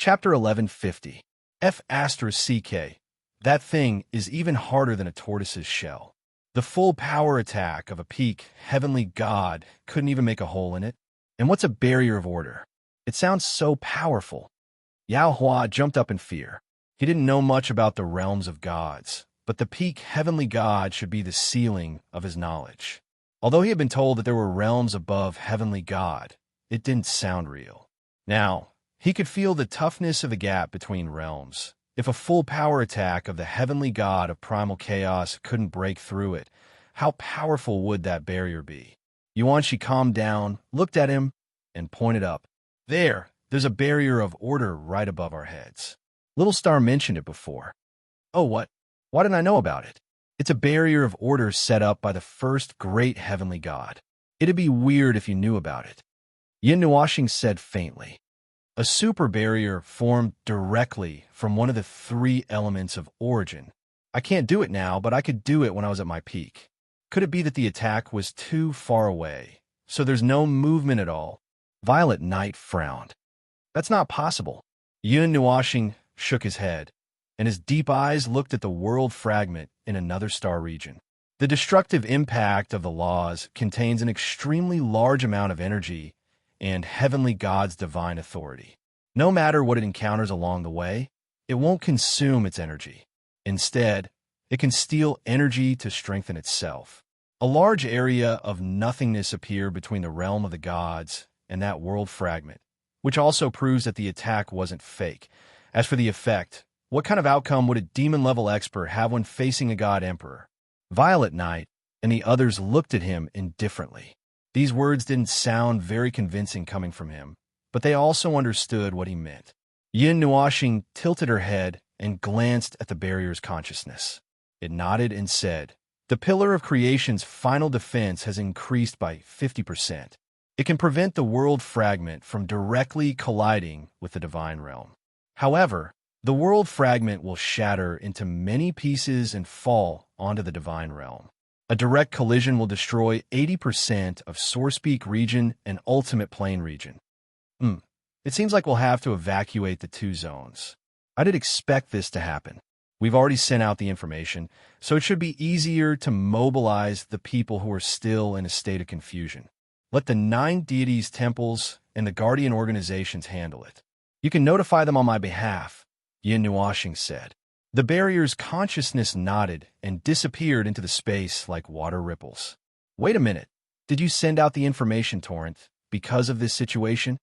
Chapter 1150. F***. That thing is even harder than a tortoise's shell. The full power attack of a peak heavenly god couldn't even make a hole in it. And what's a barrier of order? It sounds so powerful. Yao Hua jumped up in fear. He didn't know much about the realms of gods, but the peak heavenly god should be the ceiling of his knowledge. Although he had been told that there were realms above heavenly god, it didn't sound real. Now, he could feel the toughness of the gap between realms. If a full power attack of the heavenly god of primal chaos couldn't break through it, how powerful would that barrier be? Yuanshi calmed down, looked at him, and pointed up. There's a barrier of order right above our heads. Little Star mentioned it before. Oh, what? Why didn't I know about it? It's a barrier of order set up by the first great heavenly god. It'd be weird if you knew about it. Yin Nuashing said faintly. A super barrier formed directly from one of the three elements of origin. I can't do it now, but I could do it when I was at my peak. Could it be that the attack was too far away, so there's no movement at all? Violet Knight frowned. That's not possible. Yin Nuashing shook his head, and his deep eyes looked at the world fragment in another star region. The destructive impact of the laws contains an extremely large amount of energy and heavenly god's divine authority. No matter what it encounters along the way, it won't consume its energy. Instead, it can steal energy to strengthen itself. A large area of nothingness appeared between the realm of the gods and that world fragment, which also proves that the attack wasn't fake. As for the effect, what kind of outcome would a demon-level expert have when facing a god emperor? Violet Knight and the others looked at him indifferently. These words didn't sound very convincing coming from him, but they also understood what he meant. Yin Nuashing tilted her head and glanced at the barrier's consciousness. It nodded and said, "The Pillar of Creation's final defense has increased by 50%. It can prevent the world fragment from directly colliding with the divine realm. However, the world fragment will shatter into many pieces and fall onto the divine realm. A direct collision will destroy 80% of Source Peak region and Ultimate Plane region. It seems like we'll have to evacuate the two zones. I did expect this to happen. We've already sent out the information, so it should be easier to mobilize the people who are still in a state of confusion. Let the 9 deities' temples and the guardian organizations handle it. You can notify them on my behalf," Yin Nuashing said. The barrier's consciousness nodded and disappeared into the space like water ripples. Wait a minute. Did you send out the information torrent because of this situation?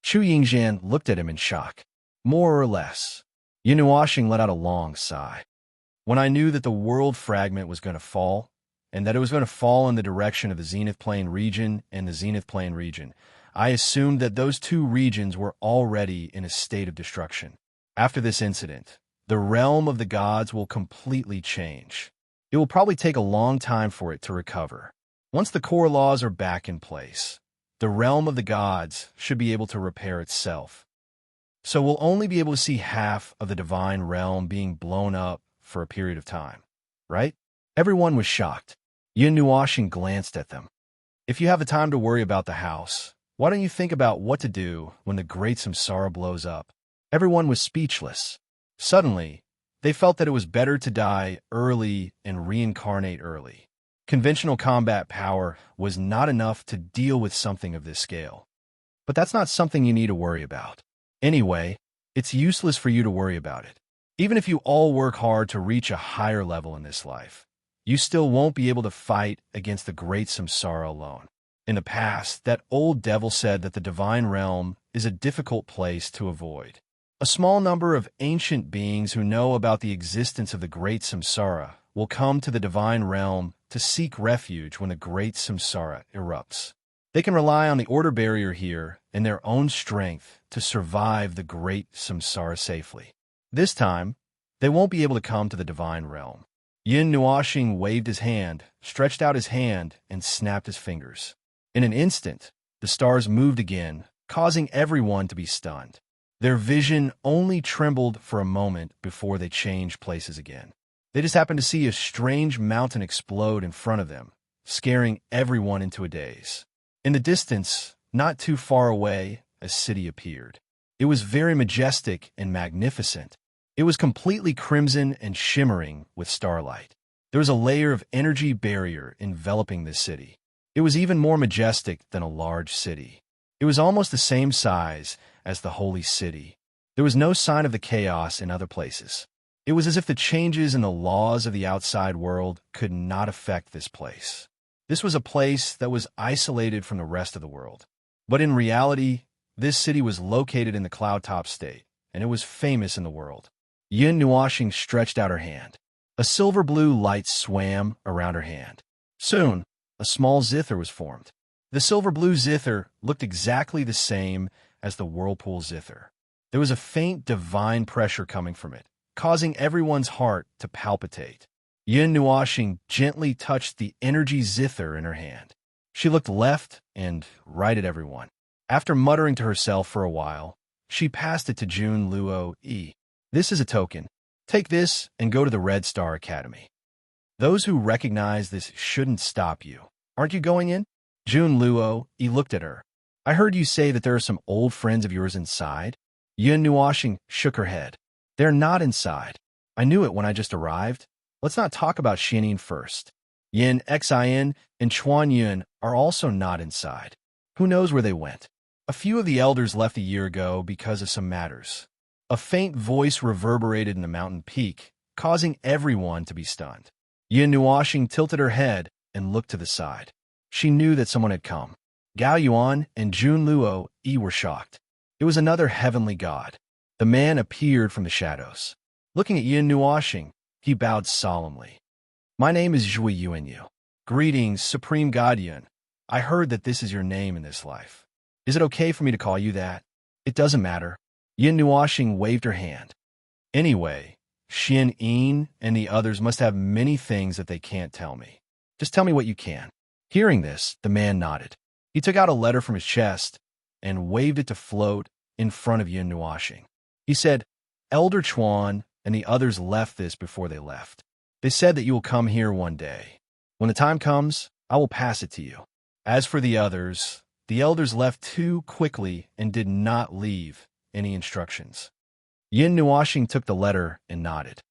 Chu Yingzhan looked at him in shock. More or less. Yin Nuashing let out a long sigh. When I knew that the world fragment was going to fall, and that it was going to fall in the direction of the Zenith Plane region and the Zenith Plane region, I assumed that those two regions were already in a state of destruction. After this incident, the realm of the gods will completely change. It will probably take a long time for it to recover. Once the core laws are back in place, the realm of the gods should be able to repair itself. So we'll only be able to see half of the divine realm being blown up for a period of time, right? Everyone was shocked. Yin Nuashing glanced at them. If you have the time to worry about the house, why don't you think about what to do when the great samsara blows up? Everyone was speechless. Suddenly, they felt that it was better to die early and reincarnate early. Conventional combat power was not enough to deal with something of this scale. But that's not something you need to worry about. Anyway, it's useless for you to worry about it. Even if you all work hard to reach a higher level in this life, you still won't be able to fight against the great samsara alone. In the past, that old devil said that the divine realm is a difficult place to avoid. A small number of ancient beings who know about the existence of the great samsara will come to the divine realm to seek refuge when the great samsara erupts. They can rely on the order barrier here and their own strength to survive the great samsara safely. This time, they won't be able to come to the divine realm. Yin Nuashing waved his hand, stretched out his hand, and snapped his fingers. In an instant, the stars moved again, causing everyone to be stunned. Their vision only trembled for a moment before they changed places again. They just happened to see a strange mountain explode in front of them, scaring everyone into a daze. In the distance, not too far away, a city appeared. It was very majestic and magnificent. It was completely crimson and shimmering with starlight. There was a layer of energy barrier enveloping this city. It was even more majestic than a large city. It was almost the same size as the holy city. There was no sign of the chaos in other places. It was as if the changes in the laws of the outside world could not affect this place. This was a place that was isolated from the rest of the world. But in reality, this city was located in the cloud-top state, and it was famous in the world. Yin Nuoxing stretched out her hand. A silver-blue light swam around her hand. Soon, a small zither was formed. The silver-blue zither looked exactly the same as the whirlpool zither. There was a faint divine pressure coming from it, causing everyone's heart to palpitate. Yin Nuoxing gently touched the energy zither in her hand. She looked left and right at everyone. After muttering to herself for a while, she passed it to Jun Luo Yi. This is a token. Take this and go to the Red Star Academy. Those who recognize this shouldn't stop you. Aren't you going in? Jun Luo Yi looked at her. I heard you say that there are some old friends of yours inside. Yin Nuoxing shook her head. They're not inside. I knew it when I just arrived. Let's not talk about Xianin first. Yin Xin and Chuan Yun are also not inside. Who knows where they went? A few of the elders left a year ago because of some matters. A faint voice reverberated in the mountain peak, causing everyone to be stunned. Yin Nuoxing tilted her head and looked to the side. She knew that someone had come. Gao Yuan and Jun Luo Yi were shocked. It was another heavenly god. The man appeared from the shadows. Looking at Yin Nuoxing, he bowed solemnly. My name is Zhui Yuanyu. Greetings, Supreme God Yun. I heard that this is your name in this life. Is it okay for me to call you that? It doesn't matter. Yin Nuoxing waved her hand. Anyway, Xin Yin and the others must have many things that they can't tell me. Just tell me what you can. Hearing this, the man nodded. He took out a letter from his chest and waved it to float in front of Yin Nuoxing. He said, Elder Chuan and the others left this before they left. They said that you will come here one day. When the time comes, I will pass it to you. As for the others, the elders left too quickly and did not leave any instructions. Yin Nuoxing took the letter and nodded.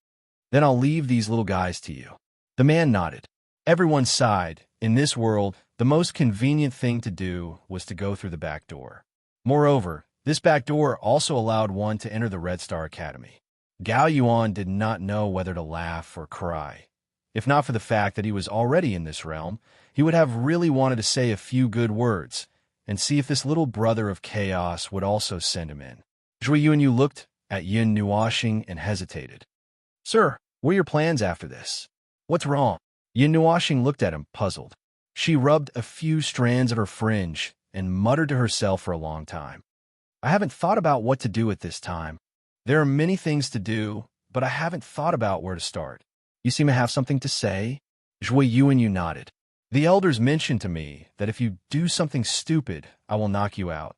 Then I'll leave these little guys to you. The man nodded. Everyone sighed. In this world, the most convenient thing to do was to go through the back door. Moreover, this back door also allowed one to enter the Red Star Academy. Gao Yuan did not know whether to laugh or cry. If not for the fact that he was already in this realm, he would have really wanted to say a few good words and see if this little brother of chaos would also send him in. Zhui Yuanyu looked at Yin Nuoxing and hesitated. Sir, what are your plans after this? What's wrong? Yin Nuoxing looked at him, puzzled. She rubbed a few strands of her fringe and muttered to herself for a long time. I haven't thought about what to do at this time. There are many things to do, but I haven't thought about where to start. You seem to have something to say? Zhui Yuanyu nodded. The elders mentioned to me that if you do something stupid, I will knock you out.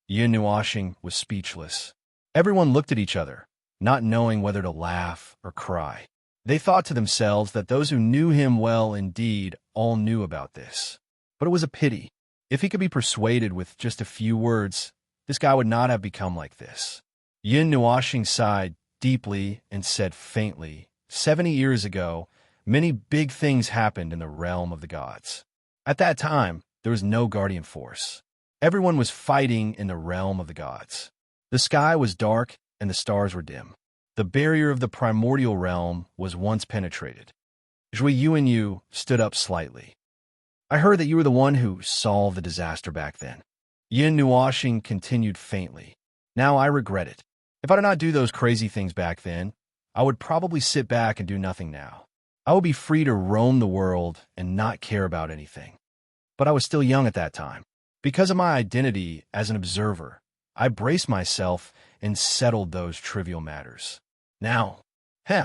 Yin Nuoxing was speechless. Everyone looked at each other, not knowing whether to laugh or cry. They thought to themselves that those who knew him well indeed all knew about this. But it was a pity. If he could be persuaded with just a few words, this guy would not have become like this. Yin Nuoxing sighed deeply and said faintly, 70 years ago, many big things happened in the realm of the gods. At that time, there was no guardian force. Everyone was fighting in the realm of the gods. The sky was dark and the stars were dim. The barrier of the primordial realm was once penetrated. Zhui Yuanyu stood up slightly. I heard that you were the one who solved the disaster back then. Yin Nuoxing continued faintly. Now I regret it. If I did not do those crazy things back then, I would probably sit back and do nothing now. I would be free to roam the world and not care about anything. But I was still young at that time. Because of my identity as an observer, I braced myself and settled those trivial matters. Now, I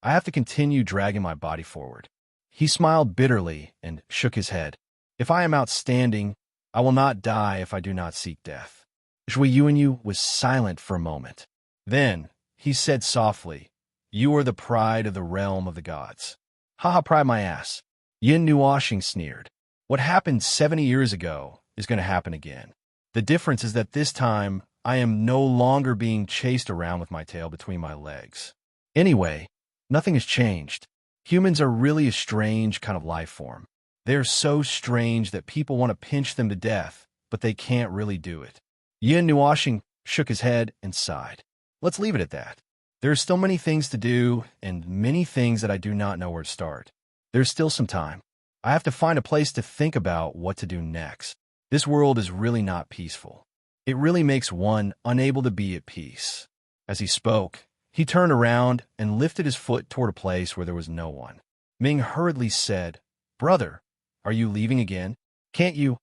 have to continue dragging my body forward. He smiled bitterly and shook his head. If I am outstanding, I will not die if I do not seek death. Zhui Yuanyu was silent for a moment. Then he said softly, You are the pride of the realm of the gods. Haha, pride my ass. Yin Nuoxing sneered. What happened 70 years ago is going to happen again. The difference is that this time, I am no longer being chased around with my tail between my legs. Anyway, nothing has changed. Humans are really a strange kind of life form. They're so strange that people want to pinch them to death, but they can't really do it. Yin Nuashing shook his head and sighed. Let's leave it at that. There are still many things to do, and many things that I do not know where to start. There's still some time. I have to find a place to think about what to do next. This world is really not peaceful. It really makes one unable to be at peace. As he spoke, he turned around and lifted his foot toward a place where there was no one. Ming hurriedly said, Brother, are you leaving again? Can't you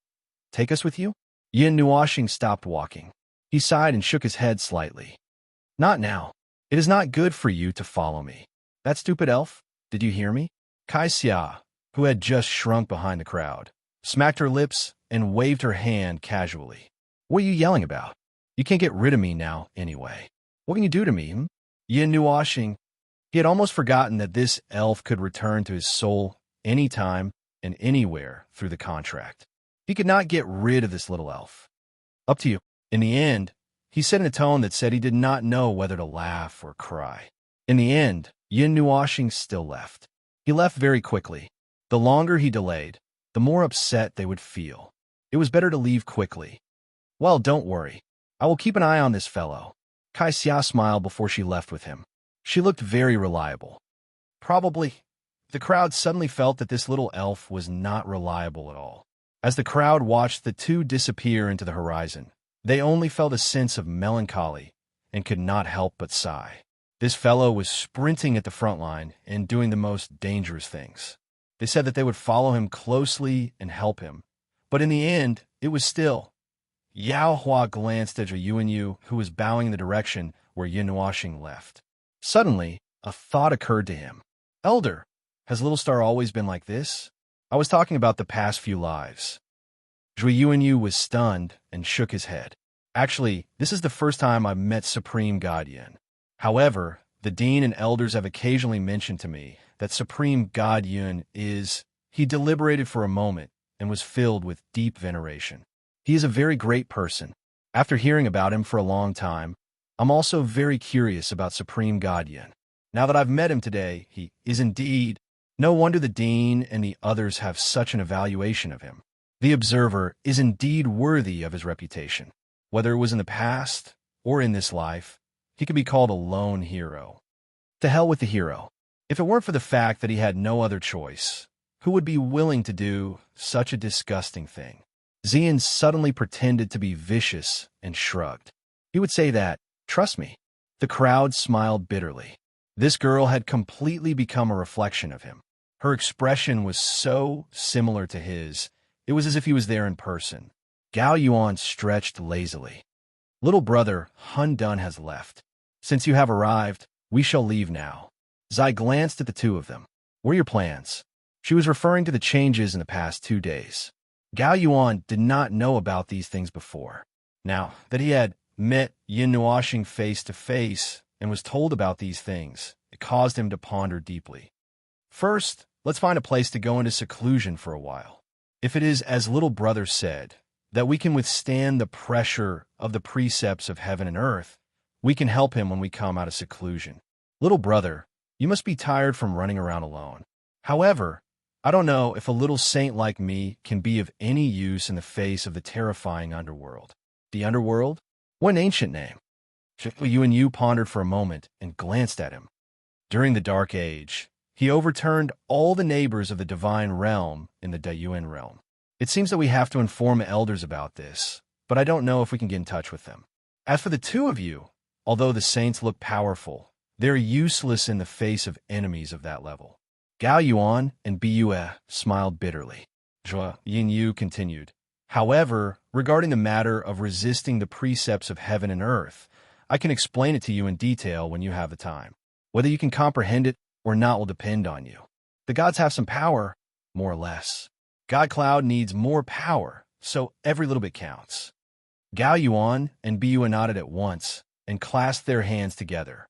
take us with you? Yin Nuashing stopped walking. He sighed and shook his head slightly. Not now. It is not good for you to follow me. That stupid elf? Did you hear me? Kai Xia, who had just shrunk behind the crowd, smacked her lips and waved her hand casually. What are you yelling about? You can't get rid of me now, anyway. What can you do to me, Yin Nuashing. He had almost forgotten that this elf could return to his soul anytime and anywhere through the contract. He could not get rid of this little elf. Up to you. In the end, he said in a tone that said he did not know whether to laugh or cry. In the end, Yin Nuashing still left. He left very quickly. The longer he delayed, the more upset they would feel. It was better to leave quickly. Well, don't worry. I will keep an eye on this fellow. Kai Xia smiled before she left with him. She looked very reliable. Probably, the crowd suddenly felt that this little elf was not reliable at all. As the crowd watched the two disappear into the horizon, they only felt a sense of melancholy and could not help but sigh. This fellow was sprinting at the front line and doing the most dangerous things. They said that they would follow him closely and help him, but in the end, it was still. Yao Hua glanced at Yuanyu, who was bowing in the direction where Yin Nuashing left. Suddenly, a thought occurred to him. Elder, has Little Star always been like this? I was talking about the past few lives. Zhui Yuanyu was stunned and shook his head. Actually, this is the first time I've met Supreme God Yin. However, the Dean and Elders have occasionally mentioned to me that Supreme God Yin is... He deliberated for a moment and was filled with deep veneration. He is a very great person. After hearing about him for a long time, I'm also very curious about Supreme God Yin. Now that I've met him today, he is indeed... No wonder the Dean and the others have such an evaluation of him. The observer is indeed worthy of his reputation. Whether it was in the past or in this life, he could be called a lone hero. To hell with the hero. If it weren't for the fact that he had no other choice, who would be willing to do such a disgusting thing? Xian suddenly pretended to be vicious and shrugged. He would say that, trust me. The crowd smiled bitterly. This girl had completely become a reflection of him. Her expression was so similar to his, it was as if he was there in person. Gao Yuan stretched lazily. Little brother, Hun Dun has left. Since you have arrived, we shall leave now. Zai glanced at the two of them. What are your plans? She was referring to the changes in the past 2 days. Gao Yuan did not know about these things before. Now that he had met Yin Nuashing face to face and was told about these things, it caused him to ponder deeply. First, let's find a place to go into seclusion for a while. If it is as little brother said, that we can withstand the pressure of the precepts of heaven and earth, we can help him when we come out of seclusion. Little brother, you must be tired from running around alone. However, I don't know if a little saint like me can be of any use in the face of the terrifying underworld. The underworld? What an ancient name. Yuanyu pondered for a moment and glanced at him. During the Dark Age, he overturned all the neighbors of the divine realm in the Dayuan realm. It seems that we have to inform elders about this, but I don't know if we can get in touch with them. As for the two of you, although the saints look powerful, they're useless in the face of enemies of that level. Gao Yuan and Bue smiled bitterly. Zhua Yinyu continued. However, regarding the matter of resisting the precepts of heaven and earth, I can explain it to you in detail when you have the time. Whether you can comprehend it or not will depend on you. The gods have some power, more or less. God Cloud needs more power, so every little bit counts. Gao Yuan and Bue nodded at once and clasped their hands together.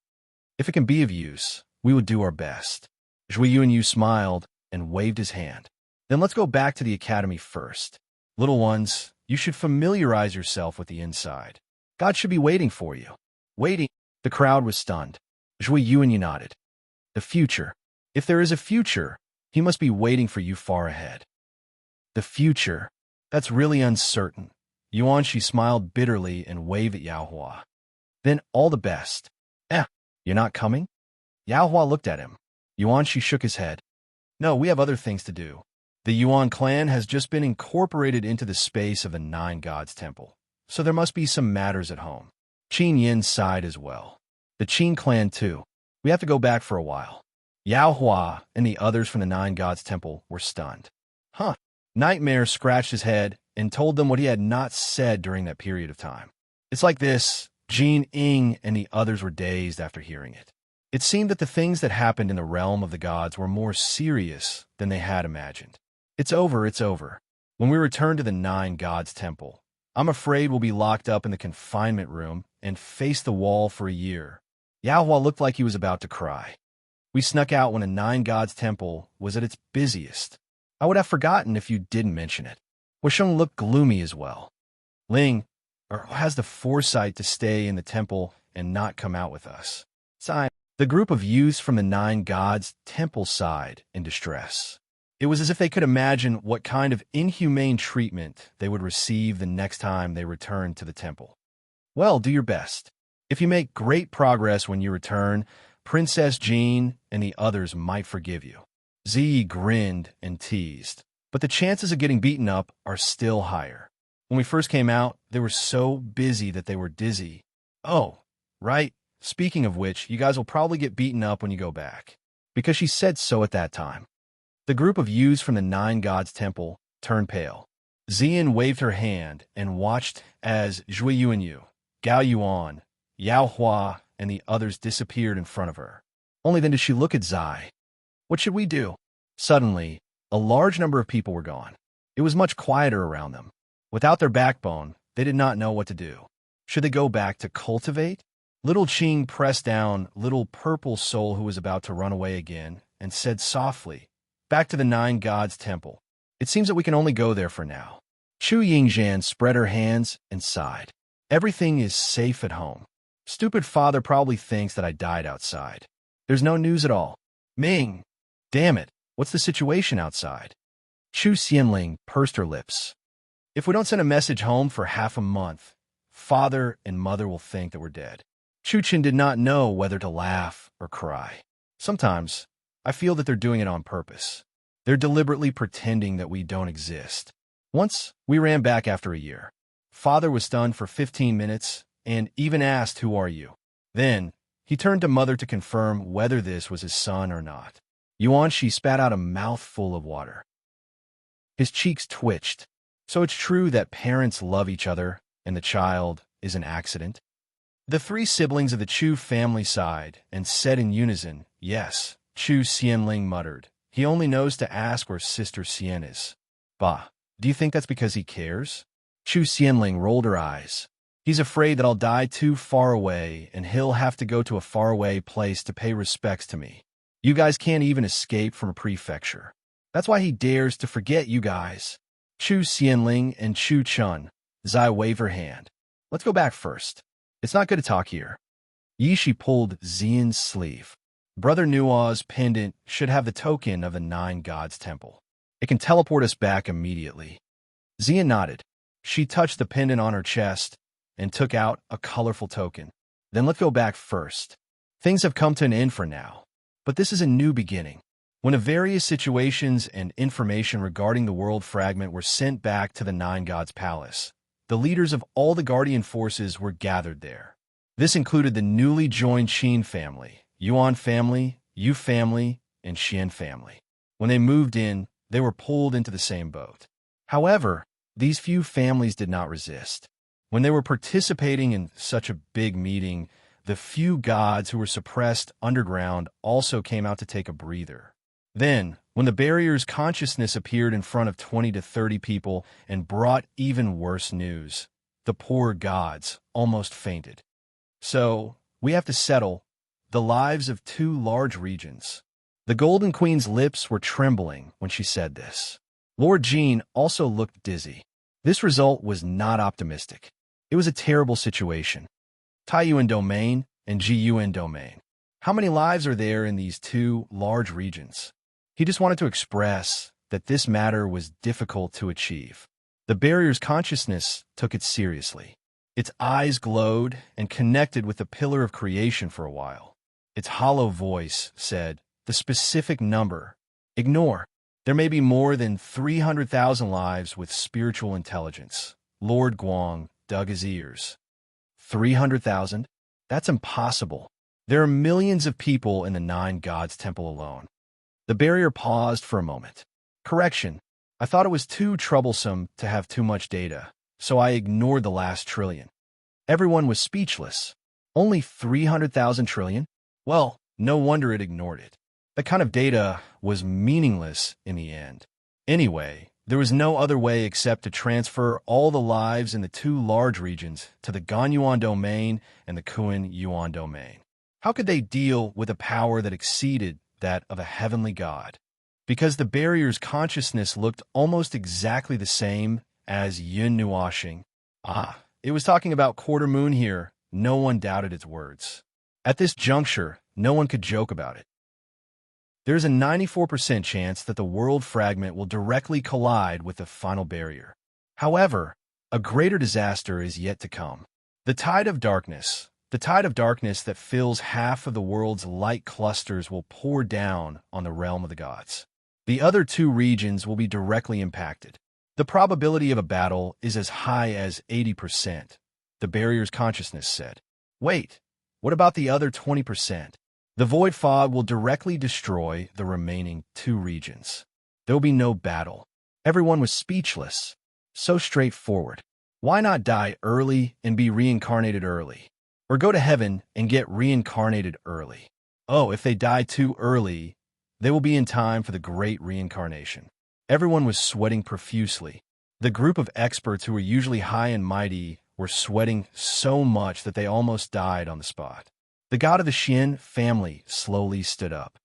If it can be of use, we will do our best. Zhui Yuanyu smiled and waved his hand. Then let's go back to the academy first. Little ones, you should familiarize yourself with the inside. God should be waiting for you. Waiting. The crowd was stunned. Zhui Yuan nodded. The future. If there is a future, he must be waiting for you far ahead. The future. That's really uncertain. Yuanshi smiled bitterly and waved at Yao Hua. Then all the best. You're not coming? Yao Hua looked at him. Yuanshi shook his head. No, we have other things to do. The Yuan clan has just been incorporated into the space of the Nine Gods Temple, so there must be some matters at home. Qin Yin sighed as well. The Qin clan too. We have to go back for a while. Yao Hua and the others from the Nine Gods Temple were stunned. Nightmare scratched his head and told them what he had not said during that period of time. It's like this. Jin Ying and the others were dazed after hearing it. It seemed that the things that happened in the realm of the gods were more serious than they had imagined. It's over, it's over. When we return to the Nine Gods Temple, I'm afraid we'll be locked up in the confinement room and face the wall for a year. Yao Hua looked like he was about to cry. We snuck out when the Nine Gods Temple was at its busiest. I would have forgotten if you didn't mention it. Washeng looked gloomy as well. Ling has the foresight to stay in the temple and not come out with us. The group of youths from the Nine Gods Temple sighed in distress. It was as if they could imagine what kind of inhumane treatment they would receive the next time they returned to the temple. Well, do your best. If you make great progress when you return, Princess Jean and the others might forgive you. Ziyi grinned and teased, but the chances of getting beaten up are still higher. When we first came out, they were so busy that they were dizzy. Oh, right. Speaking of which, you guys will probably get beaten up when you go back, because she said so at that time. The group of youths from the Nine Gods Temple turned pale. Ziyin waved her hand and watched as Zhui Yuanyu, Gao Yuan, Yao Hua, and the others disappeared in front of her. Only then did she look at Zai. What should we do? Suddenly, a large number of people were gone. It was much quieter around them. Without their backbone, they did not know what to do. Should they go back to cultivate? Little Qing pressed down little purple soul who was about to run away again and said softly, back to the Nine Gods Temple. It seems that we can only go there for now. Chu Yingzhan spread her hands and sighed. Everything is safe at home. Stupid father probably thinks that I died outside. There's no news at all. Ming! Damn it, what's the situation outside? Chu Xianling pursed her lips. If we don't send a message home for half a month, father and mother will think that we're dead. Chu Qin did not know whether to laugh or cry. Sometimes, I feel that they're doing it on purpose. They're deliberately pretending that we don't exist. Once, we ran back after a year. Father was stunned for 15 minutes and even asked, "Who are you?" Then, he turned to mother to confirm whether this was his son or not. Yuanshi spat out a mouthful of water. His cheeks twitched. So it's true that parents love each other and the child is an accident? The three siblings of the Chu family sighed and said in unison, yes. Chu Xianling muttered. He only knows to ask where Sister Xian is. Bah, do you think that's because he cares? Chu Xianling rolled her eyes. He's afraid that I'll die too far away and he'll have to go to a faraway place to pay respects to me. You guys can't even escape from a prefecture. That's why he dares to forget you guys. Chu Xianling and Chu Chun. Zai waved her hand. Let's go back first. It's not good to talk here. Yishi pulled Xian's sleeve. Brother Nua's pendant should have the token of the Nine Gods Temple. It can teleport us back immediately. Xian nodded. She touched the pendant on her chest and took out a colorful token. Then let's go back first. Things have come to an end for now, but this is a new beginning. When the various situations and information regarding the world fragment were sent back to the Nine Gods Palace, the leaders of all the Guardian forces were gathered there. This included the newly joined Qin family, Yuan family, Yu family, and Xian family. When they moved in, they were pulled into the same boat. However, these few families did not resist. When they were participating in such a big meeting, the few gods who were suppressed underground also came out to take a breather. Then, when the barrier's consciousness appeared in front of 20 to 30 people and brought even worse news, the poor gods almost fainted. So, we have to settle the lives of two large regions. The Golden Queen's lips were trembling when she said this. Lord Jean also looked dizzy. This result was not optimistic. It was a terrible situation. Taiyuan domain and Giyuan domain. How many lives are there in these two large regions? He just wanted to express that this matter was difficult to achieve. The barrier's consciousness took it seriously. Its eyes glowed and connected with the pillar of creation for a while. Its hollow voice said, "The specific number. Ignore. There may be more than 300,000 lives with spiritual intelligence." Lord Guang dug his ears. 300,000? That's impossible. There are millions of people in the Nine Gods Temple alone. The barrier paused for a moment. Correction. I thought it was too troublesome to have too much data, so I ignored the last trillion. Everyone was speechless. Only 300,000 trillion? Well, no wonder it ignored it. That kind of data was meaningless in the end. Anyway, there was no other way except to transfer all the lives in the two large regions to the Ganyuan domain and the Kuan Yuan domain. How could they deal with a power that exceeded that of a heavenly god? Because the barrier's consciousness looked almost exactly the same as Yun Nuashing. It was talking about quarter moon here. No one doubted its words. At this juncture, no one could joke about it. There's a 94% chance that the world fragment will directly collide with the final barrier. However, a greater disaster is yet to come. The tide of darkness that fills half of the world's light clusters will pour down on the realm of the gods. The other two regions will be directly impacted. The probability of a battle is as high as 80%, the barrier's consciousness said. Wait, what about the other 20%? The void fog will directly destroy the remaining two regions. There will be no battle. Everyone was speechless. So straightforward. Why not die early and be reincarnated early? Or go to heaven and get reincarnated early? Oh, if they die too early, they will be in time for the great reincarnation. Everyone was sweating profusely. The group of experts who were usually high and mighty were sweating so much that they almost died on the spot. The god of the Xian family slowly stood up.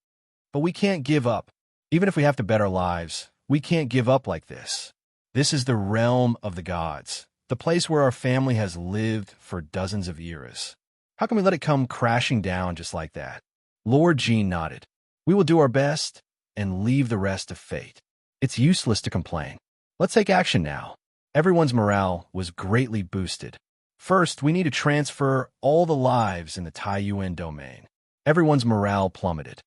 But we can't give up. Even if we have to bet our lives, we can't give up like this. This is the realm of the gods, the place where our family has lived for dozens of eras. How can we let it come crashing down just like that? Lord Jean nodded. We will do our best and leave the rest to fate. It's useless to complain. Let's take action now. Everyone's morale was greatly boosted. First, we need to transfer all the lives in the Taiyuan domain. Everyone's morale plummeted.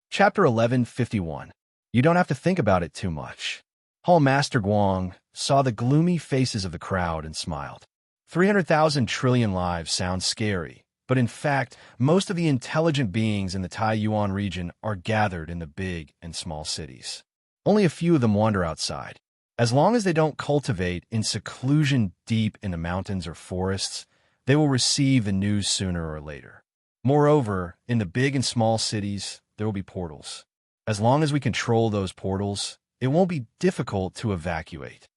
Chapter 1151. You don't have to think about it too much. Hall Master Guang saw the gloomy faces of the crowd and smiled. 300,000 trillion lives sounds scary, but in fact, most of the intelligent beings in the Taiyuan region are gathered in the big and small cities. Only a few of them wander outside. As long as they don't cultivate in seclusion deep in the mountains or forests, they will receive the news sooner or later. Moreover, in the big and small cities, there will be portals. As long as we control those portals, it won't be difficult to evacuate.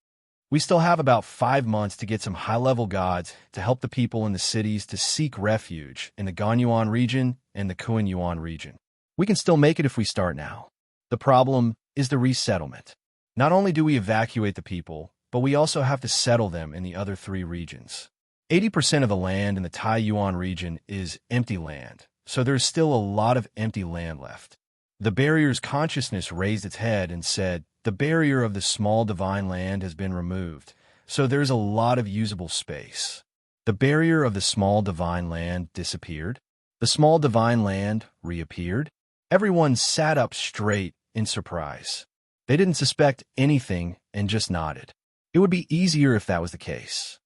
We still have about 5 months to get some high-level gods to help the people in the cities to seek refuge in the Ganyuan region and the Kuan Yuan region. We can still make it if we start now. The problem is the resettlement. Not only do we evacuate the people, but we also have to settle them in the other 3 regions. 80% of the land in the Taiyuan region is empty land, so there's still a lot of empty land left. The barrier's consciousness raised its head and said, the barrier of the small divine land has been removed, so there's a lot of usable space. The barrier of the small divine land disappeared. The small divine land reappeared. Everyone sat up straight in surprise. They didn't suspect anything and just nodded. It would be easier if that was the case.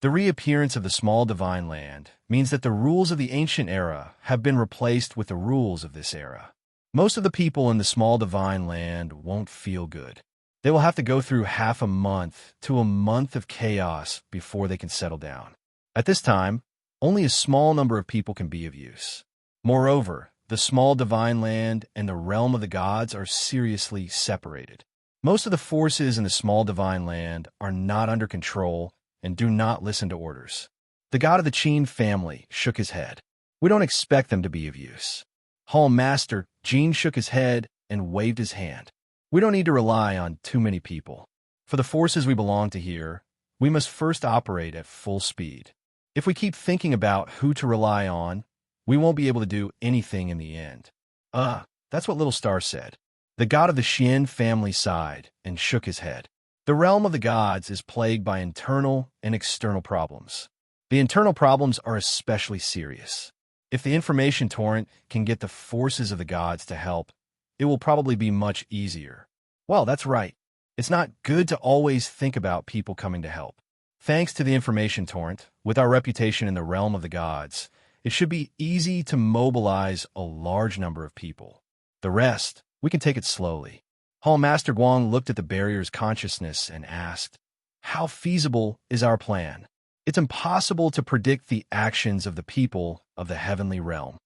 The reappearance of the small divine land means that the rules of the ancient era have been replaced with the rules of this era. Most of the people in the small divine land won't feel good. They will have to go through half a month to a month of chaos before they can settle down. At this time, only a small number of people can be of use. Moreover, the small divine land and the realm of the gods are seriously separated. Most of the forces in the small divine land are not under control and do not listen to orders. The god of the Qin family shook his head. We don't expect them to be of use. Hall Master Jean shook his head and waved his hand. We don't need to rely on too many people. For the forces we belong to here, we must first operate at full speed. If we keep thinking about who to rely on, we won't be able to do anything in the end. That's what Little Star said. The god of the Xian family sighed and shook his head. The realm of the gods is plagued by internal and external problems. The internal problems are especially serious. If the information torrent can get the forces of the gods to help, it will probably be much easier. Well, that's right. It's not good to always think about people coming to help. Thanks to the information torrent, with our reputation in the realm of the gods, it should be easy to mobilize a large number of people. The rest, we can take it slowly. Hall Master Guang looked at the barrier's consciousness and asked, "How feasible is our plan? It's impossible to predict the actions of the people of the heavenly realm.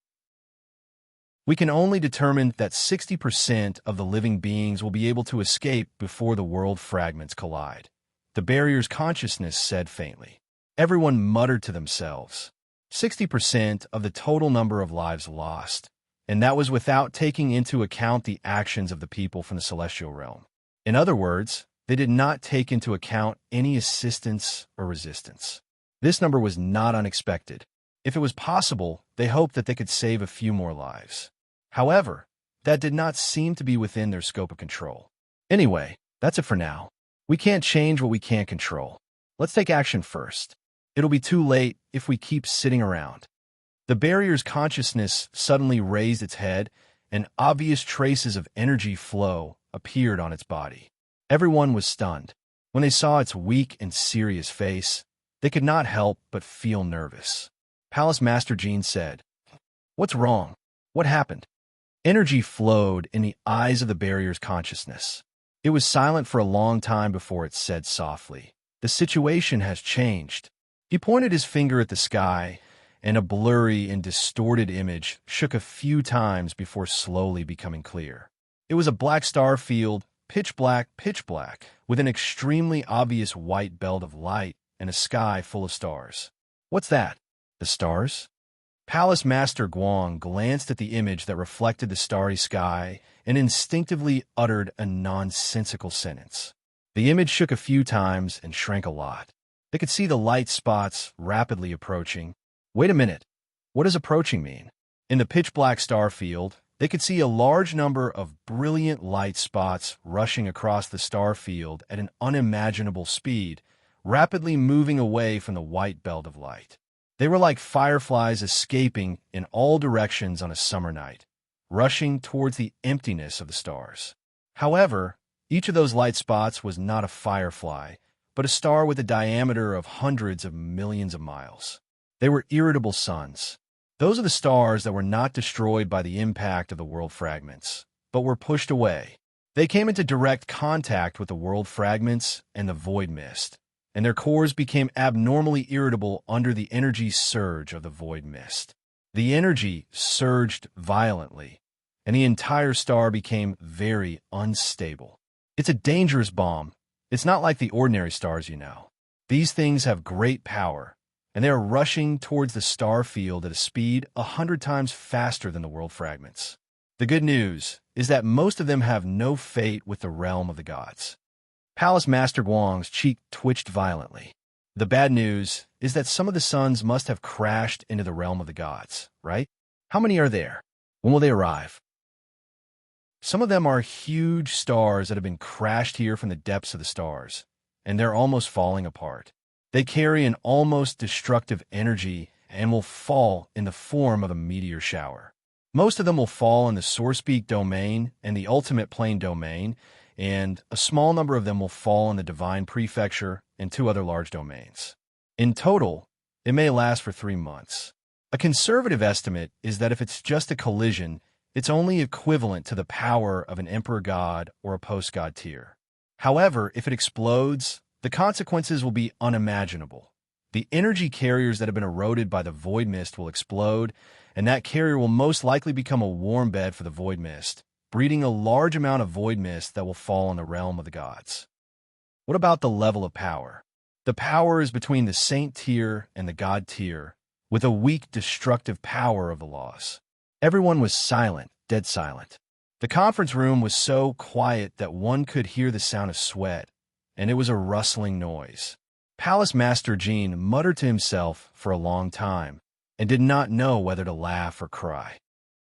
We can only determine that 60% of the living beings will be able to escape before the world fragments collide." The barrier's consciousness said faintly. Everyone muttered to themselves. 60% of the total number of lives lost, and that was without taking into account the actions of the people from the celestial realm. In other words, they did not take into account any assistance or resistance. This number was not unexpected. If it was possible, they hoped that they could save a few more lives. However, that did not seem to be within their scope of control. Anyway, that's it for now. We can't change what we can't control. Let's take action first. It'll be too late if we keep sitting around. The barrier's consciousness suddenly raised its head, and obvious traces of energy flow appeared on its body. Everyone was stunned. When they saw its weak and serious face, they could not help but feel nervous. Palace Master Jean said, "What's wrong? What happened?" Energy flowed in the eyes of the barrier's consciousness. It was silent for a long time before it said softly, "The situation has changed." He pointed his finger at the sky, and a blurry and distorted image shook a few times before slowly becoming clear. It was a black star field, pitch black, with an extremely obvious white belt of light and a sky full of stars. "What's that? The stars?" Palace Master Guang glanced at the image that reflected the starry sky and instinctively uttered a nonsensical sentence. The image shook a few times and shrank a lot. They could see the light spots rapidly approaching. Wait a minute. What does approaching mean? In the pitch-black star field, they could see a large number of brilliant light spots rushing across the star field at an unimaginable speed, rapidly moving away from the white belt of light. They were like fireflies escaping in all directions on a summer night, rushing towards the emptiness of the stars. However, each of those light spots was not a firefly, but a star with a diameter of hundreds of millions of miles. They were irritable suns. Those are the stars that were not destroyed by the impact of the world fragments, but were pushed away. They came into direct contact with the world fragments and the void mist, and their cores became abnormally irritable under the energy surge of the void mist. The energy surged violently, and the entire star became very unstable. It's a dangerous bomb. It's not like the ordinary stars you know. These things have great power, and they are rushing towards the star field at a speed 100 times faster than the world fragments. The good news is that most of them have no fate with the realm of the gods. Palace Master Guang's cheek twitched violently. The bad news is that some of the suns must have crashed into the realm of the gods, right? How many are there? When will they arrive? Some of them are huge stars that have been crashed here from the depths of the stars, and they're almost falling apart. They carry an almost destructive energy and will fall in the form of a meteor shower. Most of them will fall in the Source Peak domain and the Ultimate Plane domain, and a small number of them will fall in the Divine Prefecture and 2 other large domains. In total, it may last for 3 months. A conservative estimate is that if it's just a collision, it's only equivalent to the power of an Emperor God or a Post-God tier. However, if it explodes, the consequences will be unimaginable. The energy carriers that have been eroded by the void mist will explode, and that carrier will most likely become a warm bed for the void mist, breeding a large amount of void mist that will fall in the realm of the gods. What about the level of power? The power is between the saint tier and the god tier, with a weak destructive power of the laws. Everyone was silent, dead silent. The conference room was so quiet that one could hear the sound of sweat, and it was a rustling noise. Palace Master Jean muttered to himself for a long time and did not know whether to laugh or cry.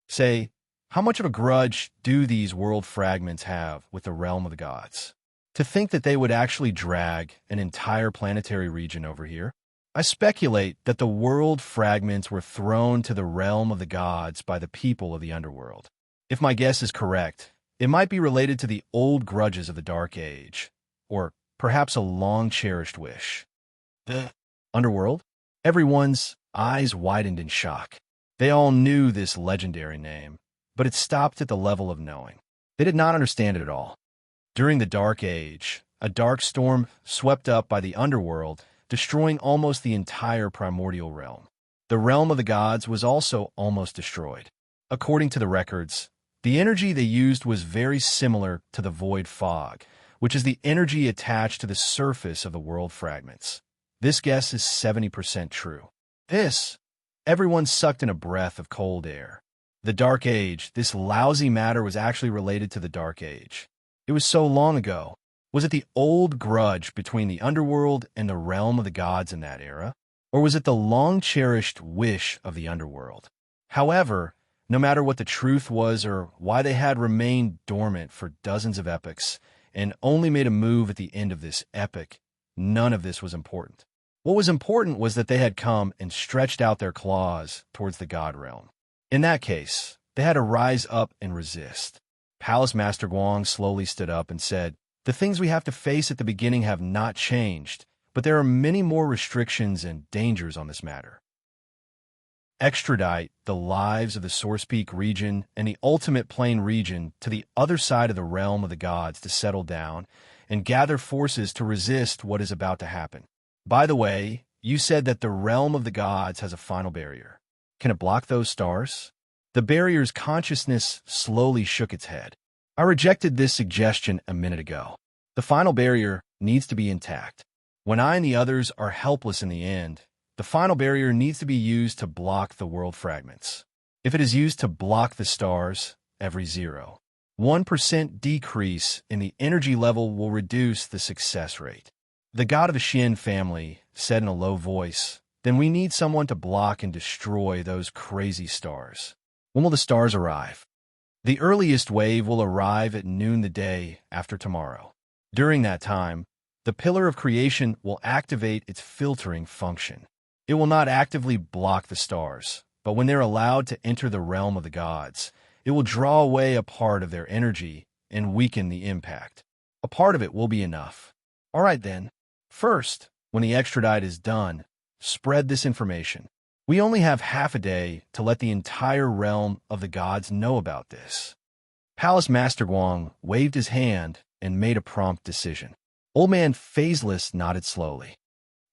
Say, how much of a grudge do these world fragments have with the realm of the gods? To think that they would actually drag an entire planetary region over here? I speculate that the world fragments were thrown to the realm of the gods by the people of the underworld. If my guess is correct, it might be related to the old grudges of the Dark Age, or perhaps a long-cherished wish. The underworld? Everyone's eyes widened in shock. They all knew this legendary name, but it stopped at the level of knowing. They did not understand it at all. During the Dark Age, a dark storm swept up by the underworld, destroying almost the entire primordial realm. The realm of the gods was also almost destroyed. According to the records, the energy they used was very similar to the void fog, which is the energy attached to the surface of the world fragments. This guess is 70% true. Everyone sucked in a breath of cold air. The Dark Age, this lousy matter was actually related to the Dark Age. It was so long ago. Was it the old grudge between the underworld and the realm of the gods in that era? Or was it the long-cherished wish of the underworld? However, no matter what the truth was or why they had remained dormant for dozens of epochs and only made a move at the end of this epic, none of this was important. What was important was that they had come and stretched out their claws towards the god realm. In that case, they had to rise up and resist. Palace Master Guang slowly stood up and said, "The things we have to face at the beginning have not changed, but there are many more restrictions and dangers on this matter. Extradite the lives of the Source Peak region and the Ultimate Plane region to the other side of the realm of the gods to settle down and gather forces to resist what is about to happen. By the way, you said that the realm of the gods has a final barrier. Can it block those stars?" The barrier's consciousness slowly shook its head. "I rejected this suggestion a minute ago. The final barrier needs to be intact. When I and the others are helpless in the end, the final barrier needs to be used to block the world fragments. If it is used to block the stars, every 0.1% decrease in the energy level will reduce the success rate." The god of the Xin family said in a low voice, "Then we need someone to block and destroy those crazy stars. When will the stars arrive?" "The earliest wave will arrive at noon the day after tomorrow. During that time, the Pillar of Creation will activate its filtering function. It will not actively block the stars, but when they're allowed to enter the realm of the gods, it will draw away a part of their energy and weaken the impact. A part of it will be enough. All right then. First, when the extradite is done, spread this information. We only have half a day to let the entire realm of the gods know about this." Palace Master Guang waved his hand and made a prompt decision. Old Man Phaseless nodded slowly.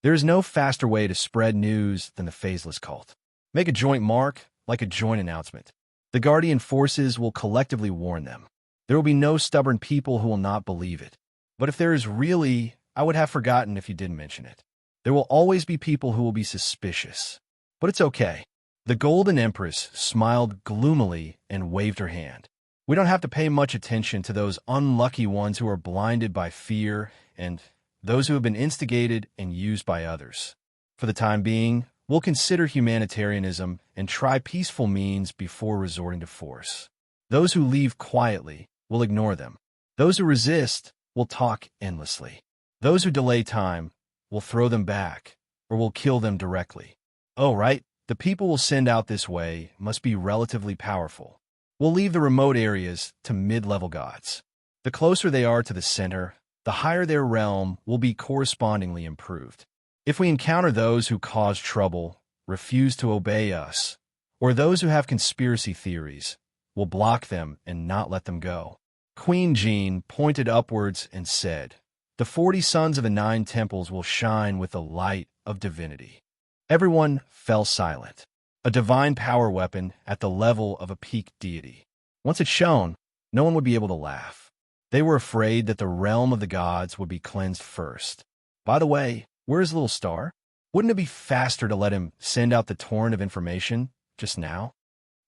"There is no faster way to spread news than the Phaseless cult. Make a joint mark, like a joint announcement. The Guardian forces will collectively warn them. There will be no stubborn people who will not believe it. But if there is really, I would have forgotten if you didn't mention it. There will always be people who will be suspicious. But it's okay." The Golden Empress smiled gloomily and waved her hand. "We don't have to pay much attention to those unlucky ones who are blinded by fear and those who have been instigated and used by others. For the time being, we'll consider humanitarianism and try peaceful means before resorting to force. Those who leave quietly will ignore them. Those who resist will talk endlessly. Those who delay time will throw them back or will kill them directly. Oh, right, the people we'll send out this way must be relatively powerful. We'll leave the remote areas to mid-level gods. The closer they are to the center, the higher their realm will be correspondingly improved. If we encounter those who cause trouble, refuse to obey us, or those who have conspiracy theories, we'll block them and not let them go." Queen Jean pointed upwards and said, "The 40 sons of the 9 temples will shine with the light of divinity." Everyone fell silent. A divine power weapon at the level of a peak deity. Once it shone, no one would be able to laugh. They were afraid that the realm of the gods would be cleansed first. By the way, where is Little Star? Wouldn't it be faster to let him send out the torrent of information just now?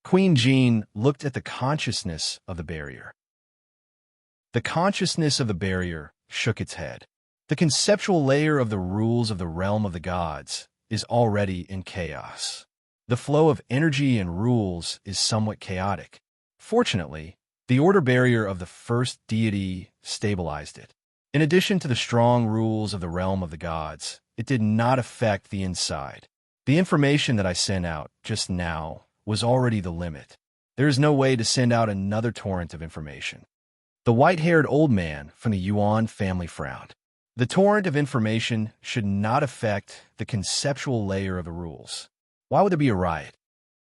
Queen Jean looked at the consciousness of the barrier. The consciousness of the barrier shook its head. The conceptual layer of the rules of the realm of the gods is already in chaos. The flow of energy and rules is somewhat chaotic. Fortunately, the order barrier of the first deity stabilized it. In addition to the strong rules of the realm of the gods, it did not affect the inside. The information that I sent out just now was already the limit. There is no way to send out another torrent of information. The white-haired old man from the Yuan family frowned. The torrent of information should not affect the conceptual layer of the rules. Why would there be a riot?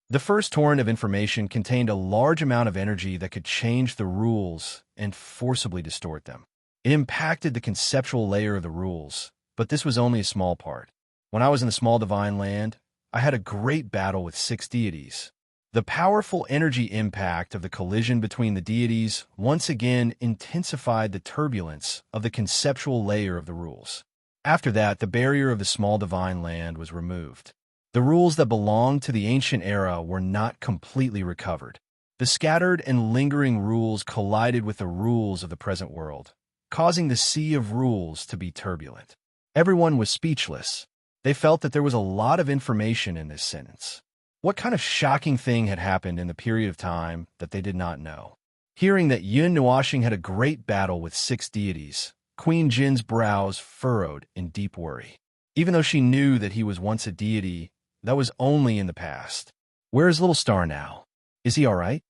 The first torrent of information contained a large amount of energy that could change the rules and forcibly distort them. It impacted the conceptual layer of the rules, but this was only a small part. When I was in the small divine land, I had a great battle with 6 deities. The powerful energy impact of the collision between the deities once again intensified the turbulence of the conceptual layer of the rules. After that, the barrier of the small divine land was removed. The rules that belonged to the ancient era were not completely recovered. The scattered and lingering rules collided with the rules of the present world, causing the sea of rules to be turbulent. Everyone was speechless. They felt that there was a lot of information in this sentence. What kind of shocking thing had happened in the period of time that they did not know? Hearing that Yun Nuashing had a great battle with 6 deities, Queen Jin's brows furrowed in deep worry. Even though she knew that he was once a deity, that was only in the past. Where is Little Star now? Is he all right?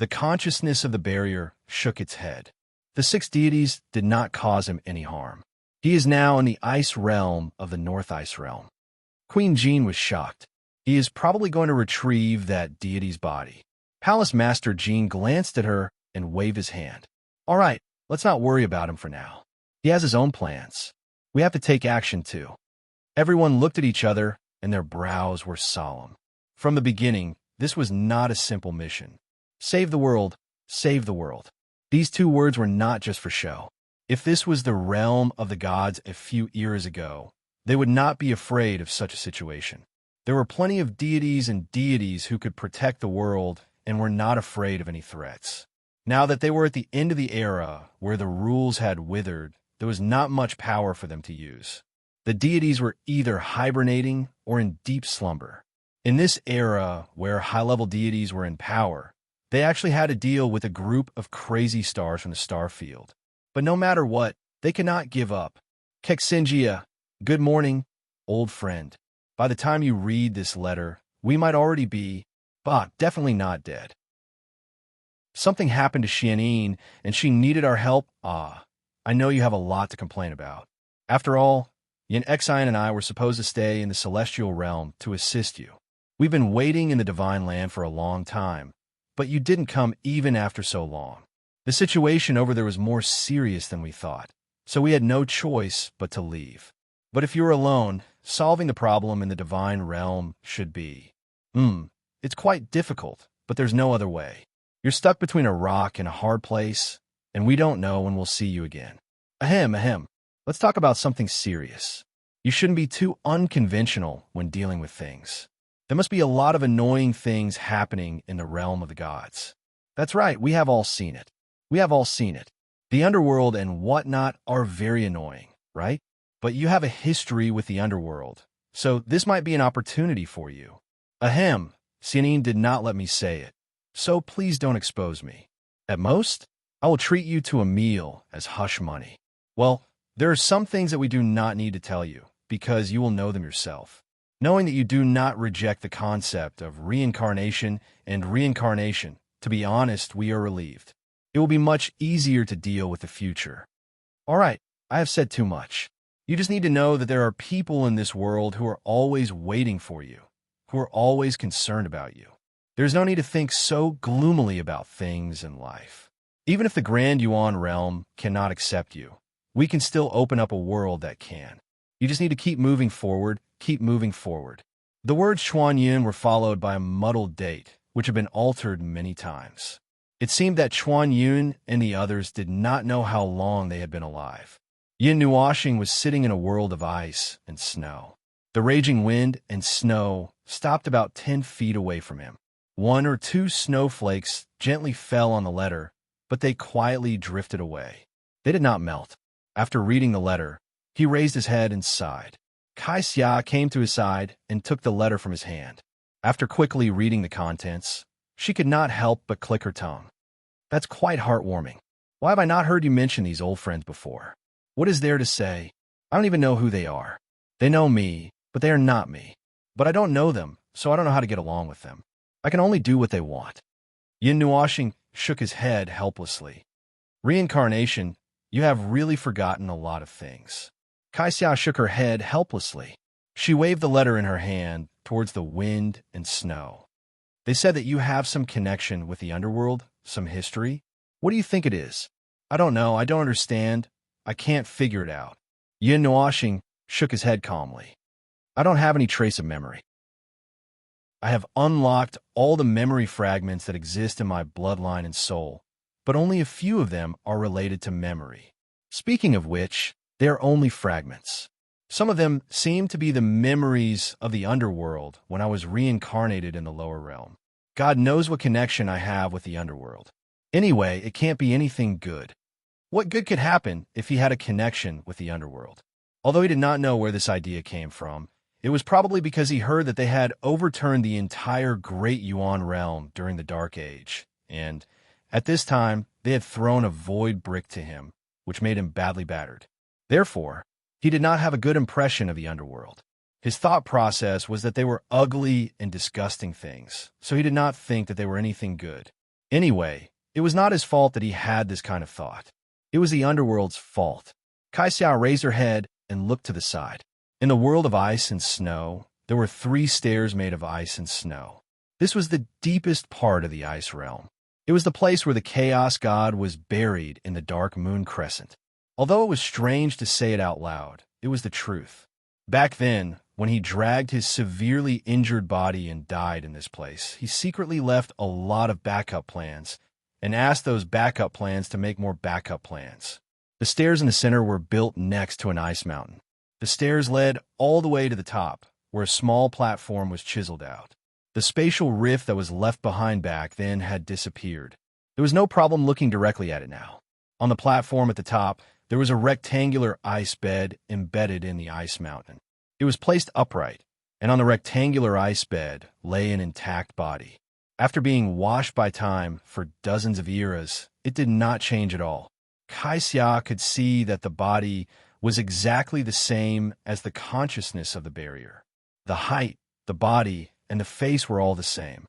The consciousness of the barrier shook its head. The 6 deities did not cause him any harm. He is now in the ice realm of the North Ice realm. Queen Jin was shocked. He is probably going to retrieve that deity's body. Palace Master Jin glanced at her and waved his hand. All right, let's not worry about him for now. He has his own plans. We have to take action too. Everyone looked at each other and their brows were solemn. From the beginning, this was not a simple mission. Save the world, save the world. These 2 words were not just for show. If this was the realm of the gods a few eras ago, they would not be afraid of such a situation. There were plenty of deities and deities who could protect the world and were not afraid of any threats. Now that they were at the end of the era where the rules had withered, there was not much power for them to use. The deities were either hibernating or in deep slumber. In this era where high-level deities were in power, they actually had to deal with a group of crazy stars from the star field. But no matter what, they cannot give up. Kexinjia, good morning, old friend. By the time you read this letter, we might already be, but definitely not dead. Something happened to Xianyin, and she needed our help. I know you have a lot to complain about. After all, Yin Xian and I were supposed to stay in the celestial realm to assist you. We've been waiting in the divine land for a long time, but you didn't come even after so long. The situation over there was more serious than we thought, so we had no choice but to leave. But if you're alone, solving the problem in the divine realm should be. It's quite difficult, but there's no other way. You're stuck between a rock and a hard place, and we don't know when we'll see you again. Ahem. Let's talk about something serious. You shouldn't be too unconventional when dealing with things. There must be a lot of annoying things happening in the realm of the gods. That's right, we have all seen it. The underworld and whatnot are very annoying, right? But you have a history with the underworld, so this might be an opportunity for you. Ahem, Xianyin did not let me say it, so please don't expose me. At most, I will treat you to a meal as hush money. Well, there are some things that we do not need to tell you, because you will know them yourself. Knowing that you do not reject the concept of reincarnation and reincarnation, to be honest, we are relieved. It will be much easier to deal with the future. All right, I have said too much. You just need to know that there are people in this world who are always waiting for you, who are always concerned about you. There's no need to think so gloomily about things in life. Even if the Grand Yuan realm cannot accept you, we can still open up a world that can. You just need to keep moving forward, keep moving forward. The words Chuan Yun were followed by a muddled date, which had been altered many times. It seemed that Chuan Yun and the others did not know how long they had been alive. Yin Nuashing was sitting in a world of ice and snow. The raging wind and snow stopped about 10 feet away from him. 1 or 2 snowflakes gently fell on the letter, but they quietly drifted away. They did not melt. After reading the letter, He raised his head and sighed. Kai Xia came to his side and took the letter from his hand. After quickly reading the contents, she could not help but click her tongue. That's quite heartwarming. Why have I not heard you mention these old friends before? What is there to say? I don't even know who they are. They know me, but they are not me. But I don't know them, so I don't know how to get along with them. I can only do what they want. Yin Nuoxing shook his head helplessly. Reincarnation, you have really forgotten a lot of things. Kai Xia shook her head helplessly. She waved the letter in her hand towards the wind and snow. They said that you have some connection with the underworld, some history. What do you think it is? I don't know. I don't understand. I can't figure it out. Yin Nuoxing shook his head calmly. I don't have any trace of memory. I have unlocked all the memory fragments that exist in my bloodline and soul, but only a few of them are related to memory. Speaking of which, they are only fragments. Some of them seem to be the memories of the underworld when I was reincarnated in the lower realm. God knows what connection I have with the underworld. Anyway, it can't be anything good. What good could happen if he had a connection with the underworld? Although he did not know where this idea came from, it was probably because he heard that they had overturned the entire Great Yuan realm during the Dark Age, and at this time they had thrown a void brick to him, which made him badly battered. Therefore, he did not have a good impression of the underworld. His thought process was that they were ugly and disgusting things, so he did not think that they were anything good. Anyway, it was not his fault that he had this kind of thought. It was the underworld's fault. Kai Xia raised her head and looked to the side. In the world of ice and snow, there were 3 stairs made of ice and snow. This was the deepest part of the ice realm. It was the place where the chaos god was buried in the dark moon crescent. Although it was strange to say it out loud, it was the truth. Back then, when he dragged his severely injured body and died in this place, he secretly left a lot of backup plans and asked those backup plans to make more backup plans. The stairs in the center were built next to an ice mountain. The stairs led all the way to the top, where a small platform was chiseled out. The spatial rift that was left behind back then had disappeared. There was no problem looking directly at it now. On the platform at the top, there was a rectangular ice bed embedded in the ice mountain. It was placed upright, and on the rectangular ice bed lay an intact body. After being washed by time for dozens of eras, it did not change at all. Kai Xia could see that the body was exactly the same as the consciousness of the barrier. The height, the body, and the face were all the same.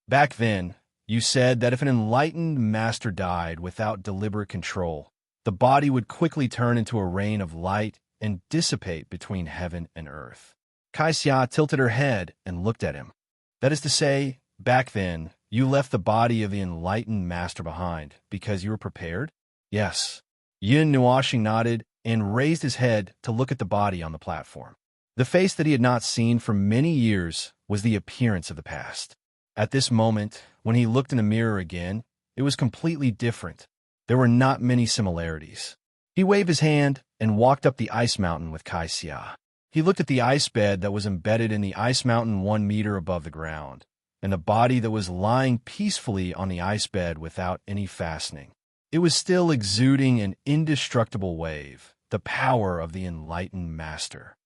Back then, you said that if an enlightened master died without deliberate control, the body would quickly turn into a rain of light and dissipate between heaven and earth. Kai Xia tilted her head and looked at him. That is to say, back then, you left the body of the enlightened master behind because you were prepared? Yes. Yin Nuoxing nodded and raised his head to look at the body on the platform. The face that he had not seen for many years was the appearance of the past. At this moment, when he looked in the mirror again, it was completely different. There were not many similarities. He waved his hand and walked up the ice mountain with Kai Xia. He looked at the ice bed that was embedded in the ice mountain 1 meter above the ground, and the body that was lying peacefully on the ice bed without any fastening. It was still exuding an indestructible wave, the power of the enlightened master.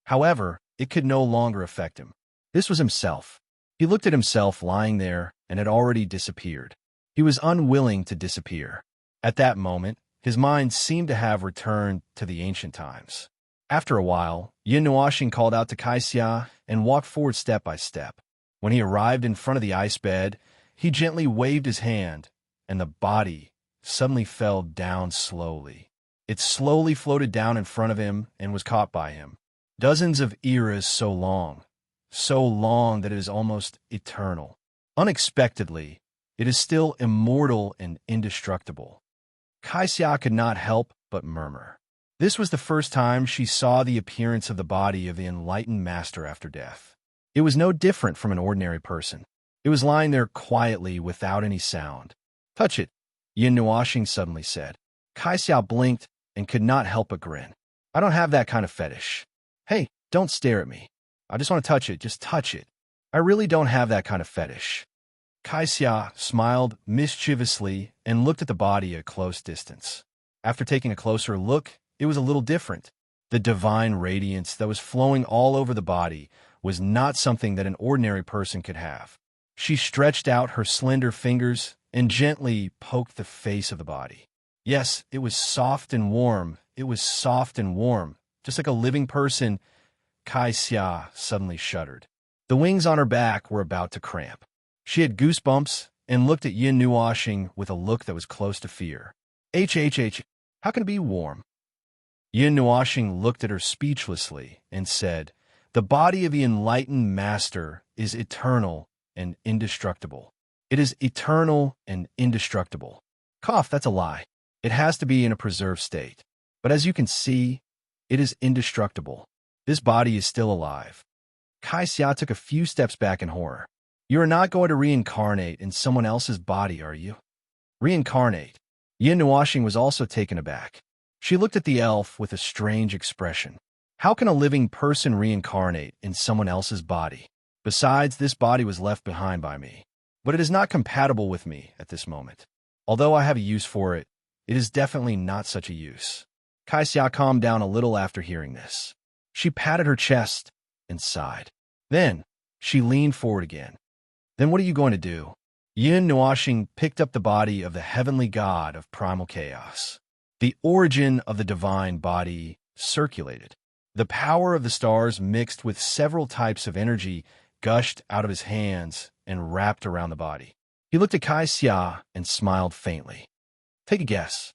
However, it could no longer affect him. This was himself. He looked at himself lying there and had already disappeared. He was unwilling to disappear. At that moment, his mind seemed to have returned to the ancient times. After a while, Yin Nuoxing called out to Kai Xia and walked forward step by step. When he arrived in front of the ice bed, he gently waved his hand, and the body suddenly fell down slowly. It slowly floated down in front of him and was caught by him. Dozens of eras so long that it is almost eternal. Unexpectedly, it is still immortal and indestructible. Kai Xia could not help but murmur. This was the first time she saw the appearance of the body of the enlightened master after death. It was no different from an ordinary person. It was lying there quietly without any sound. Touch it, Yin Nuoxing suddenly said. Kai Xia blinked and could not help but grin. I don't have that kind of fetish. Hey, don't stare at me. I just want to touch it, just touch it. I really don't have that kind of fetish. Kai Xia smiled mischievously and looked at the body at close distance. After taking a closer look, it was a little different. The divine radiance that was flowing all over the body was not something that an ordinary person could have. She stretched out her slender fingers and gently poked the face of the body. Yes, it was soft and warm. It was soft and warm, just like a living person. Kai Xia suddenly shuddered. The wings on her back were about to cramp. She had goosebumps and looked at Yin Nuoxing with a look that was close to fear. How can it be warm? Yin Nuoxing looked at her speechlessly and said, "The body of the enlightened master is eternal and indestructible. It is eternal and indestructible." Cough, that's a lie. It has to be in a preserved state. But as you can see, it is indestructible. This body is still alive. Kai Xia took a few steps back in horror. You are not going to reincarnate in someone else's body, are you? Reincarnate? Yin Nuoxing was also taken aback. She looked at the elf with a strange expression. How can a living person reincarnate in someone else's body? Besides, this body was left behind by me. But it is not compatible with me at this moment. Although I have a use for it, it is definitely not such a use. Kai Xia calmed down a little after hearing this. She patted her chest and sighed. Then, she leaned forward again. Then what are you going to do? Yin Nuoxing picked up the body of the heavenly god of primal chaos. The origin of the divine body circulated. The power of the stars mixed with several types of energy gushed out of his hands and wrapped around the body. He looked at Kai Xia and smiled faintly. Take a guess.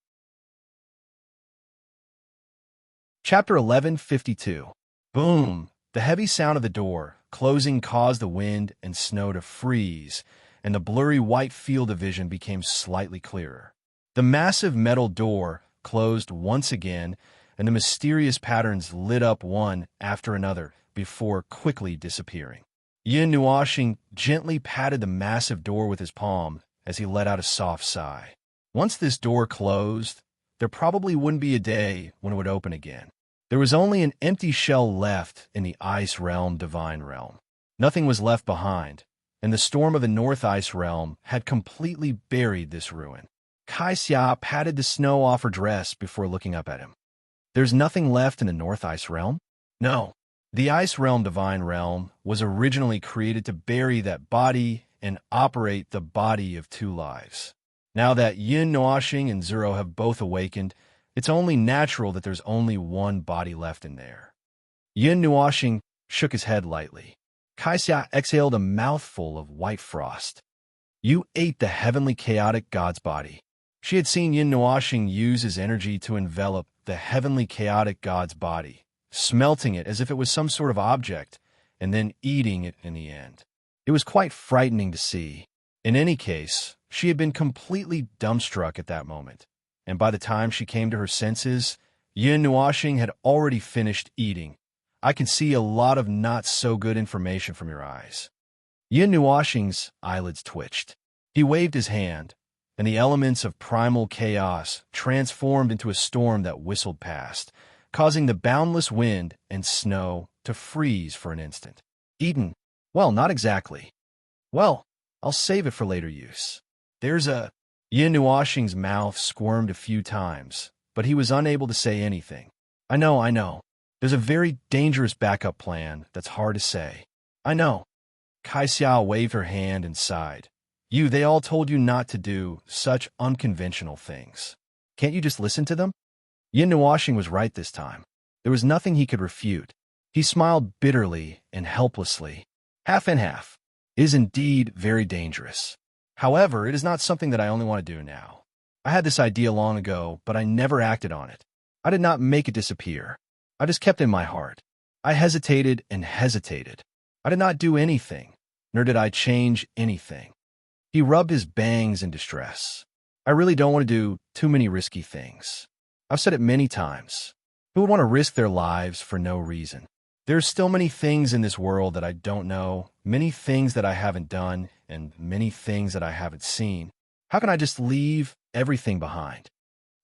Chapter 1152. Boom! The heavy sound of the door closing caused the wind and snow to freeze, and the blurry white field of vision became slightly clearer. The massive metal door closed once again, and the mysterious patterns lit up one after another before quickly disappearing. Yin Nuoxing gently patted the massive door with his palm as he let out a soft sigh. Once this door closed, there probably wouldn't be a day when it would open again. There was only an empty shell left in the Ice Realm Divine Realm. Nothing was left behind, and the storm of the North Ice Realm had completely buried this ruin. Kai Xia patted the snow off her dress before looking up at him. There's nothing left in the North Ice Realm? No. The Ice Realm Divine Realm was originally created to bury that body and operate the body of two lives. Now that Yin Nuoxing and Zero have both awakened, it's only natural that there's only one body left in there. Yin Nuoxing shook his head lightly. Kai Xia exhaled a mouthful of white frost. You ate the heavenly chaotic god's body. She had seen Yin Nuoxing use his energy to envelop the heavenly chaotic god's body, smelting it as if it was some sort of object, and then eating it in the end. It was quite frightening to see. In any case, she had been completely dumbstruck at that moment, and by the time she came to her senses, Yin Nuoxing had already finished eating. I can see a lot of not-so-good information from your eyes. Yin Nuoxing's eyelids twitched. He waved his hand, and the elements of primal chaos transformed into a storm that whistled past, causing the boundless wind and snow to freeze for an instant. Eaten? Well, not exactly. Well, I'll save it for later use. There's a... Yin Nuoxing's mouth squirmed a few times, but he was unable to say anything. I know. There's a very dangerous backup plan that's hard to say. I know. Kai Xia waved her hand and sighed. They all told you not to do such unconventional things. Can't you just listen to them? Yin Nuoxing was right this time. There was nothing he could refute. He smiled bitterly and helplessly. Half and half. It is indeed very dangerous. However, it is not something that I only want to do now. I had this idea long ago, but I never acted on it. I did not make it disappear. I just kept it in my heart. I hesitated and hesitated. I did not do anything, nor did I change anything. He rubbed his bangs in distress. I really don't want to do too many risky things. I've said it many times. Who would want to risk their lives for no reason? There's still many things in this world that I don't know, many things that I haven't done, and many things that I haven't seen. How can I just leave everything behind?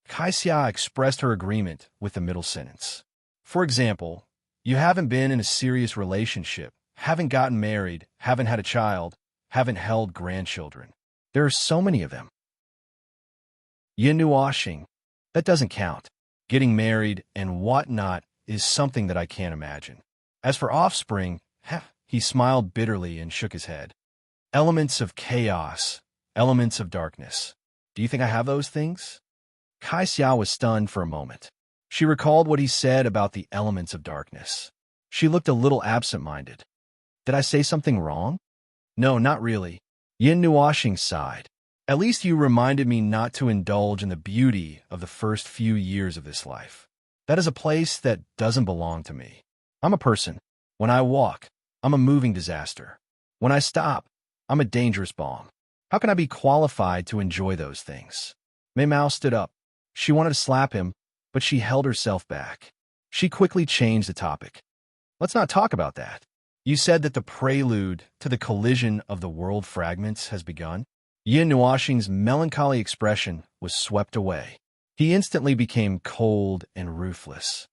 Kai Xia expressed her agreement with the middle sentence. For example, you haven't been in a serious relationship, haven't gotten married, haven't had a child, haven't held grandchildren. There are so many of them. Yin Nuoxing, that doesn't count. Getting married and whatnot is something that I can't imagine. As for offspring, he smiled bitterly and shook his head. Elements of chaos, elements of darkness. Do you think I have those things? Kai Xiao was stunned for a moment. She recalled what he said about the elements of darkness. She looked a little absent-minded. Did I say something wrong? No, not really. Yin Nuoxing sighed. At least you reminded me not to indulge in the beauty of the first few years of this life. That is a place that doesn't belong to me. I'm a person. When I walk, I'm a moving disaster. When I stop, I'm a dangerous bomb. How can I be qualified to enjoy those things? Mei Mao stood up. She wanted to slap him, but she held herself back. She quickly changed the topic. Let's not talk about that. You said that the prelude to the collision of the world fragments has begun? Yin Nuoxing's melancholy expression was swept away. He instantly became cold and ruthless.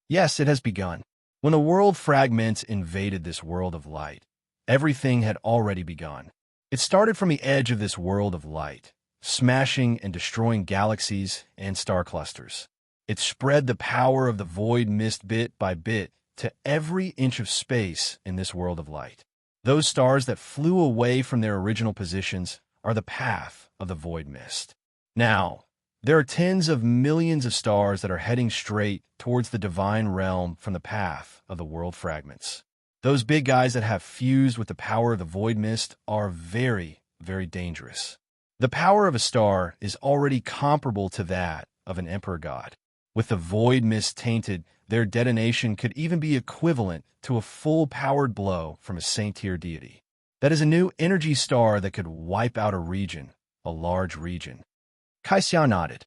Yes, it has begun. When the world fragments invaded this world of light, everything had already begun. It started from the edge of this world of light, smashing and destroying galaxies and star clusters. It spread the power of the void mist bit by bit to every inch of space in this world of light. Those stars that flew away from their original positions are the path of the void mist. Now, there are tens of millions of stars that are heading straight towards the divine realm from the path of the world fragments. Those big guys that have fused with the power of the void mist are very, very dangerous. The power of a star is already comparable to that of an emperor god. With the void mist tainted, their detonation could even be equivalent to a full-powered blow from a saint-tier deity. That is a new energy star that could wipe out a region, a large region. Kai Xiao nodded.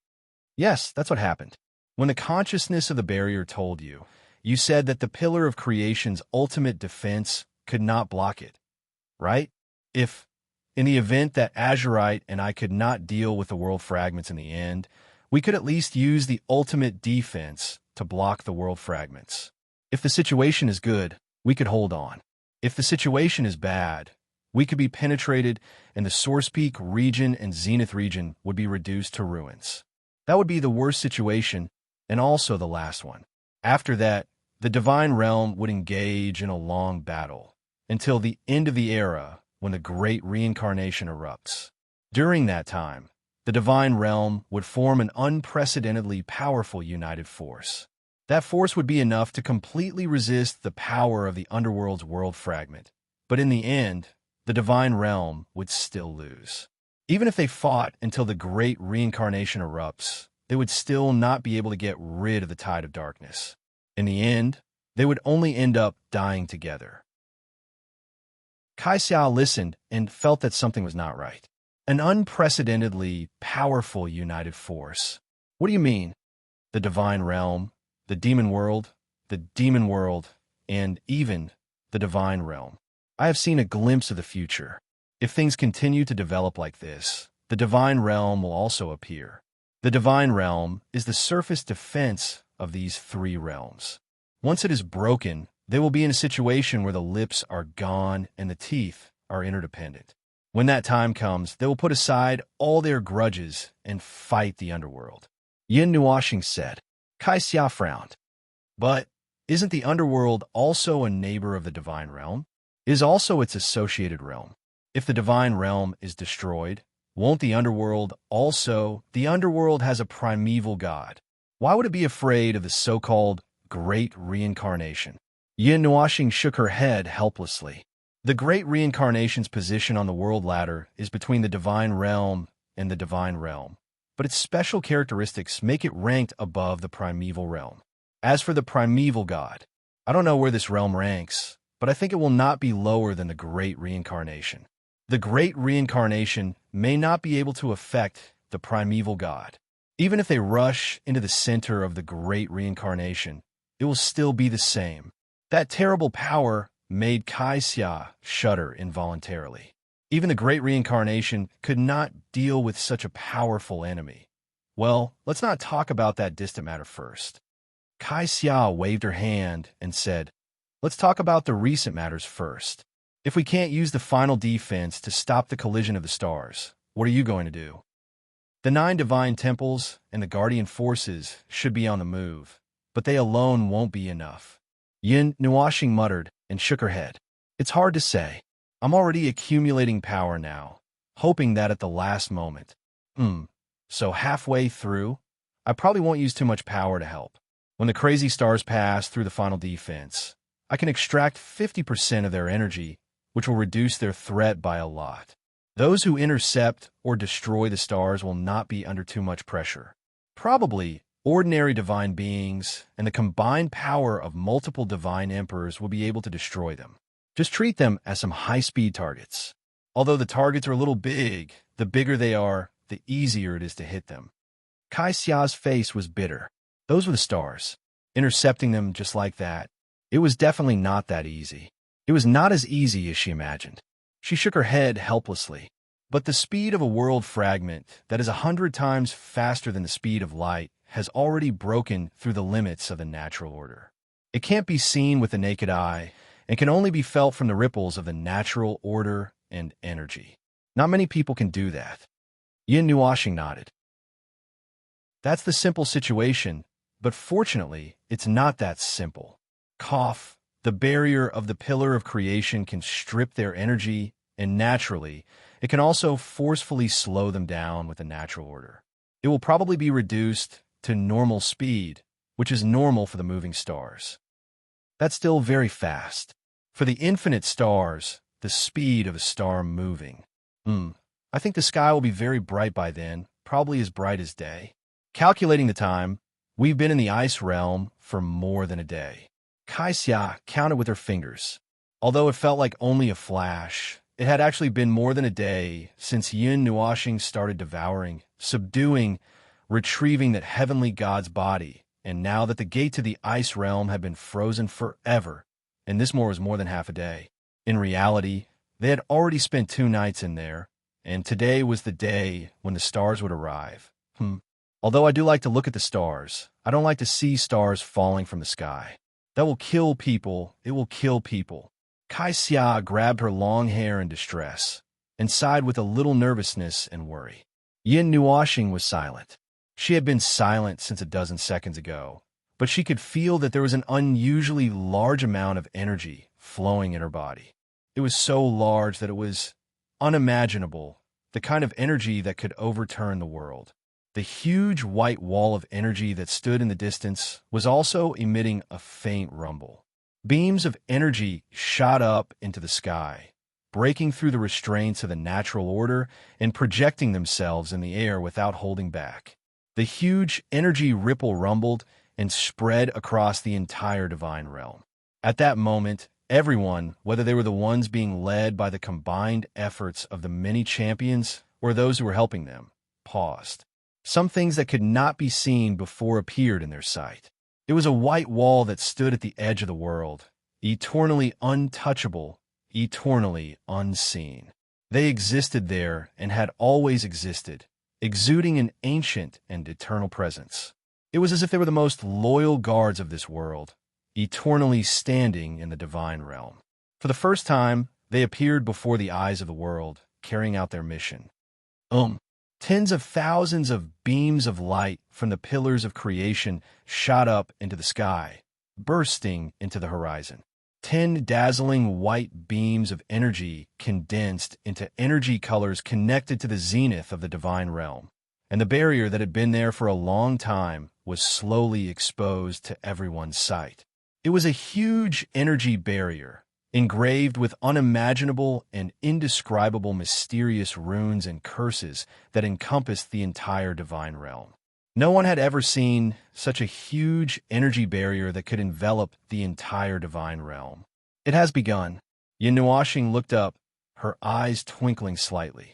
Yes, that's what happened. When the consciousness of the barrier told you, you said that the pillar of creation's ultimate defense could not block it, right? If, in the event that Azurite and I could not deal with the world fragments in the end, we could at least use the ultimate defense to block the world fragments. If the situation is good, we could hold on. If the situation is bad, we could be penetrated and the Source Peak region and Zenith region would be reduced to ruins. That would be the worst situation and also the last one. After that, the Divine Realm would engage in a long battle until the end of the era when the Great Reincarnation erupts. During that time, the Divine Realm would form an unprecedentedly powerful united force. That force would be enough to completely resist the power of the Underworld's world fragment, but in the end, the Divine Realm would still lose. Even if they fought until the Great Reincarnation erupts, they would still not be able to get rid of the tide of darkness. In the end, they would only end up dying together. Kai Xiao listened and felt that something was not right. An unprecedentedly powerful united force. What do you mean? The Divine Realm, the Demon World, and even the Divine Realm. I have seen a glimpse of the future. If things continue to develop like this, the Divine Realm will also appear. The Divine Realm is the surface defense of these three realms. Once it is broken, they will be in a situation where the lips are gone and the teeth are interdependent. When that time comes, they will put aside all their grudges and fight the underworld. Yin Nuoxing said. Kai Xia frowned. But isn't the underworld also a neighbor of the Divine Realm? It is also its associated realm. If the Divine Realm is destroyed, won't the underworld also? The underworld has a primeval god. Why would it be afraid of the so-called Great Reincarnation? Yin Nuoxing shook her head helplessly. The Great Reincarnation's position on the world ladder is between the Divine Realm and the Divine Realm, but its special characteristics make it ranked above the primeval realm. As for the primeval god, I don't know where this realm ranks, but I think it will not be lower than the Great Reincarnation. The Great Reincarnation may not be able to affect the primeval god. Even if they rush into the center of the Great Reincarnation, it will still be the same. That terrible power made Kai Xia shudder involuntarily. Even the Great Reincarnation could not deal with such a powerful enemy. Well, let's not talk about that distant matter first. Kai Xia waved her hand and said, let's talk about the recent matters first. If we can't use the final defense to stop the collision of the stars, what are you going to do? The 9 divine temples and the guardian forces should be on the move, but they alone won't be enough. Yin Nuashing muttered and shook her head. It's hard to say. I'm already accumulating power now, hoping that at the last moment. So halfway through, I probably won't use too much power to help. When the crazy stars pass through the final defense, I can extract 50% of their energy, which will reduce their threat by a lot. Those who intercept or destroy the stars will not be under too much pressure. Probably, ordinary divine beings and the combined power of multiple divine emperors will be able to destroy them. Just treat them as some high-speed targets. Although the targets are a little big, the bigger they are, the easier it is to hit them. Kai Xia's face was bitter. Those were the stars. Intercepting them just like that, it was definitely not that easy. It was not as easy as she imagined. She shook her head helplessly. But the speed of a world fragment that is 100 times faster than the speed of light has already broken through the limits of the natural order. It can't be seen with the naked eye and can only be felt from the ripples of the natural order and energy. Not many people can do that. Yin Nuashing nodded. That's the simple situation, but fortunately, it's not that simple. Cough, the barrier of the pillar of creation can strip their energy, and naturally, it can also forcefully slow them down with the natural order. It will probably be reduced to normal speed, which is normal for the moving stars. That's still very fast. For the infinite stars, the speed of a star moving. I think the sky will be very bright by then, probably as bright as day. Calculating the time, we've been in the ice realm for more than a day. Kai Xia counted with her fingers. Although it felt like only a flash, it had actually been more than a day since Yin Nuashing started devouring, subduing, retrieving that heavenly god's body, and now that the gate to the ice realm had been frozen forever, and this was more than half a day. In reality, they had already spent 2 nights in there, and today was the day when the stars would arrive. Although I do like to look at the stars, I don't like to see stars falling from the sky. That will kill people. It will kill people. Kai Xia grabbed her long hair in distress and sighed with a little nervousness and worry. Yin Nuashing was silent. She had been silent since a dozen seconds ago, but she could feel that there was an unusually large amount of energy flowing in her body. It was so large that it was unimaginable, the kind of energy that could overturn the world. The huge white wall of energy that stood in the distance was also emitting a faint rumble. Beams of energy shot up into the sky, breaking through the restraints of the natural order and projecting themselves in the air without holding back. The huge energy ripple rumbled and spread across the entire divine realm. At that moment, everyone, whether they were the ones being led by the combined efforts of the many champions or those who were helping them, paused. Some things that could not be seen before appeared in their sight. It was a white wall that stood at the edge of the world, eternally untouchable, eternally unseen. They existed there and had always existed, exuding an ancient and eternal presence. It was as if they were the most loyal guards of this world, eternally standing in the divine realm. For the first time, they appeared before the eyes of the world, carrying out their mission. Tens of thousands of beams of light from the pillars of creation shot up into the sky, bursting into the horizon. 10 dazzling white beams of energy condensed into energy colors connected to the zenith of the divine realm, and the barrier that had been there for a long time was slowly exposed to everyone's sight. It was a huge energy barrier, engraved with unimaginable and indescribable mysterious runes and curses that encompassed the entire divine realm. No one had ever seen such a huge energy barrier that could envelop the entire divine realm. It has begun. Yin Nuashing looked up, her eyes twinkling slightly.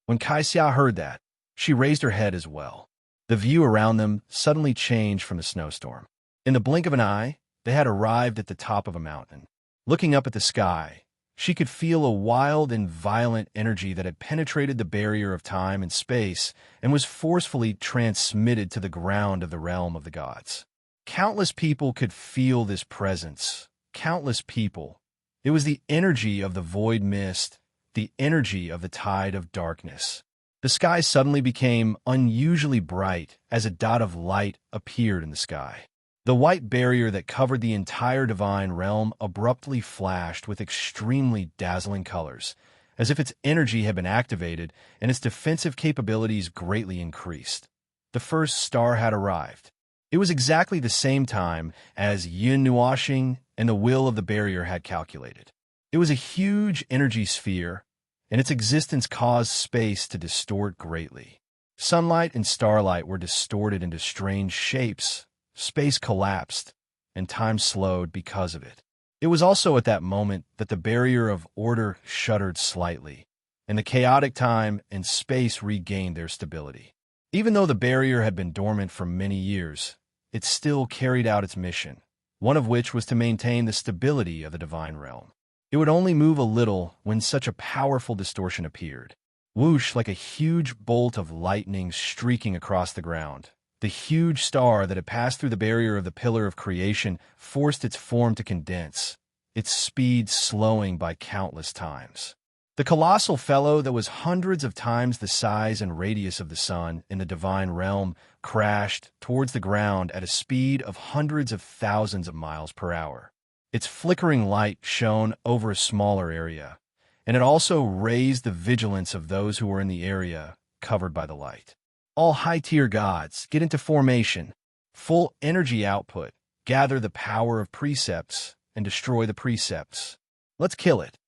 When Kai Xia heard that, she raised her head as well. The view around them suddenly changed from the snowstorm. In the blink of an eye, they had arrived at the top of a mountain. Looking up at the sky, she could feel a wild and violent energy that had penetrated the barrier of time and space and was forcefully transmitted to the ground of the realm of the gods. Countless people could feel this presence. Countless people. It was the energy of the void mist, the energy of the tide of darkness. The sky suddenly became unusually bright as a dot of light appeared in the sky. The white barrier that covered the entire divine realm abruptly flashed with extremely dazzling colors, as if its energy had been activated and its defensive capabilities greatly increased. The first star had arrived. It was exactly the same time as Yin Nuashing and the will of the barrier had calculated. It was a huge energy sphere, and its existence caused space to distort greatly. Sunlight and starlight were distorted into strange shapes, space collapsed, and time slowed because of it. It was also at that moment that the barrier of order shuddered slightly, and the chaotic time and space regained their stability. Even though the barrier had been dormant for many years, it still carried out its mission, one of which was to maintain the stability of the divine realm. It would only move a little when such a powerful distortion appeared. Whoosh, like a huge bolt of lightning streaking across the ground. The huge star that had passed through the barrier of the pillar of creation forced its form to condense, its speed slowing by countless times. The colossal fellow that was hundreds of times the size and radius of the sun in the divine realm crashed towards the ground at a speed of hundreds of thousands of miles per hour. Its flickering light shone over a smaller area, and it also raised the vigilance of those who were in the area covered by the light. All high-tier gods, get into formation. Full energy output. Gather the power of precepts and destroy the precepts. Let's kill it.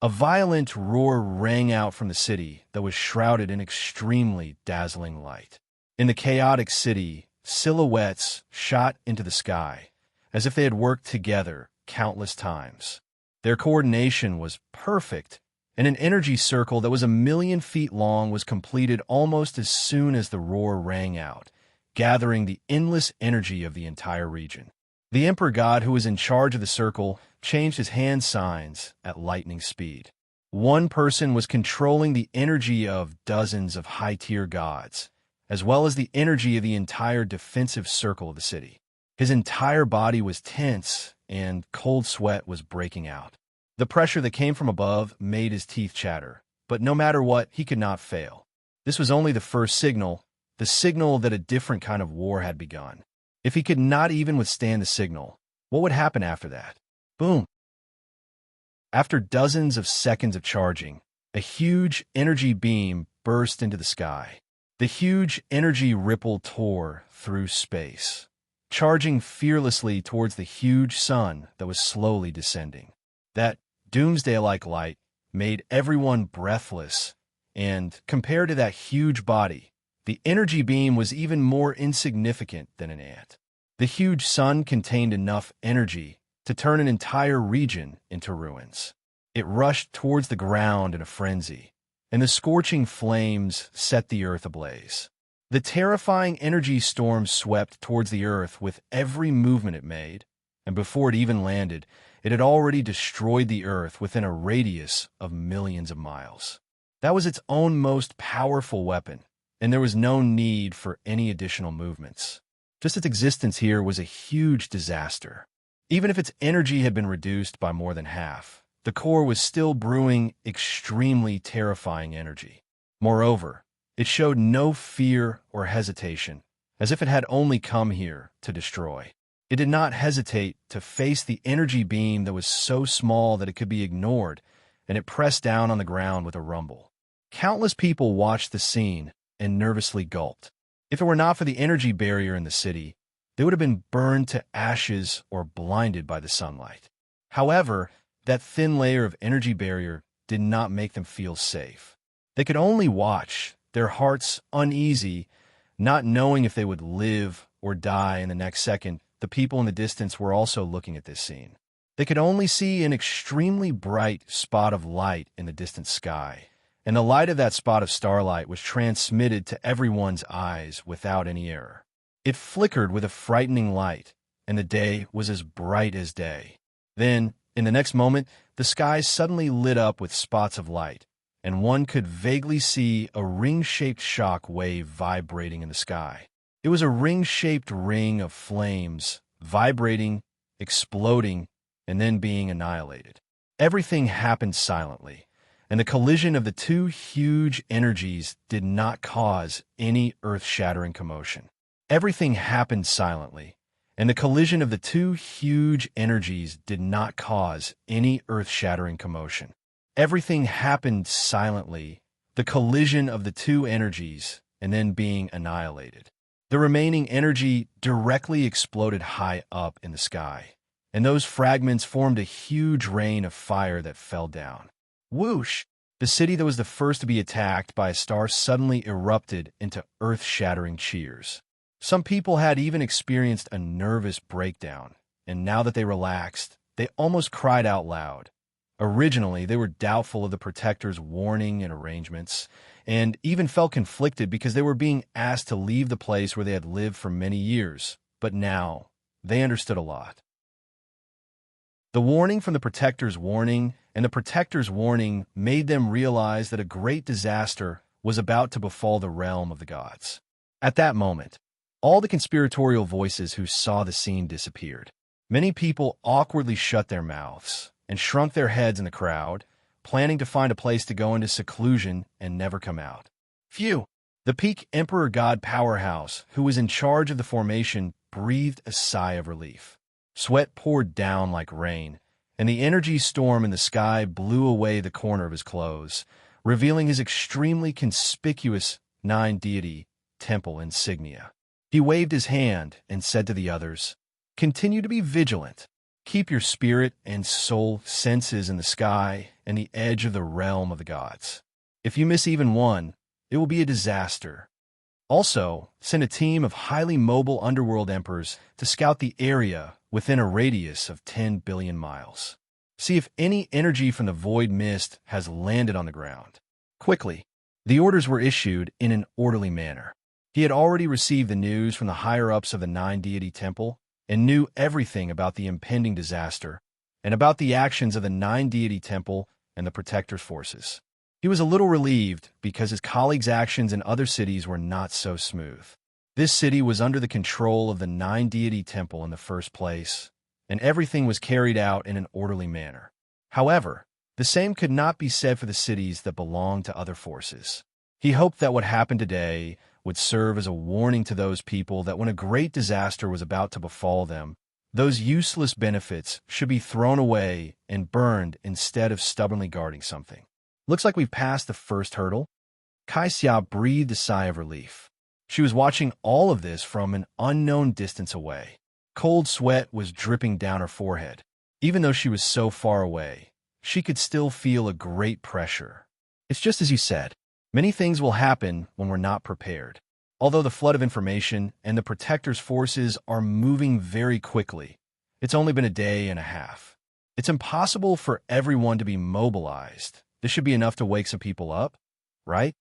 A violent roar rang out from the city that was shrouded in extremely dazzling light. In the chaotic city, silhouettes shot into the sky, as if they had worked together countless times. Their coordination was perfect, and an energy circle that was 1,000,000 feet long was completed almost as soon as the roar rang out, gathering the endless energy of the entire region. The Emperor God who was in charge of the circle changed his hand signs at lightning speed. One person was controlling the energy of dozens of high-tier gods, as well as the energy of the entire defensive circle of the city. His entire body was tense, and cold sweat was breaking out. The pressure that came from above made his teeth chatter, but no matter what, he could not fail. This was only the first signal, the signal that a different kind of war had begun. If he could not even withstand the signal, what would happen after that? Boom! After dozens of seconds of charging, a huge energy beam burst into the sky. The huge energy ripple tore through space, charging fearlessly towards the huge sun that was slowly descending. That doomsday-like light made everyone breathless, and compared to that huge body, the energy beam was even more insignificant than an ant. The huge sun contained enough energy to turn an entire region into ruins. It rushed towards the ground in a frenzy, and the scorching flames set the earth ablaze. The terrifying energy storm swept towards the earth with every movement it made, and before it even landed, it had already destroyed the earth within a radius of millions of miles. That was its own most powerful weapon, and there was no need for any additional movements. Just its existence here was a huge disaster. Even if its energy had been reduced by more than half, the core was still brewing extremely terrifying energy. Moreover, it showed no fear or hesitation, as if it had only come here to destroy. It did not hesitate to face the energy beam that was so small that it could be ignored, and it pressed down on the ground with a rumble. Countless people watched the scene and nervously gulped. If it were not for the energy barrier in the city, they would have been burned to ashes or blinded by the sunlight. However, that thin layer of energy barrier did not make them feel safe. They could only watch, their hearts uneasy, not knowing if they would live or die in the next second. The people in the distance were also looking at this scene. They could only see an extremely bright spot of light in the distant sky, and the light of that spot of starlight was transmitted to everyone's eyes without any error. It flickered with a frightening light, and the day was as bright as day. Then, in the next moment, the sky suddenly lit up with spots of light, and one could vaguely see a ring-shaped shock wave vibrating in the sky. It was a ring-shaped ring of flames, vibrating, exploding, and then being annihilated. Everything happened silently, and the collision of the two huge energies did not cause any earth-shattering commotion. Everything happened silently, and the collision of the two huge energies did not cause any earth-shattering commotion. Everything happened silently, the collision of the two energies, and then being annihilated. The remaining energy directly exploded high up in the sky, and those fragments formed a huge rain of fire that fell down. Whoosh! The city that was the first to be attacked by a star suddenly erupted into earth-shattering cheers. Some people had even experienced a nervous breakdown, and now that they relaxed, they almost cried out loud. Originally, they were doubtful of the protector's warning and arrangements, and even felt conflicted because they were being asked to leave the place where they had lived for many years. But now, they understood a lot. The warning from the protector's warning and the protector's warning made them realize that a great disaster was about to befall the realm of the gods. At that moment, all the conspiratorial voices who saw the scene disappeared. Many people awkwardly shut their mouths and shrunk their heads in the crowd, planning to find a place to go into seclusion and never come out. Phew! The peak Emperor God powerhouse, who was in charge of the formation, breathed a sigh of relief. Sweat poured down like rain, and the energy storm in the sky blew away the corner of his clothes, revealing his extremely conspicuous nine-deity temple insignia. He waved his hand and said to the others, "Continue to be vigilant. Keep your spirit and soul senses in the sky and the edge of the realm of the gods. If you miss even one, it will be a disaster. Also, send a team of highly mobile underworld emperors to scout the area within a radius of 10 billion miles. See if any energy from the void mist has landed on the ground. Quickly." The orders were issued in an orderly manner. He had already received the news from the higher-ups of the nine-deity temple and knew everything about the impending disaster and about the actions of the nine-deity temple and the protector's forces. He was a little relieved because his colleagues' actions in other cities were not so smooth. This city was under the control of the nine-deity temple in the first place, and everything was carried out in an orderly manner. However, the same could not be said for the cities that belonged to other forces. He hoped that what happened today would serve as a warning to those people that when a great disaster was about to befall them, those useless benefits should be thrown away and burned instead of stubbornly guarding something. Looks like we've passed the first hurdle. Kai Xia breathed a sigh of relief. She was watching all of this from an unknown distance away. Cold sweat was dripping down her forehead. Even though she was so far away, she could still feel a great pressure. It's just as you said. Many things will happen when we're not prepared. Although the flood of information and the protector's forces are moving very quickly, it's only been a day and a half. It's impossible for everyone to be mobilized. This should be enough to wake some people up, right?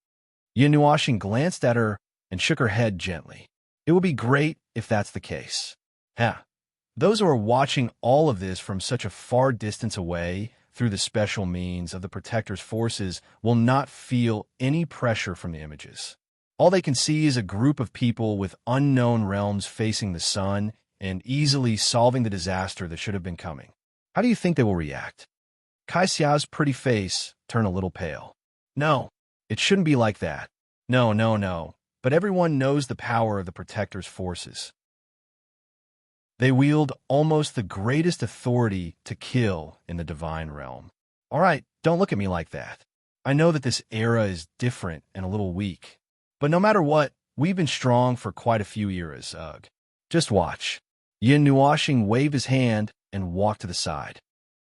Yin Nuoxing glanced at her and shook her head gently. It would be great if that's the case. Those who are watching all of this from such a far distance away through the special means of the protector's forces will not feel any pressure from the images. All they can see is a group of people with unknown realms facing the sun and easily solving the disaster that should have been coming. How do you think they will react? Kai Xiao's pretty face turned a little pale. No, it shouldn't be like that. No. But everyone knows the power of the protector's forces. They wield almost the greatest authority to kill in the divine realm. All right, don't look at me like that. I know that this era is different and a little weak. But no matter what, we've been strong for quite a few eras, ugh. Just watch. Yin Nuoxing waved his hand and walked to the side.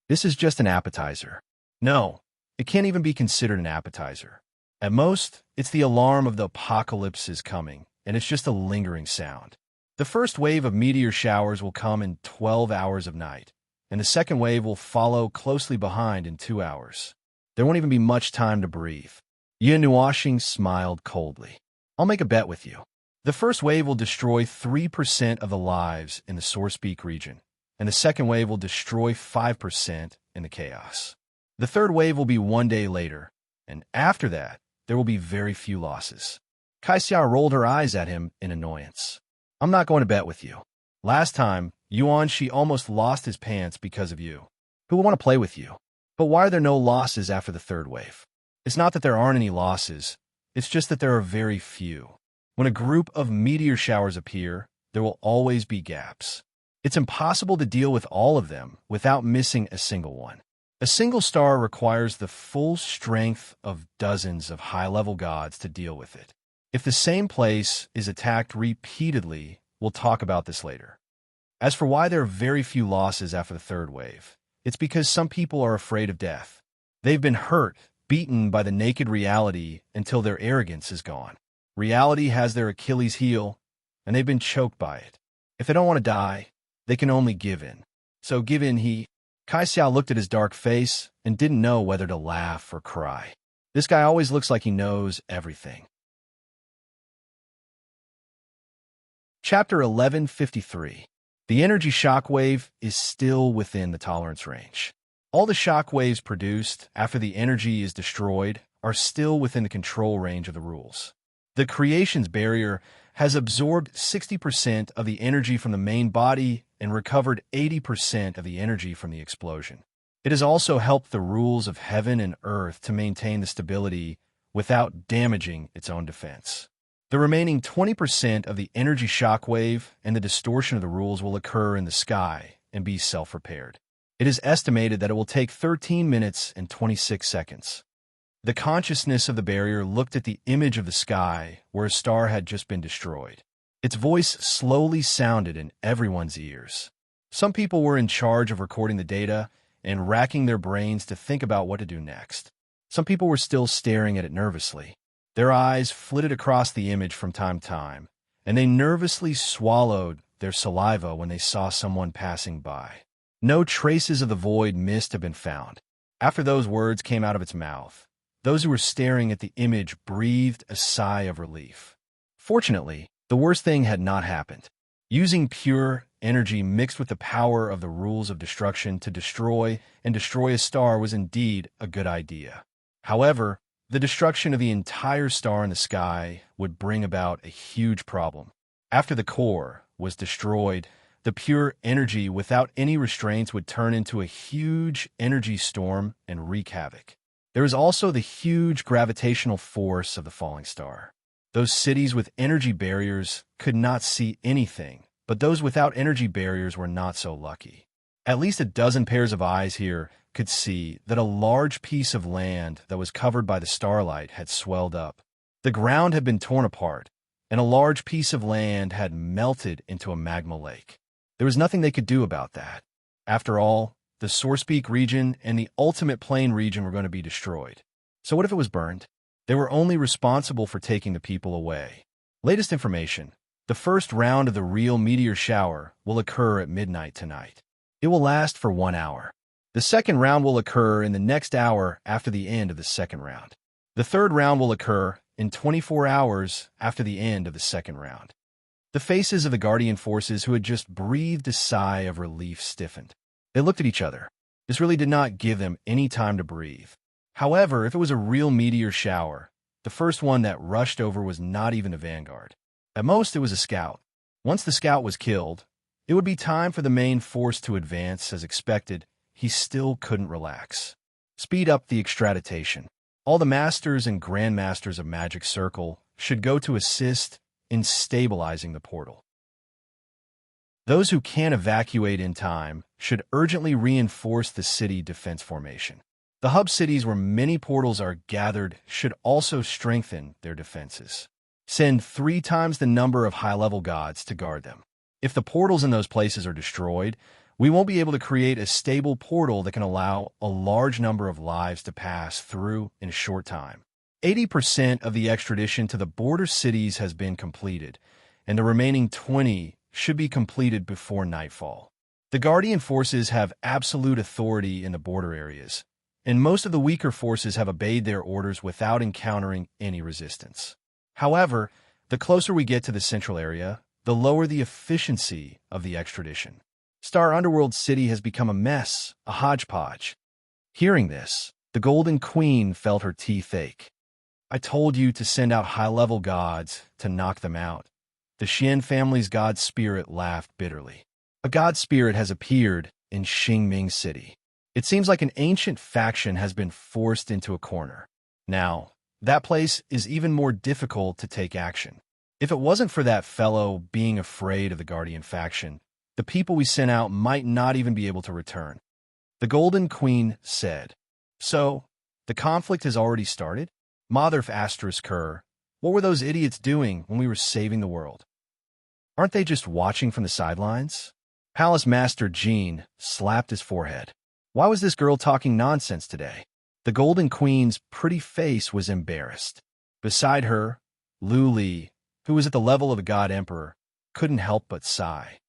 This is just an appetizer. No, it can't even be considered an appetizer. At most, it's the alarm of the apocalypse is coming, and it's just a lingering sound. The first wave of meteor showers will come in 12 hours of night, and the second wave will follow closely behind in 2 hours. There won't even be much time to breathe. Yin Nuoxing smiled coldly. I'll make a bet with you. The first wave will destroy 3% of the lives in the Source Peak region, and the second wave will destroy 5% in the chaos. The third wave will be 1 day later, and after that, there will be very few losses. Kai Xia rolled her eyes at him in annoyance. I'm not going to bet with you. Last time, Yuan Shi almost lost his pants because of you. Who will want to play with you? But why are there no losses after the third wave? It's not that there aren't any losses, it's just that there are very few. When a group of meteor showers appear, there will always be gaps. It's impossible to deal with all of them without missing a single one. A single star requires the full strength of dozens of high-level gods to deal with it. If the same place is attacked repeatedly, we'll talk about this later. As for why there are very few losses after the third wave, it's because some people are afraid of death. They've been hurt, beaten by the naked reality until their arrogance is gone. Reality has their Achilles heel, and they've been choked by it. If they don't want to die, they can only give in. So give in. Kai Xiao looked at his dark face and didn't know whether to laugh or cry. This guy always looks like he knows everything. Chapter 1153. The energy shockwave is still within the tolerance range. All the shockwaves produced after the energy is destroyed are still within the control range of the rules. The creation's barrier has absorbed 60% of the energy from the main body and recovered 80% of the energy from the explosion. It has also helped the rules of heaven and earth to maintain the stability without damaging its own defense. The remaining 20% of the energy shockwave and the distortion of the rules will occur in the sky and be self-repaired. It is estimated that it will take 13 minutes and 26 seconds. The consciousness of the barrier looked at the image of the sky where a star had just been destroyed. Its voice slowly sounded in everyone's ears. Some people were in charge of recording the data and racking their brains to think about what to do next. Some people were still staring at it nervously. Their eyes flitted across the image from time to time, and they nervously swallowed their saliva when they saw someone passing by. No traces of the void mist had been found. After those words came out of its mouth, those who were staring at the image breathed a sigh of relief. Fortunately, the worst thing had not happened. Using pure energy mixed with the power of the rules of destruction to destroy a star was indeed a good idea. However, the destruction of the entire star in the sky would bring about a huge problem. After the core was destroyed, the pure energy without any restraints would turn into a huge energy storm and wreak havoc. There is also the huge gravitational force of the falling star. Those cities with energy barriers could not see anything, but those without energy barriers were not so lucky. At least a dozen pairs of eyes here could see that a large piece of land that was covered by the starlight had swelled up. The ground had been torn apart, and a large piece of land had melted into a magma lake. There was nothing they could do about that. After all, the Source Peak region and the Ultimate Plane region were going to be destroyed. So what if it was burned? They were only responsible for taking the people away. Latest information: the first round of the real meteor shower will occur at midnight tonight. It will last for 1 hour. The second round will occur in the next hour after the end of the second round. The third round will occur in 24 hours after the end of the second round. The faces of the Guardian forces who had just breathed a sigh of relief stiffened. They looked at each other. This really did not give them any time to breathe. However, if it was a real meteor shower, the first one that rushed over was not even a vanguard. At most, it was a scout. Once the scout was killed, it would be time for the main force to advance as expected. He still couldn't relax. Speed up the extraditation. All the masters and grandmasters of Magic Circle should go to assist in stabilizing the portal. Those who can't evacuate in time should urgently reinforce the city defense formation. The hub cities where many portals are gathered should also strengthen their defenses. Send 3 times the number of high-level gods to guard them. If the portals in those places are destroyed, we won't be able to create a stable portal that can allow a large number of lives to pass through in a short time. 80% of the extradition to the border cities has been completed, and the remaining 20 should be completed before nightfall. The Guardian forces have absolute authority in the border areas, and most of the weaker forces have obeyed their orders without encountering any resistance. However, the closer we get to the central area, the lower the efficiency of the extradition. Star Underworld City has become a mess, a hodgepodge. Hearing this, the Golden Queen felt her teeth ache. I told you to send out high-level gods to knock them out. The Xian family's god spirit laughed bitterly. A god spirit has appeared in Xingming City. It seems like an ancient faction has been forced into a corner. Now, that place is even more difficult to take action. If it wasn't for that fellow being afraid of the Guardian faction, the people we sent out might not even be able to return. The Golden Queen said. So, the conflict has already started? Mother asterisk her. What were those idiots doing when we were saving the world? Aren't they just watching from the sidelines? Palace Master Jean slapped his forehead. Why was this girl talking nonsense today? The Golden Queen's pretty face was embarrassed. Beside her, Lu Li, who was at the level of the God Emperor, couldn't help but sigh.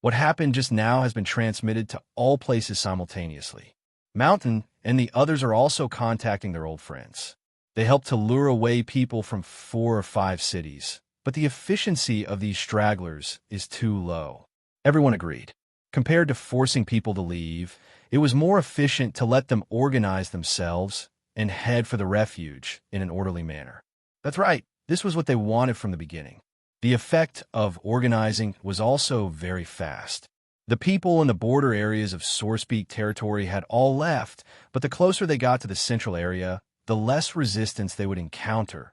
What happened just now has been transmitted to all places simultaneously. Mountain and the others are also contacting their old friends. They help to lure away people from 4 or 5 cities, but the efficiency of these stragglers is too low. Everyone agreed. Compared to forcing people to leave, it was more efficient to let them organize themselves and head for the refuge in an orderly manner. That's right, this was what they wanted from the beginning. The effect of organizing was also very fast. The people in the border areas of Sourcepeak territory had all left, but the closer they got to the central area, the less resistance they would encounter.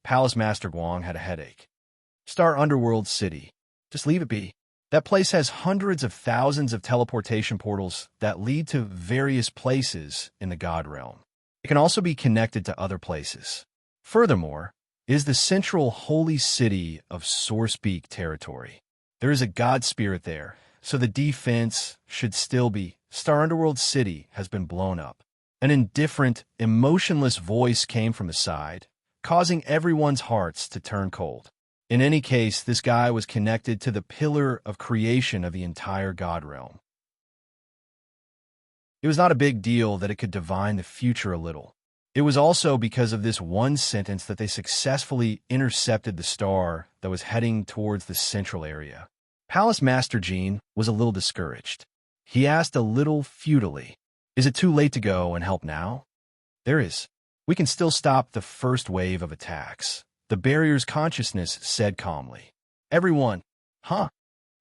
Palace Master Guang had a headache. Star Underworld City. Just leave it be. That place has hundreds of thousands of teleportation portals that lead to various places in the God Realm. It can also be connected to other places. Furthermore, it is the central holy city of Sourcepeak territory. There is a God spirit there, so the defense should still be. Star Underworld City has been blown up. An indifferent, emotionless voice came from the side, causing everyone's hearts to turn cold. In any case, this guy was connected to the pillar of creation of the entire God Realm. It was not a big deal that it could divine the future a little. It was also because of this one sentence that they successfully intercepted the star that was heading towards the central area. Palace Master Jean was a little discouraged. He asked a little futilely, "Is it too late to go and help now?" "There is. We can still stop the first wave of attacks," the barrier's consciousness said calmly. Everyone, huh?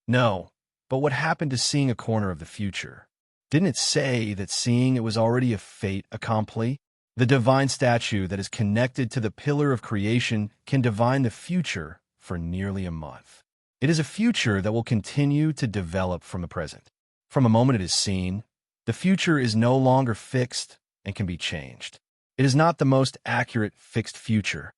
No, but what happened to seeing a corner of the future? Didn't it say that seeing it was already a fait accompli? The divine statue that is connected to the pillar of creation can divine the future for nearly a month. It is a future that will continue to develop from the present. From the moment it is seen, the future is no longer fixed and can be changed. It is not the most accurate fixed future.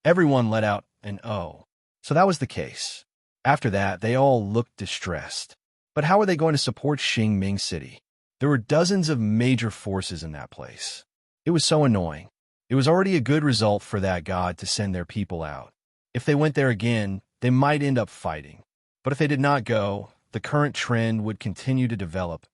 Everyone let out an "oh." So that was the case. After that, they all looked distressed. But how were they going to support Xingming City? There were dozens of major forces in that place. It was so annoying. It was already a good result for that god to send their people out. If they went there again, they might end up fighting. But if they did not go, the current trend would continue to develop,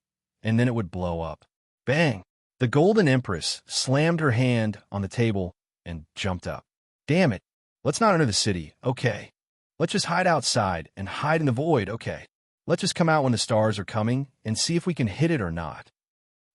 and then it would blow up. Bang! The Golden Empress slammed her hand on the table and jumped up. Damn it! Let's not enter the city, okay? Let's just hide outside and hide in the void, okay? Let's just come out when the stars are coming and see if we can hit it or not.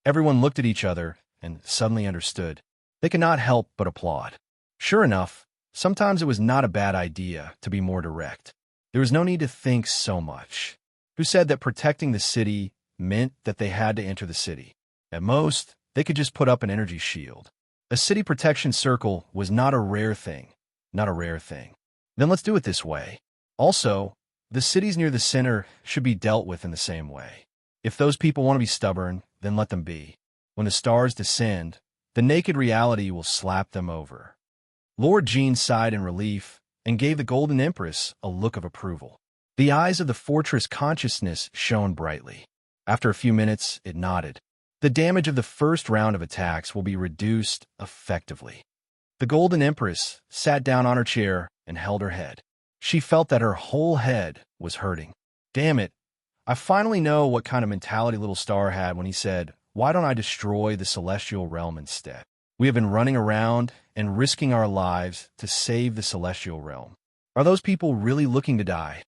Everyone looked at each other and suddenly understood. They could not help but applaud. Sure enough, sometimes it was not a bad idea to be more direct. There was no need to think so much. Who said that protecting the city meant that they had to enter the city? At most, they could just put up an energy shield. A city protection circle was not a rare thing. Not a rare thing. Then let's do it this way. Also, the cities near the center should be dealt with in the same way. If those people want to be stubborn, then let them be. When the stars descend, the naked reality will slap them over. Lord Jean sighed in relief and gave the Golden Empress a look of approval. The eyes of the fortress consciousness shone brightly. After a few minutes, it nodded. The damage of the first round of attacks will be reduced effectively. The Golden Empress sat down on her chair and held her head. She felt that her whole head was hurting. Damn it, I finally know what kind of mentality Little Star had when he said, "Why don't I destroy the celestial realm instead?" We have been running around and risking our lives to save the celestial realm. Are those people really looking to die?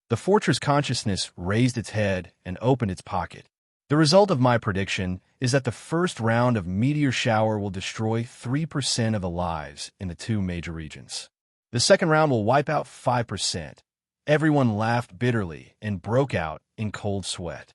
The fortress consciousness raised its head and opened its pocket. The result of my prediction is that the first round of meteor shower will destroy 3% of the lives in the 2 major regions. The second round will wipe out 5%. Everyone laughed bitterly and broke out in cold sweat.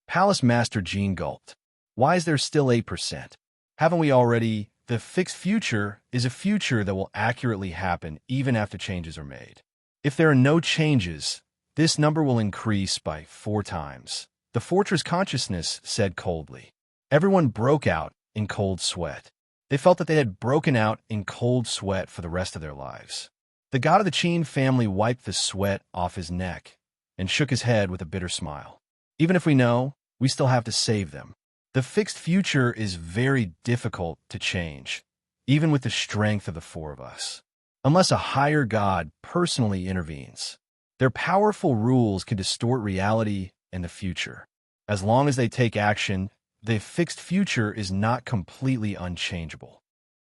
Palace Master Jean gulped. Why is there still 8%? Haven't we already The fixed future is a future that will accurately happen even after changes are made. If there are no changes, this number will increase by 4 times. The fortress consciousness said coldly. Everyone broke out in cold sweat. They felt that they had broken out in cold sweat for the rest of their lives. The god of the Qin family wiped the sweat off his neck and shook his head with a bitter smile. Even if we know, we still have to save them. The fixed future is very difficult to change, even with the strength of the 4 of us, unless a higher god personally intervenes. Their powerful rules can distort reality and the future. As long as they take action, the fixed future is not completely unchangeable.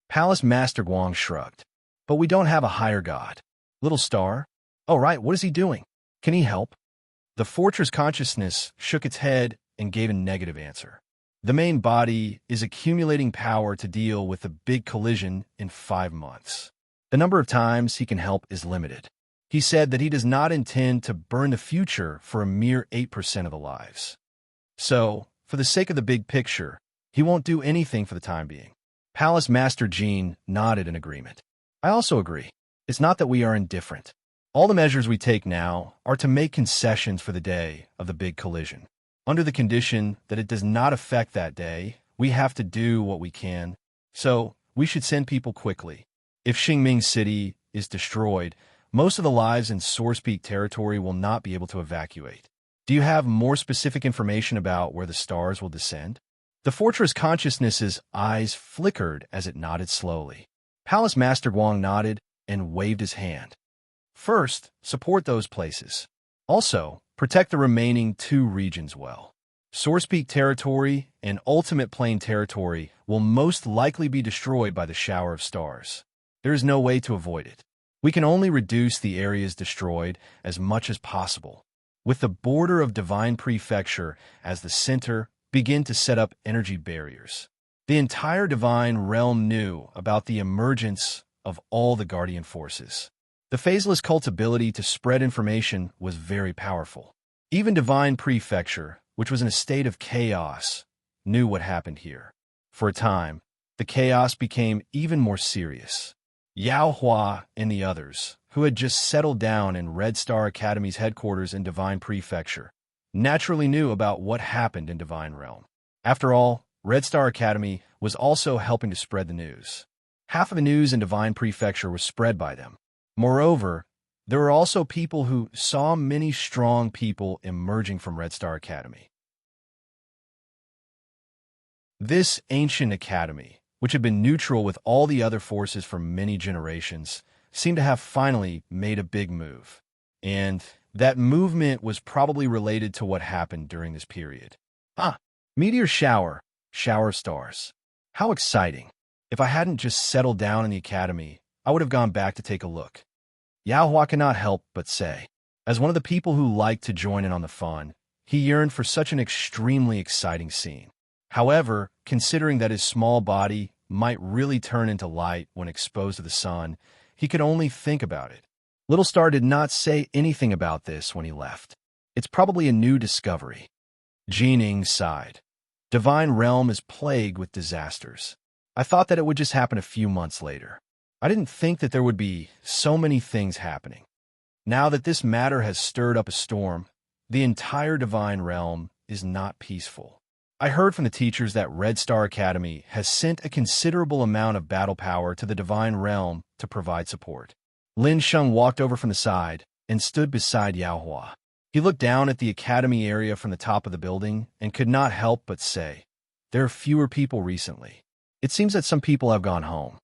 Palace Master Guang shrugged. But we don't have a higher god. Little star? Oh, right, what is he doing? Can he help? The fortress consciousness shook its head and gave a negative answer. The main body is accumulating power to deal with a big collision in 5 months. The number of times he can help is limited. He said that he does not intend to burn the future for a mere 8% of the lives. So, for the sake of the big picture, he won't do anything for the time being. Palace Master Jean nodded in agreement. I also agree. It's not that we are indifferent. All the measures we take now are to make concessions for the day of the big collision. Under the condition that it does not affect that day, we have to do what we can. So, we should send people quickly. If Xingming City is destroyed, most of the lives in Source Peak territory will not be able to evacuate. Do you have more specific information about where the stars will descend? The fortress consciousness's eyes flickered as it nodded slowly. Palace Master Guang nodded and waved his hand. First, support those places. Also, protect the remaining 2 regions well. Source Peak territory and Ultimate Plane territory will most likely be destroyed by the shower of stars. There is no way to avoid it. We can only reduce the areas destroyed as much as possible. With the border of Divine Prefecture as the center, begin to set up energy barriers. The entire Divine Realm knew about the emergence of all the Guardian Forces. The Phaseless cult's ability to spread information was very powerful. Even Divine Prefecture, which was in a state of chaos, knew what happened here. For a time, the chaos became even more serious. Yao Hua and the others, who had just settled down in Red Star Academy's headquarters in Divine Prefecture, naturally knew about what happened in Divine Realm. After all, Red Star Academy was also helping to spread the news. Half of the news in Divine Prefecture was spread by them. Moreover, there were also people who saw many strong people emerging from Red Star Academy. This ancient academy, which had been neutral with all the other forces for many generations, seemed to have finally made a big move. And that movement was probably related to what happened during this period. Meteor shower of stars. How exciting. If I hadn't just settled down in the academy, I would have gone back to take a look. Yao Hua cannot help but say. As one of the people who liked to join in on the fun, he yearned for such an extremely exciting scene. However, considering that his small body might really turn into light when exposed to the sun, he could only think about it. Little Star did not say anything about this when he left. It's probably a new discovery. Jining sighed. Divine Realm is plagued with disasters. I thought that it would just happen a few months later. I didn't think that there would be so many things happening. Now that this matter has stirred up a storm, the entire Divine Realm is not peaceful. I heard from the teachers that Red Star Academy has sent a considerable amount of battle power to the Divine Realm to provide support. Lin Sheng walked over from the side and stood beside Yao Hua. He looked down at the academy area from the top of the building and could not help but say, there are fewer people recently. It seems that some people have gone home.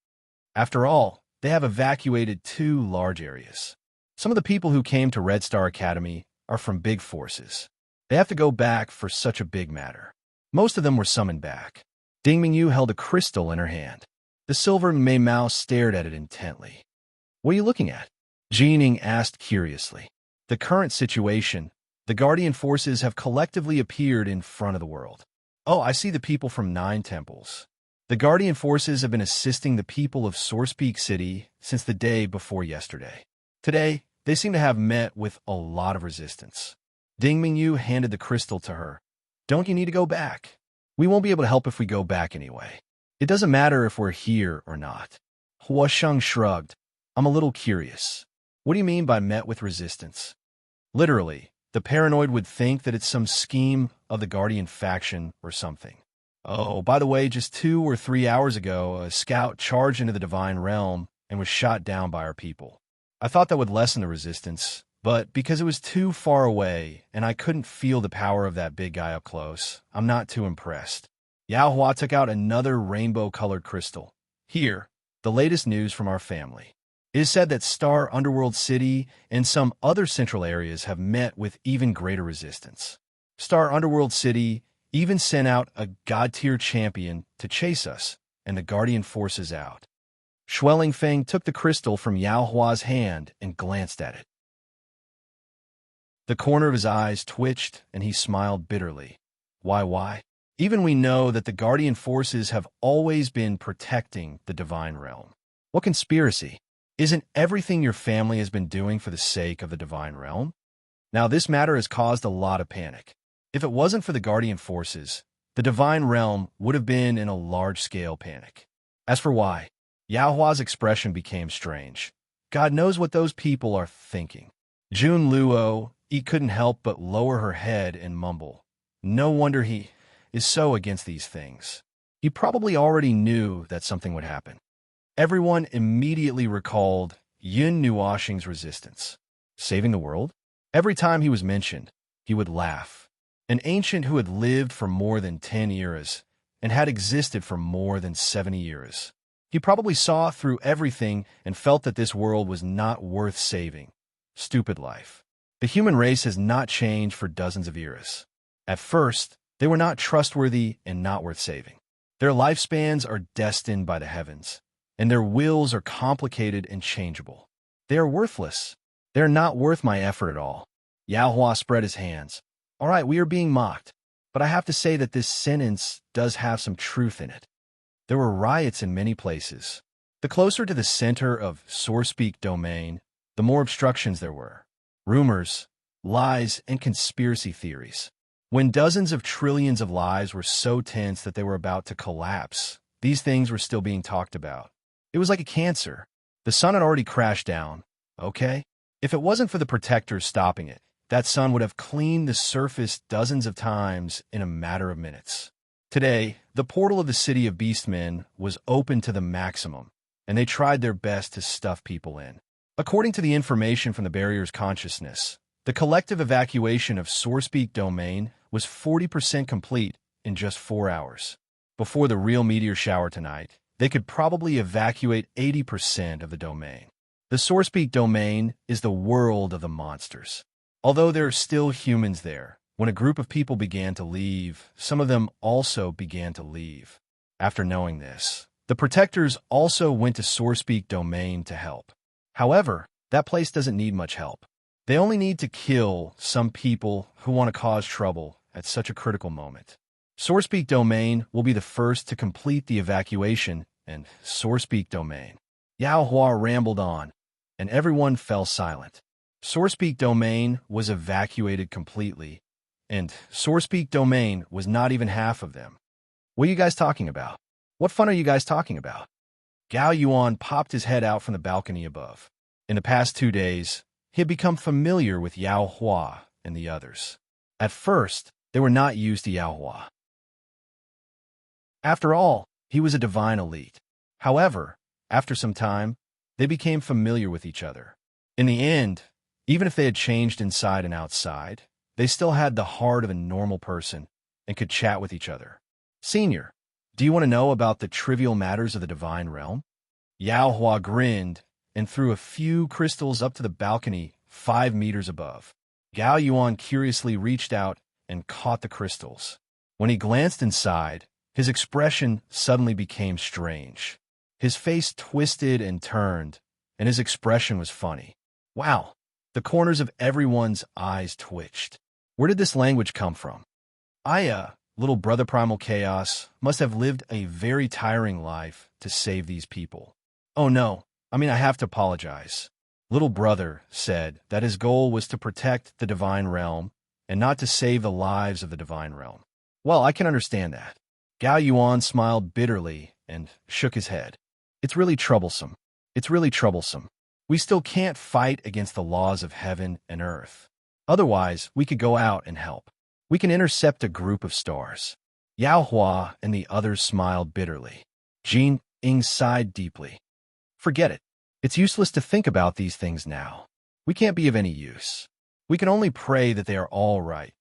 After all, they have evacuated 2 large areas. Some of the people who came to Red Star Academy are from big forces. They have to go back for such a big matter. Most of them were summoned back. Ding Mingyu held a crystal in her hand. The silver Mei Mao stared at it intently. What are you looking at? Jining asked curiously. The current situation, the Guardian Forces have collectively appeared in front of the world. Oh, I see the people from 9 temples. The Guardian Forces have been assisting the people of Source Peak City since the day before yesterday. Today, they seem to have met with a lot of resistance. Ding Mingyu handed the crystal to her. Don't you need to go back? We won't be able to help if we go back anyway. It doesn't matter if we're here or not. Hua Sheng shrugged. I'm a little curious. What do you mean by met with resistance? Literally, the paranoid would think that it's some scheme of the Guardian faction or something. Oh, by the way, just 2 or 3 hours ago, a scout charged into the Divine Realm and was shot down by our people. I thought that would lessen the resistance, but because it was too far away and I couldn't feel the power of that big guy up close, I'm not too impressed. Yao Hua took out another rainbow-colored crystal. Here, the latest news from our family. It is said that Star Underworld City and some other central areas have met with even greater resistance. Star Underworld City even sent out a god-tier champion to chase us and the Guardian forces out. Shueling Feng took the crystal from Yao Hua's hand and glanced at it. The corner of his eyes twitched and he smiled bitterly. Why? Even we know that the Guardian forces have always been protecting the Divine Realm. What conspiracy? Isn't everything your family has been doing for the sake of the Divine Realm? Now, this matter has caused a lot of panic. If it wasn't for the Guardian forces, the Divine Realm would have been in a large-scale panic. As for why, Yao Hua's expression became strange. God knows what those people are thinking. Jun Luo couldn't help but lower her head and mumble. No wonder he is so against these things. He probably already knew that something would happen. Everyone immediately recalled Yun Nuoxing's resistance. Saving the world? Every time he was mentioned, he would laugh. An ancient who had lived for more than 10 eras and had existed for more than 70 eras. He probably saw through everything and felt that this world was not worth saving. Stupid life. The human race has not changed for dozens of eras. At first, they were not trustworthy and not worth saving. Their lifespans are destined by the heavens, and their wills are complicated and changeable. They are worthless. They are not worth my effort at all. Yao Hua spread his hands. All right, we are being mocked, but I have to say that this sentence does have some truth in it. There were riots in many places. The closer to the center of Sourcepeak domain, the more obstructions there were. Rumors, lies, and conspiracy theories. When dozens of trillions of lives were so tense that they were about to collapse, these things were still being talked about. It was like a cancer. The sun had already crashed down, okay? If it wasn't for the protectors stopping it, that sun would have cleaned the surface dozens of times in a matter of minutes. Today, the portal of the city of Beastmen was open to the maximum, and they tried their best to stuff people in. According to the information from the barrier's consciousness, the collective evacuation of Sourcepeak domain was 40% complete in just 4 hours. Before the real meteor shower tonight, they could probably evacuate 80% of the domain. The Sourcepeak domain is the world of the monsters. Although there are still humans there, when a group of people began to leave, some of them also began to leave. After knowing this, the protectors also went to Sourcepeak domain to help. However, that place doesn't need much help. They only need to kill some people who want to cause trouble at such a critical moment. Sourcepeak domain will be the first to complete the evacuation, and Sourcepeak domain. Yao Hua rambled on, and everyone fell silent. Sourcepeak domain was evacuated completely, and Sourcepeak domain was not even half of them. What are you guys talking about? What fun are you guys talking about? Gao Yuan popped his head out from the balcony above. In the past 2 days, he had become familiar with Yao Hua and the others. At first, they were not used to Yao Hua. After all, he was a divine elite. However, after some time, they became familiar with each other. In the end, even if they had changed inside and outside, they still had the heart of a normal person and could chat with each other. Senior, do you want to know about the trivial matters of the Divine Realm? Yao Hua grinned and threw a few crystals up to the balcony 5 meters above. Gao Yuan curiously reached out and caught the crystals. When he glanced inside, his expression suddenly became strange. His face twisted and turned, and his expression was funny. Wow! The corners of everyone's eyes twitched. Where did this language come from? Little brother Primal Chaos, must have lived a very tiring life to save these people. Oh no, I have to apologize. Little brother said that his goal was to protect the Divine Realm and not to save the lives of the Divine Realm. Well, I can understand that. Gao Yuan smiled bitterly and shook his head. It's really troublesome. It's really troublesome. We still can't fight against the laws of heaven and earth. Otherwise, we could go out and help. We can intercept a group of stars. Yao Hua and the others smiled bitterly. Jin Ying sighed deeply. Forget it. It's useless to think about these things now. We can't be of any use. We can only pray that they are all right.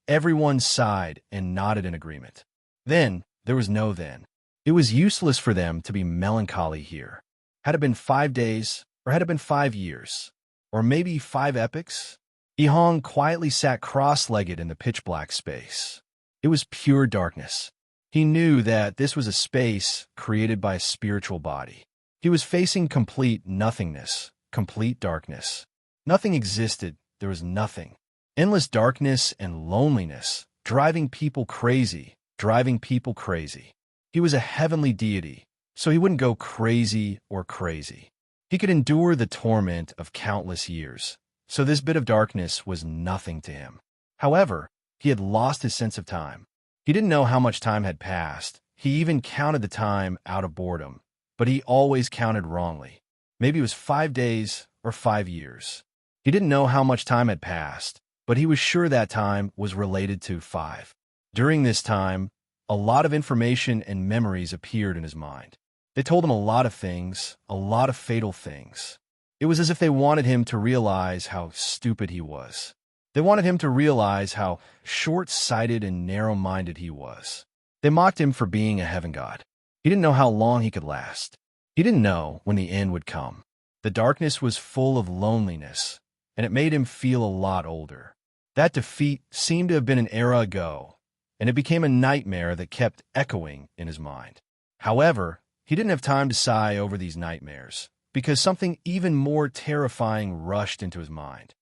Everyone sighed and nodded in agreement. Then, there was no then. It was useless for them to be melancholy here. Had it been 5 days, or had it been 5 years, or maybe 5 epochs? Yihong quietly sat cross-legged in the pitch-black space. It was pure darkness. He knew that this was a space created by a spiritual body. He was facing complete nothingness, complete darkness. Nothing existed, there was nothing. Endless darkness and loneliness, driving people crazy, driving people crazy. He was a heavenly deity, so he wouldn't go crazy or crazy. He could endure the torment of countless years, so this bit of darkness was nothing to him. However, he had lost his sense of time. He didn't know how much time had passed. He even counted the time out of boredom, but he always counted wrongly. Maybe it was 5 days or 5 years. He didn't know how much time had passed, but he was sure that time was related to 5. During this time, a lot of information and memories appeared in his mind. They told him a lot of things, a lot of fatal things. It was as if they wanted him to realize how stupid he was. They wanted him to realize how short-sighted and narrow-minded he was. They mocked him for being a heaven god. He didn't know how long he could last. He didn't know when the end would come. The darkness was full of loneliness, and it made him feel a lot older. That defeat seemed to have been an era ago, and it became a nightmare that kept echoing in his mind. However, he didn't have time to sigh over these nightmares, because something even more terrifying rushed into his mind.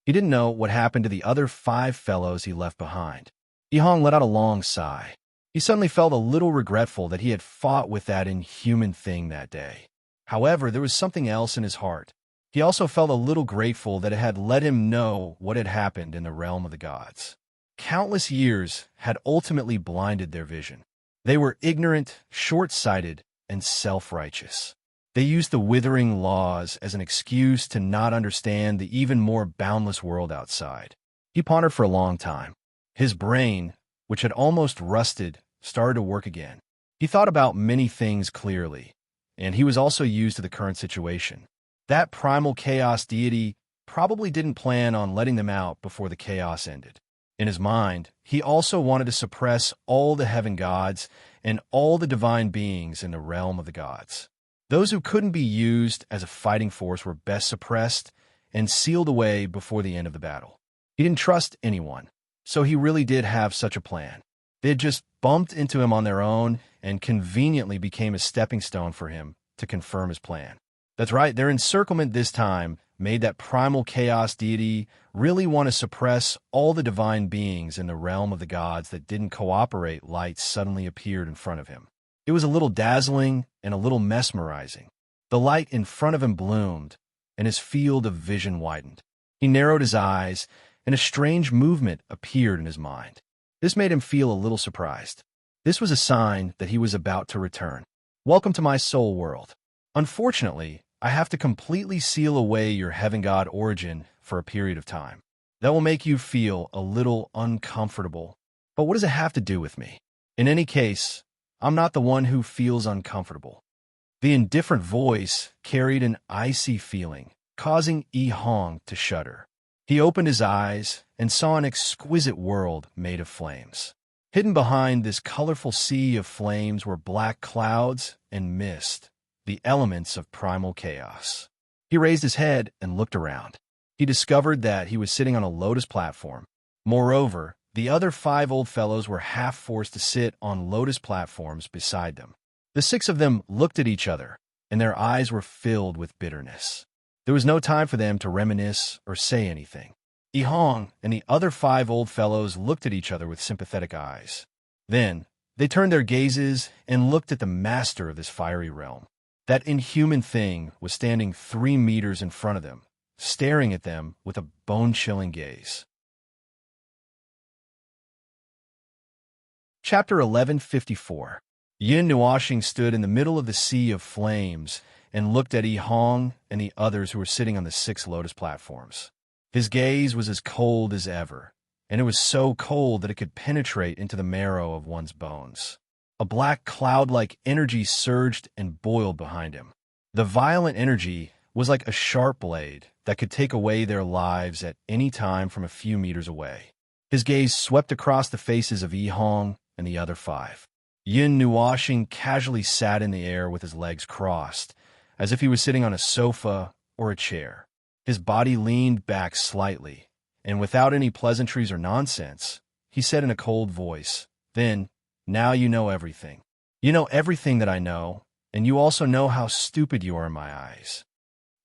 He didn't know what happened to the other 5 fellows he left behind. Yihong let out a long sigh. He suddenly felt a little regretful that he had fought with that inhuman thing that day. However, there was something else in his heart. He also felt a little grateful that it had let him know what had happened in the realm of the gods. Countless years had ultimately blinded their vision. They were ignorant, short-sighted, and self-righteous. They used the withering laws as an excuse to not understand the even more boundless world outside. He pondered for a long time. His brain, which had almost rusted, started to work again. He thought about many things clearly, and he was also used to the current situation. That primal chaos deity probably didn't plan on letting them out before the chaos ended. In his mind, he also wanted to suppress all the heaven gods and all the divine beings in the realm of the gods. Those who couldn't be used as a fighting force were best suppressed and sealed away before the end of the battle. He didn't trust anyone, so he really did have such a plan. They had just bumped into him on their own and conveniently became a stepping stone for him to confirm his plan. That's right, their encirclement this time made that primal chaos deity really want to suppress all the divine beings in the realm of the gods that didn't cooperate. Light suddenly appeared in front of him. It was a little dazzling and a little mesmerizing. The light in front of him bloomed, and his field of vision widened. He narrowed his eyes, and a strange movement appeared in his mind. This made him feel a little surprised. This was a sign that he was about to return. Welcome to my soul world. Unfortunately, I have to completely seal away your heaven god origin for a period of time. That will make you feel a little uncomfortable. But what does it have to do with me? In any case, I'm not the one who feels uncomfortable. The indifferent voice carried an icy feeling, causing Yi Hong to shudder. He opened his eyes and saw an exquisite world made of flames. Hidden behind this colorful sea of flames were black clouds and mist, the elements of primal chaos. He raised his head and looked around. He discovered that he was sitting on a lotus platform. Moreover, the other 5 old fellows were half forced to sit on lotus platforms beside them. The 6 of them looked at each other, and their eyes were filled with bitterness. There was no time for them to reminisce or say anything. Yi Hong and the other 5 old fellows looked at each other with sympathetic eyes. Then, they turned their gazes and looked at the master of this fiery realm. That inhuman thing was standing 3 meters in front of them, staring at them with a bone-chilling gaze. Chapter 1154. Yin Nuashing stood in the middle of the sea of flames and looked at Yi Hong and the others who were sitting on the 6 lotus platforms. His gaze was as cold as ever, and it was so cold that it could penetrate into the marrow of one's bones. A black cloud-like energy surged and boiled behind him. The violent energy was like a sharp blade that could take away their lives at any time from a few meters away. His gaze swept across the faces of Yi Hong and the other 5. Yin Nuashing casually sat in the air with his legs crossed, as if he was sitting on a sofa or a chair. His body leaned back slightly, and without any pleasantries or nonsense, he said in a cold voice, "Then, now you know everything. You know everything that I know, and you also know how stupid you are in my eyes.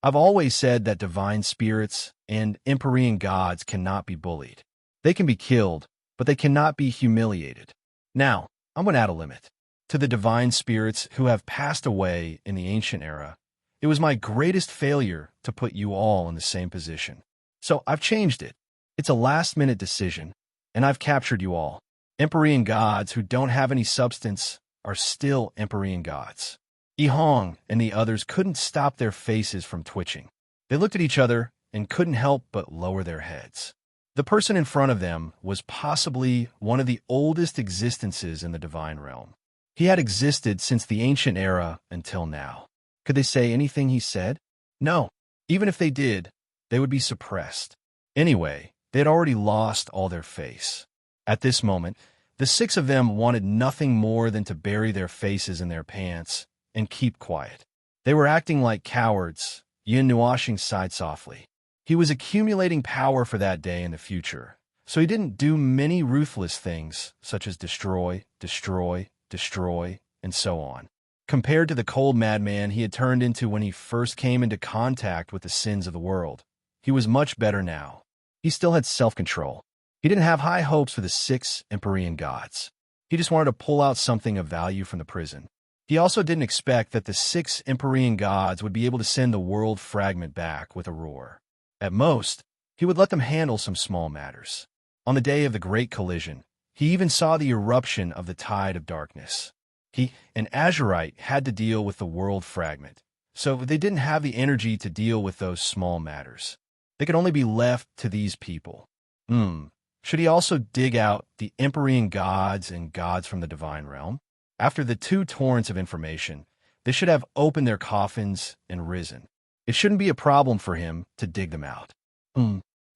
I've always said that divine spirits and Empyrean gods cannot be bullied. They can be killed, but they cannot be humiliated. Now, I'm going to add a limit. To the divine spirits who have passed away in the ancient era, it was my greatest failure to put you all in the same position. So I've changed it. It's a last-minute decision, and I've captured you all. Empyrean gods who don't have any substance are still Empyrean gods." Yi Hong and the others couldn't stop their faces from twitching. They looked at each other and couldn't help but lower their heads. The person in front of them was possibly one of the oldest existences in the divine realm. He had existed since the ancient era until now. Could they say anything he said? No. Even if they did, they would be suppressed. Anyway, they had already lost all their face. At this moment, the 6 of them wanted nothing more than to bury their faces in their pants and keep quiet. They were acting like cowards. Yin Nuashing sighed softly. He was accumulating power for that day in the future, so he didn't do many ruthless things, such as destroy, destroy, destroy, and so on. Compared to the cold madman he had turned into when he first came into contact with the sins of the world, he was much better now. He still had self-control. He didn't have high hopes for the 6 Empyrean gods. He just wanted to pull out something of value from the prison. He also didn't expect that the 6 Empyrean gods would be able to send the world fragment back with a roar. At most, he would let them handle some small matters. On the day of the Great Collision, he even saw the eruption of the tide of darkness. He and Azurite had to deal with the world fragment, so they didn't have the energy to deal with those small matters. They could only be left to these people. Should he also dig out the Empyrean gods and gods from the divine realm? After the 2 torrents of information, they should have opened their coffins and risen. It shouldn't be a problem for him to dig them out.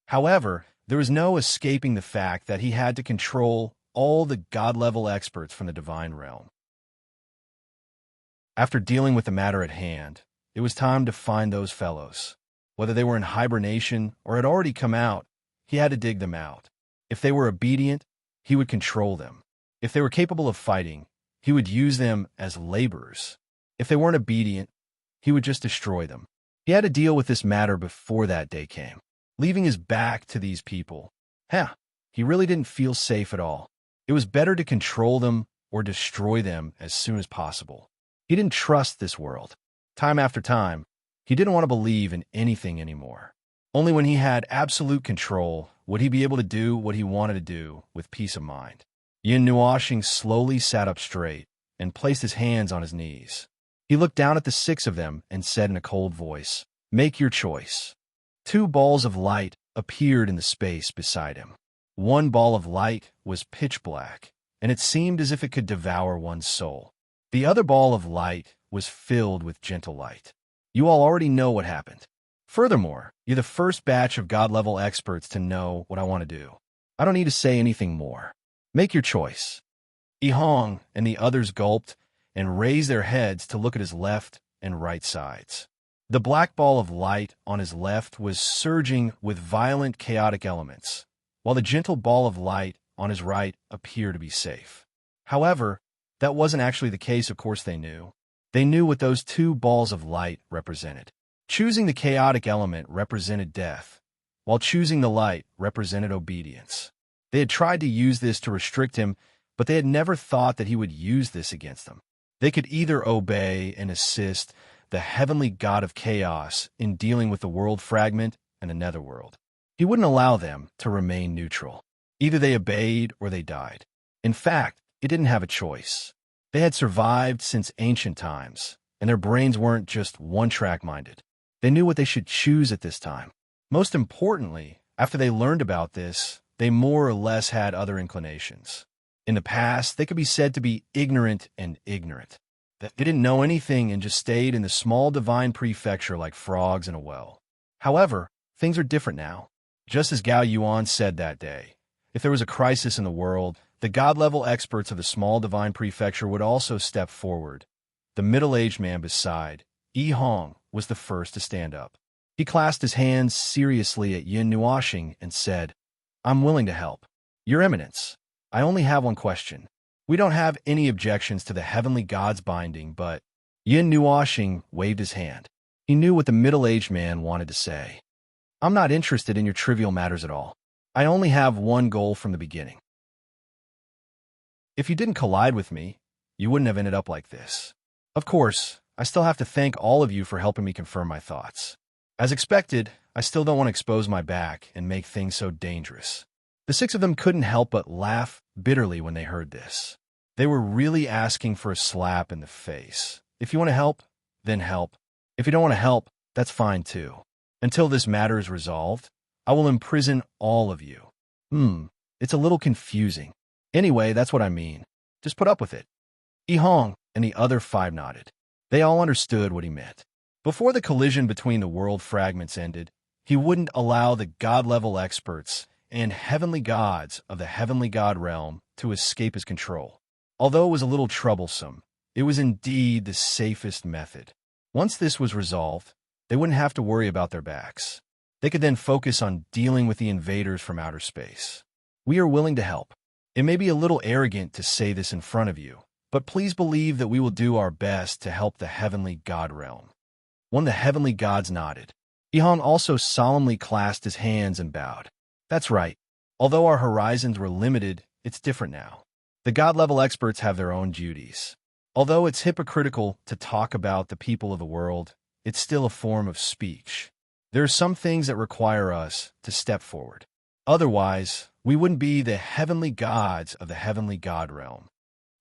However, there was no escaping the fact that he had to control all the god-level experts from the divine realm. After dealing with the matter at hand, it was time to find those fellows. Whether they were in hibernation or had already come out, he had to dig them out. If they were obedient, he would control them. If they were capable of fighting, he would use them as laborers. If they weren't obedient, he would just destroy them. He had to deal with this matter before that day came. Leaving his back to these people, he really didn't feel safe at all. It was better to control them or destroy them as soon as possible. He didn't trust this world. Time after time, he didn't want to believe in anything anymore. Only when he had absolute control would he be able to do what he wanted to do with peace of mind. Yin Nuashing slowly sat up straight and placed his hands on his knees. He looked down at the 6 of them and said in a cold voice, "Make your choice." 2 balls of light appeared in the space beside him. One ball of light was pitch black, and it seemed as if it could devour one's soul. The other ball of light was filled with gentle light. You all already know what happened. Furthermore, you're the first batch of god-level experts to know what I want to do. I don't need to say anything more. Make your choice. Yi Hong and the others gulped and raised their heads to look at his left and right sides. The black ball of light on his left was surging with violent chaotic elements, while the gentle ball of light on his right appeared to be safe. However, that wasn't actually the case. Of course they knew. They knew what those 2 balls of light represented. Choosing the chaotic element represented death, while choosing the light represented obedience. They had tried to use this to restrict him, but they had never thought that he would use this against them. They could either obey and assist the heavenly god of chaos in dealing with the world fragment and the netherworld. He wouldn't allow them to remain neutral. Either they obeyed or they died. In fact, it didn't have a choice. They had survived since ancient times, and their brains weren't just one-track minded. They knew what they should choose at this time. Most importantly, after they learned about this, they more or less had other inclinations. In the past, they could be said to be ignorant and ignorant. That they didn't know anything and just stayed in the small divine prefecture like frogs in a well. However, things are different now. Just as Gao Yuan said that day, if there was a crisis in the world, the god-level experts of the small divine prefecture would also step forward. The middle-aged man beside Yi Hong was the first to stand up. He clasped his hands seriously at Yin Nuoxing and said, "I'm willing to help. Your Eminence, I only have one question. We don't have any objections to the heavenly gods binding, but—" Yin Nuoxing waved his hand. He knew what the middle-aged man wanted to say. "I'm not interested in your trivial matters at all. I only have one goal from the beginning. If you didn't collide with me, you wouldn't have ended up like this. Of course, I still have to thank all of you for helping me confirm my thoughts. As expected, I still don't want to expose my back and make things so dangerous." The six of them couldn't help but laugh bitterly when they heard this. They were really asking for a slap in the face. If you want to help, then help. If you don't want to help, that's fine too. Until this matter is resolved, I will imprison all of you. It's a little confusing. Anyway, that's what I mean. Just put up with it. Yi Hong and the other five nodded. They all understood what he meant. Before the collision between the world fragments ended, he wouldn't allow the god-level experts and heavenly gods of the heavenly god realm to escape his control. Although it was a little troublesome, it was indeed the safest method. Once this was resolved, they wouldn't have to worry about their backs. They could then focus on dealing with the invaders from outer space. We are willing to help. It may be a little arrogant to say this in front of you, but please believe that we will do our best to help the heavenly god realm. One of the heavenly gods nodded. Yi Hong also solemnly clasped his hands and bowed. That's right. Although our horizons were limited, it's different now. The god-level experts have their own duties. Although it's hypocritical to talk about the people of the world, it's still a form of speech. There are some things that require us to step forward. Otherwise, we wouldn't be the heavenly gods of the heavenly god realm.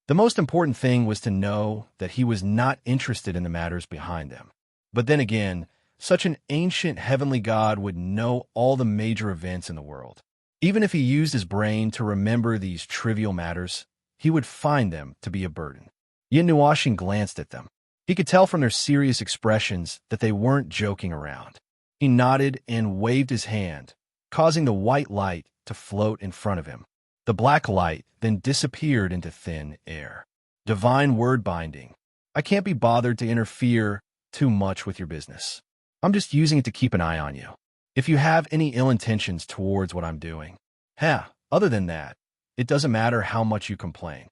The most important thing was to know that he was not interested in the matters behind them. But then again, such an ancient heavenly god would know all the major events in the world. Even if he used his brain to remember these trivial matters, he would find them to be a burden. Yin Nuoxing glanced at them. He could tell from their serious expressions that they weren't joking around. He nodded and waved his hand, causing the white light to float in front of him. The black light then disappeared into thin air. Divine word binding. I can't be bothered to interfere too much with your business. I'm just using it to keep an eye on you. If you have any ill intentions towards what I'm doing. Other than that, it doesn't matter how much you complain.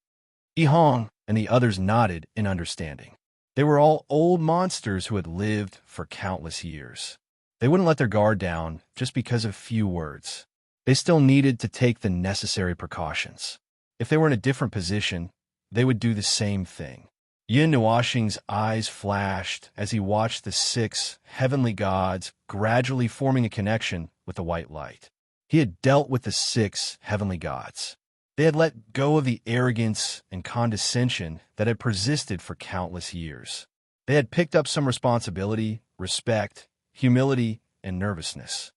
Yi Hong and the others nodded in understanding. They were all old monsters who had lived for countless years. They wouldn't let their guard down just because of few words. They still needed to take the necessary precautions. If they were in a different position, they would do the same thing. Yin Nuoxing's eyes flashed as he watched the six heavenly gods gradually forming a connection with the white light. He had dealt with the six heavenly gods. They had let go of the arrogance and condescension that had persisted for countless years. They had picked up some responsibility, respect, humility, and nervousness.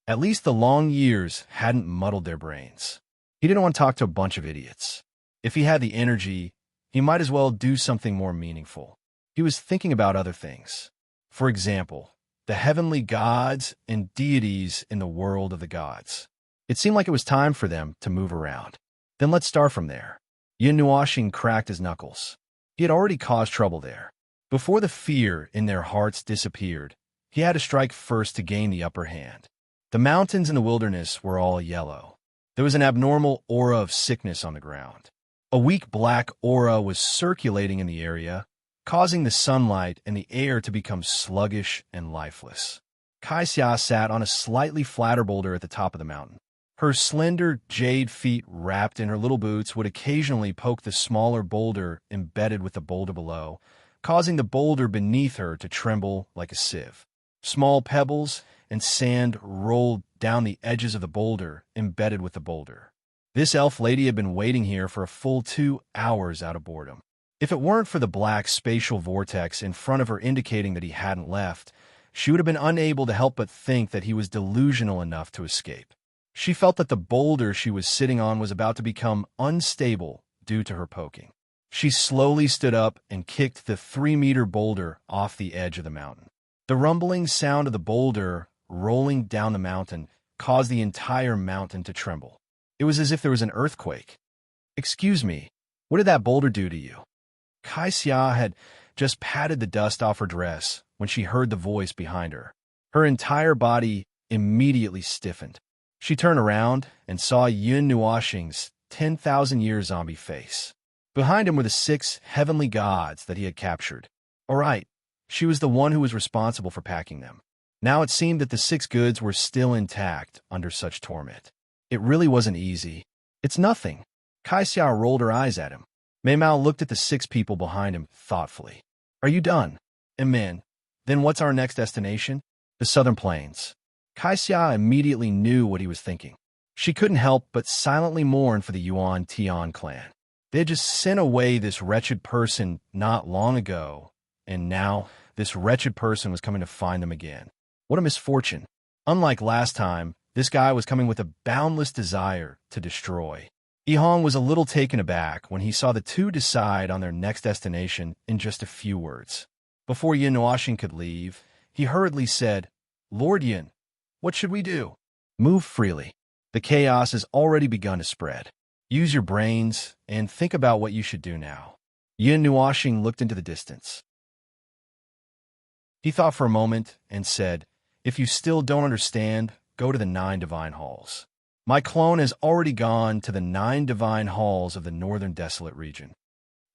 At least the long years hadn't muddled their brains. He didn't want to talk to a bunch of idiots. If he had the energy, he might as well do something more meaningful. He was thinking about other things. For example, the heavenly gods and deities in the world of the gods. It seemed like it was time for them to move around. Then let's start from there. Yin Nuoxing cracked his knuckles. He had already caused trouble there. Before the fear in their hearts disappeared, he had to strike first to gain the upper hand. The mountains in the wilderness were all yellow. There was an abnormal aura of sickness on the ground. A weak black aura was circulating in the area, causing the sunlight and the air to become sluggish and lifeless. Kaixia sat on a slightly flatter boulder at the top of the mountain. Her slender jade feet wrapped in her little boots would occasionally poke the smaller boulder embedded with the boulder below, causing the boulder beneath her to tremble like a sieve. Small pebbles and sand rolled down the edges of the boulder embedded with the boulder. This elf lady had been waiting here for a full 2 hours out of boredom. If it weren't for the black spatial vortex in front of her indicating that he hadn't left, she would have been unable to help but think that he was delusional enough to escape. She felt that the boulder she was sitting on was about to become unstable due to her poking. She slowly stood up and kicked the 3-meter boulder off the edge of the mountain. The rumbling sound of the boulder rolling down the mountain caused the entire mountain to tremble. It was as if there was an earthquake. "Excuse me, what did that boulder do to you?" Kaisia had just patted the dust off her dress when she heard the voice behind her. Her entire body immediately stiffened. She turned around and saw Yun Nuoxing's 10,000-year zombie face. Behind him were the 6 heavenly gods that he had captured. All right, she was the one who was responsible for packing them. Now it seemed that the 6 goods were still intact under such torment. It really wasn't easy. "It's nothing." Kaisia rolled her eyes at him. Mei Mao looked at the 6 people behind him thoughtfully. "Are you done?" "Amen. Then what's our next destination?" "The Southern Plains." Kaisia immediately knew what he was thinking. She couldn't help but silently mourn for the Yuan Tian clan. They had just sent away this wretched person not long ago, and now this wretched person was coming to find them again. What a misfortune. Unlike last time, this guy was coming with a boundless desire to destroy. Yihong was a little taken aback when he saw the 2 decide on their next destination in just a few words. Before Yin Nuoxing could leave, he hurriedly said, "Lord Yin, what should we do?" "Move freely. The chaos has already begun to spread. Use your brains and think about what you should do now." Yin Nuoxing looked into the distance. He thought for a moment and said, "If you still don't understand, go to the 9 divine halls. My clone has already gone to the 9 divine halls of the northern desolate region.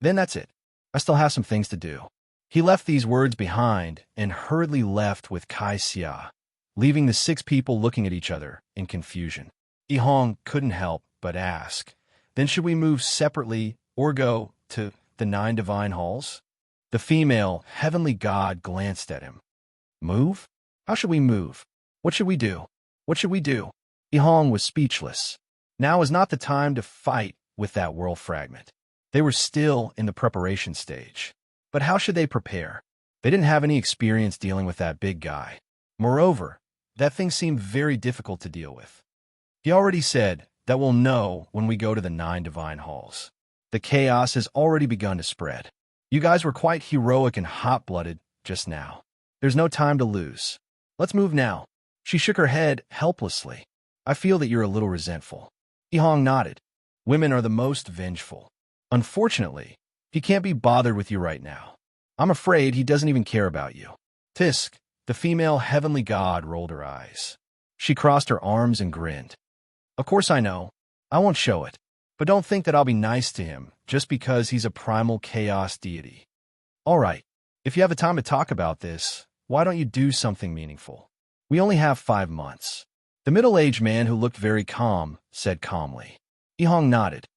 Then that's it. I still have some things to do." He left these words behind and hurriedly left with Kaisia, leaving the 6 people looking at each other in confusion. Yihong couldn't help but ask, "Then should we move separately or go to the 9 divine halls?" The female heavenly god glanced at him. "Move? How should we move? What should we do? What should we do?" Yihong was speechless. Now was not the time to fight with that world fragment. They were still in the preparation stage. But how should they prepare? They didn't have any experience dealing with that big guy. Moreover, that thing seemed very difficult to deal with. He already said that we'll know when we go to the 9 divine halls. The chaos has already begun to spread. You guys were quite heroic and hot-blooded just now. There's no time to lose. Let's move now. She shook her head helplessly. "I feel that you're a little resentful." Yihong nodded. "Women are the most vengeful. Unfortunately, he can't be bothered with you right now. I'm afraid he doesn't even care about you." Tisk, the female heavenly god, rolled her eyes. She crossed her arms and grinned. "Of course I know. I won't show it. But don't think that I'll be nice to him just because he's a primal chaos deity. All right, if you have the time to talk about this, why don't you do something meaningful? We only have 5 months." The middle-aged man, who looked very calm, said calmly. Yihong nodded.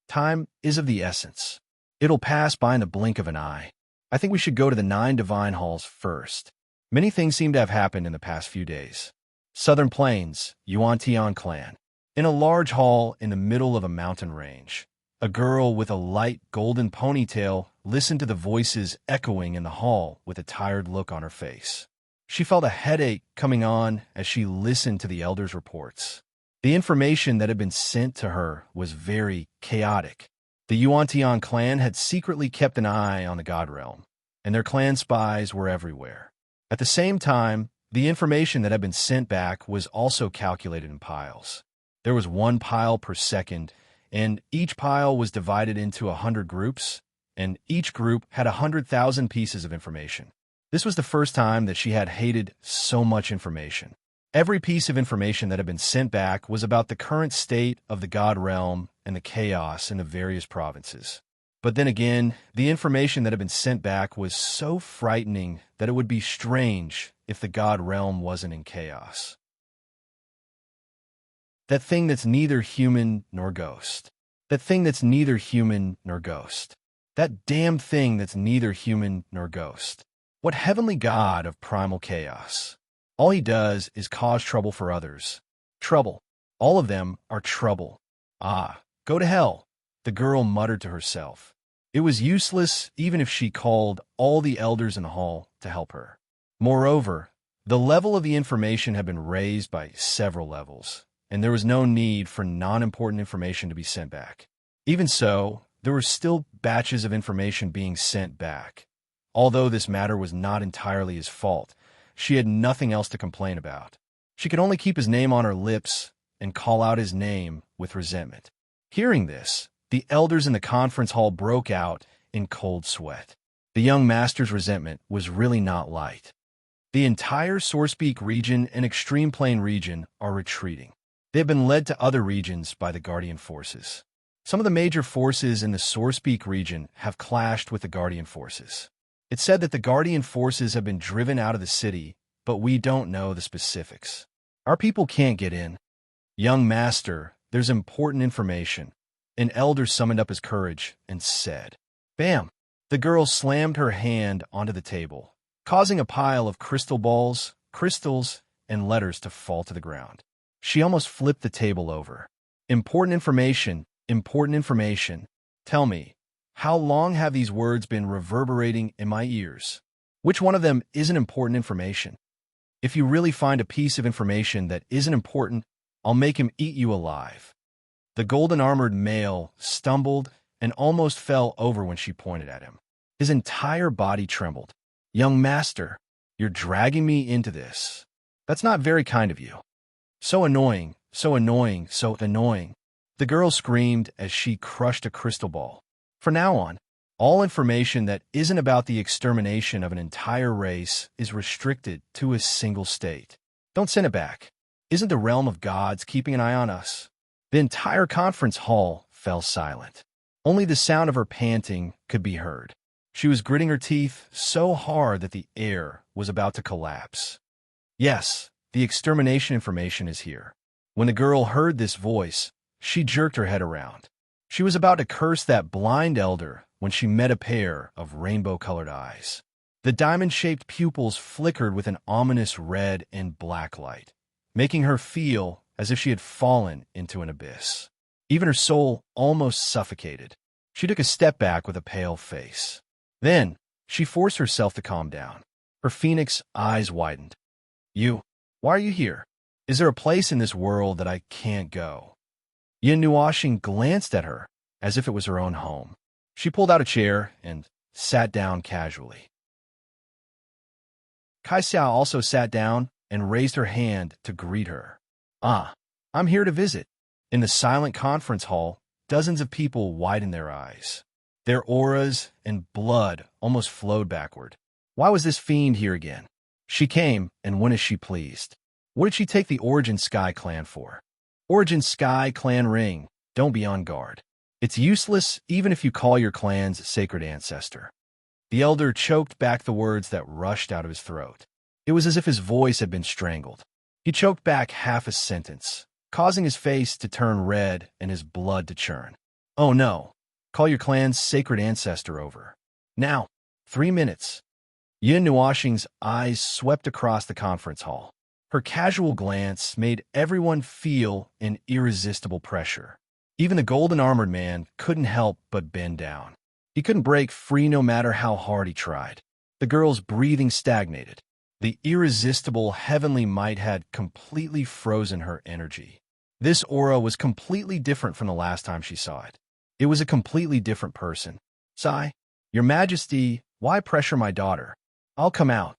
"Time is of the essence. It'll pass by in the blink of an eye. I think we should go to the 9 divine halls first. Many things seem to have happened in the past few days. Southern Plains, Yuan-Tian clan. In a large hall in the middle of a mountain range, a girl with a light golden ponytail listened to the voices echoing in the hall with a tired look on her face. She felt a headache coming on as she listened to the elders' reports. The information that had been sent to her was very chaotic. The Yuan-Tian clan had secretly kept an eye on the God Realm, and their clan spies were everywhere. At the same time, the information that had been sent back was also calculated in piles. There was 1 pile per second, and each pile was divided into 100 groups, and each group had 100,000 pieces of information. This was the first time that she had hated so much information. Every piece of information that had been sent back was about the current state of the God Realm and the chaos in the various provinces. But then again, the information that had been sent back was so frightening that it would be strange if the God Realm wasn't in chaos. That thing that's neither human nor ghost. That thing that's neither human nor ghost. That damn thing that's neither human nor ghost. What heavenly god of primal chaos? All he does is cause trouble for others. Trouble. All of them are trouble. Ah, go to hell, the girl muttered to herself. It was useless even if she called all the elders in the hall to help her. Moreover, the level of the information had been raised by several levels, and there was no need for non-important information to be sent back. Even so, there were still batches of information being sent back. Although this matter was not entirely his fault, she had nothing else to complain about. She could only keep his name on her lips and call out his name with resentment. Hearing this, the elders in the conference hall broke out in cold sweat. The young master's resentment was really not light. The entire Sourcepeak region and Extreme Plane region are retreating. They have been led to other regions by the Guardian forces. Some of the major forces in the Sourcepeak region have clashed with the Guardian forces. It's said that the Guardian forces have been driven out of the city, but we don't know the specifics. Our people can't get in. Young master, there's important information. An elder summoned up his courage and said, "Bam!" The girl slammed her hand onto the table, causing a pile of crystal balls, crystals, and letters to fall to the ground. She almost flipped the table over. Important information, important information. Tell me, how long have these words been reverberating in my ears? Which one of them isn't important information? If you really find a piece of information that isn't important, I'll make him eat you alive. The golden-armored male stumbled and almost fell over when she pointed at him. His entire body trembled. "Young master, you're dragging me into this. That's not very kind of you." "So annoying, so annoying, so annoying," the girl screamed as she crushed a crystal ball. From now on, all information that isn't about the extermination of an entire race is restricted to a single state. Don't send it back. Isn't the realm of gods keeping an eye on us? The entire conference hall fell silent. Only the sound of her panting could be heard. She was gritting her teeth so hard that the air was about to collapse. Yes, the extermination information is here. When the girl heard this voice, she jerked her head around. She was about to curse that blind elder when she met a pair of rainbow-colored eyes. The diamond-shaped pupils flickered with an ominous red and black light, making her feel as if she had fallen into an abyss. Even her soul almost suffocated. She took a step back with a pale face. Then, she forced herself to calm down. Her phoenix eyes widened. Why are you here? Is there a place in this world that I can't go?" Yin Nuoxing glanced at her as if it was her own home. She pulled out a chair and sat down casually. Kai Xiao also sat down and raised her hand to greet her. "Ah, I'm here to visit." In the silent conference hall, dozens of people widened their eyes. Their auras and blood almost flowed backward. Why was this fiend here again? She came and went as she pleased. What did she take the Origin Sky Clan for? Origin Sky Clan ring. Don't be on guard. It's useless even if you call your clan's sacred ancestor. The elder choked back the words that rushed out of his throat. It was as if his voice had been strangled. He choked back half a sentence, causing his face to turn red and his blood to churn. "Oh no. Call your clan's sacred ancestor over. Now, 3 minutes." Yin Nuoxing's eyes swept across the conference hall. Her casual glance made everyone feel an irresistible pressure. Even the golden-armored man couldn't help but bend down. He couldn't break free no matter how hard he tried. The girl's breathing stagnated. The irresistible heavenly might had completely frozen her energy. This aura was completely different from the last time she saw it. It was a completely different person. "Sigh, Your Majesty, why pressure my daughter? I'll come out."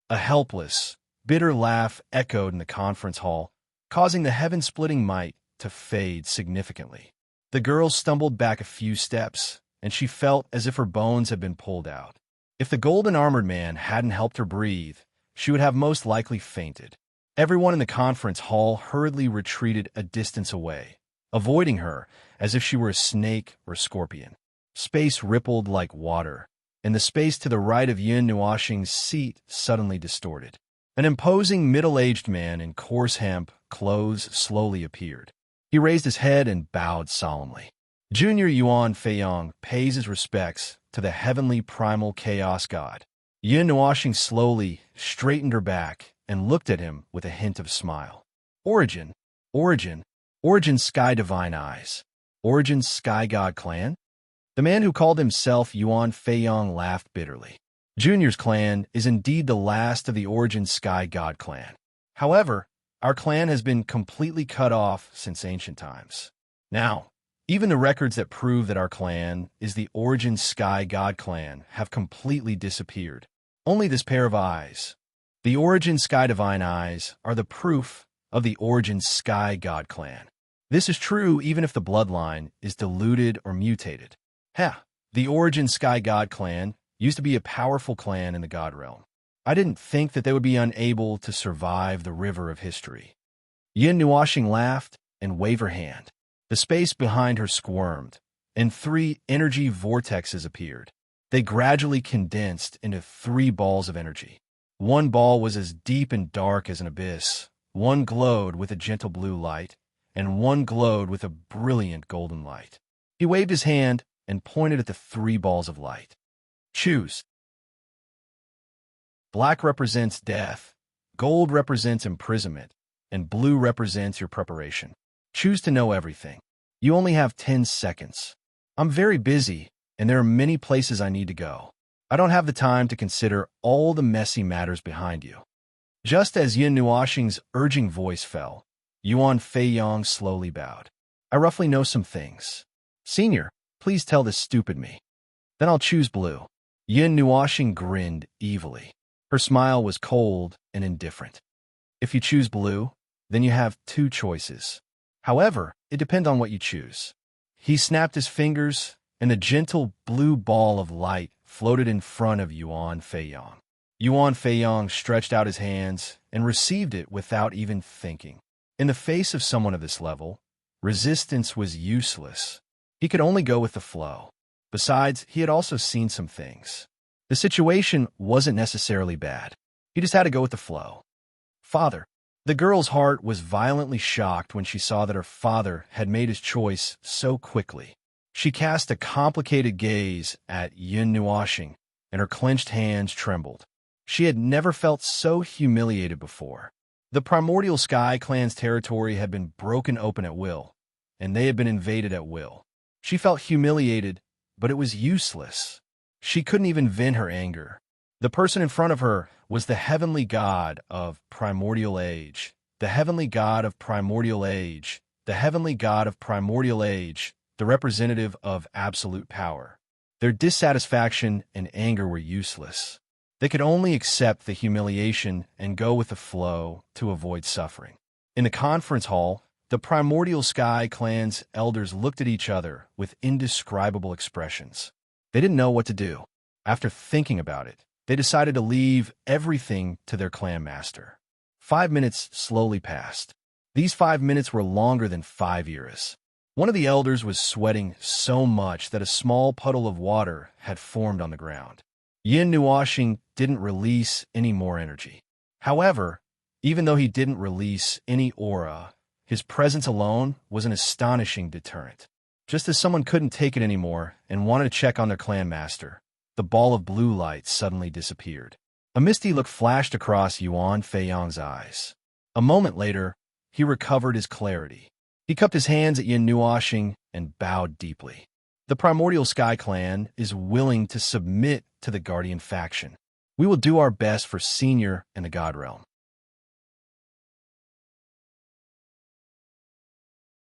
A helpless, bitter laugh echoed in the conference hall, causing the heaven-splitting might to fade significantly. The girl stumbled back a few steps, and she felt as if her bones had been pulled out. If the golden-armored man hadn't helped her breathe, she would have most likely fainted. Everyone in the conference hall hurriedly retreated a distance away, avoiding her as if she were a snake or scorpion. Space rippled like water, and the space to the right of Yin Nuoxing's seat suddenly distorted. An imposing middle-aged man in coarse hemp clothes slowly appeared. He raised his head and bowed solemnly. Junior Yuan Feiyong pays his respects to the heavenly primal chaos god. Yin Nuoxing slowly straightened her back and looked at him with a hint of smile. Origin, Origin Sky Divine Eyes. Origin Sky God Clan? The man who called himself Yuan Feiyong laughed bitterly. Junior's clan is indeed the last of the Origin Sky God Clan. However, our clan has been completely cut off since ancient times. Now, even the records that prove that our clan is the Origin Sky God Clan have completely disappeared. Only this pair of eyes, the Origin Sky Divine Eyes, are the proof of the Origin Sky God Clan. This is true even if the bloodline is diluted or mutated. The Origin Sky God Clan used to be a powerful clan in the God realm. I didn't think that they would be unable to survive the river of history. Yin Nuashing laughed and waved her hand. The space behind her squirmed, and 3 energy vortexes appeared. They gradually condensed into 3 balls of energy. One ball was as deep and dark as an abyss, one glowed with a gentle blue light, and one glowed with a brilliant golden light. He waved his hand and pointed at the 3 balls of light. Choose. Black represents death, gold represents imprisonment, and blue represents your preparation. Choose to know everything. You only have 10 seconds. I'm very busy, and there are many places I need to go. I don't have the time to consider all the messy matters behind you. Just as Yin Nuashing's urging voice fell, Yuan Feiyong slowly bowed. I roughly know some things. Senior, please tell this stupid me. Then I'll choose blue. Yin Nuashing grinned evilly. Her smile was cold and indifferent. If you choose blue, then you have 2 choices. However, it depends on what you choose. He snapped his fingers, and a gentle blue ball of light floated in front of Yuan Feiyong. Yuan Feiyong stretched out his hands and received it without even thinking. In the face of someone of this level, resistance was useless. He could only go with the flow. Besides, he had also seen some things. The situation wasn't necessarily bad. He just had to go with the flow. Father. The girl's heart was violently shocked when she saw that her father had made his choice so quickly. She cast a complicated gaze at Yin Nuashing, and her clenched hands trembled. She had never felt so humiliated before. The Primordial Sky Clan's territory had been broken open at will, and they had been invaded at will. She felt humiliated, but it was useless. She couldn't even vent her anger. The person in front of her was the heavenly god of primordial age, the heavenly god of primordial age, the heavenly god of primordial age, the representative of absolute power. Their dissatisfaction and anger were useless. They could only accept the humiliation and go with the flow to avoid suffering. In the conference hall, the Primordial Sky Clan's elders looked at each other with indescribable expressions. They didn't know what to do. After thinking about it, they decided to leave everything to their clan master. 5 minutes slowly passed. These 5 minutes were longer than 5 years. One of the elders was sweating so much that a small puddle of water had formed on the ground. Yin Nuashing didn't release any more energy. However, even though he didn't release any aura, his presence alone was an astonishing deterrent. Just as someone couldn't take it anymore and wanted to check on their clan master, the ball of blue light suddenly disappeared. A misty look flashed across Yuan Feiyong's eyes. A moment later, he recovered his clarity. He cupped his hands at Yin Nuashing and bowed deeply. The Primordial Sky Clan is willing to submit to the Guardian faction. We will do our best for Senior and the God Realm.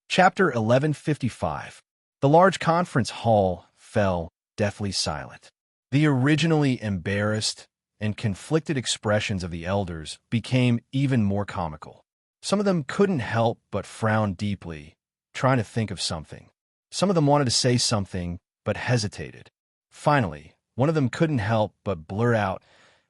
Chapter 1155. The large conference hall fell deathly silent. The originally embarrassed and conflicted expressions of the elders became even more comical. Some of them couldn't help but frown deeply, trying to think of something. Some of them wanted to say something, but hesitated. Finally, one of them couldn't help but blurt out,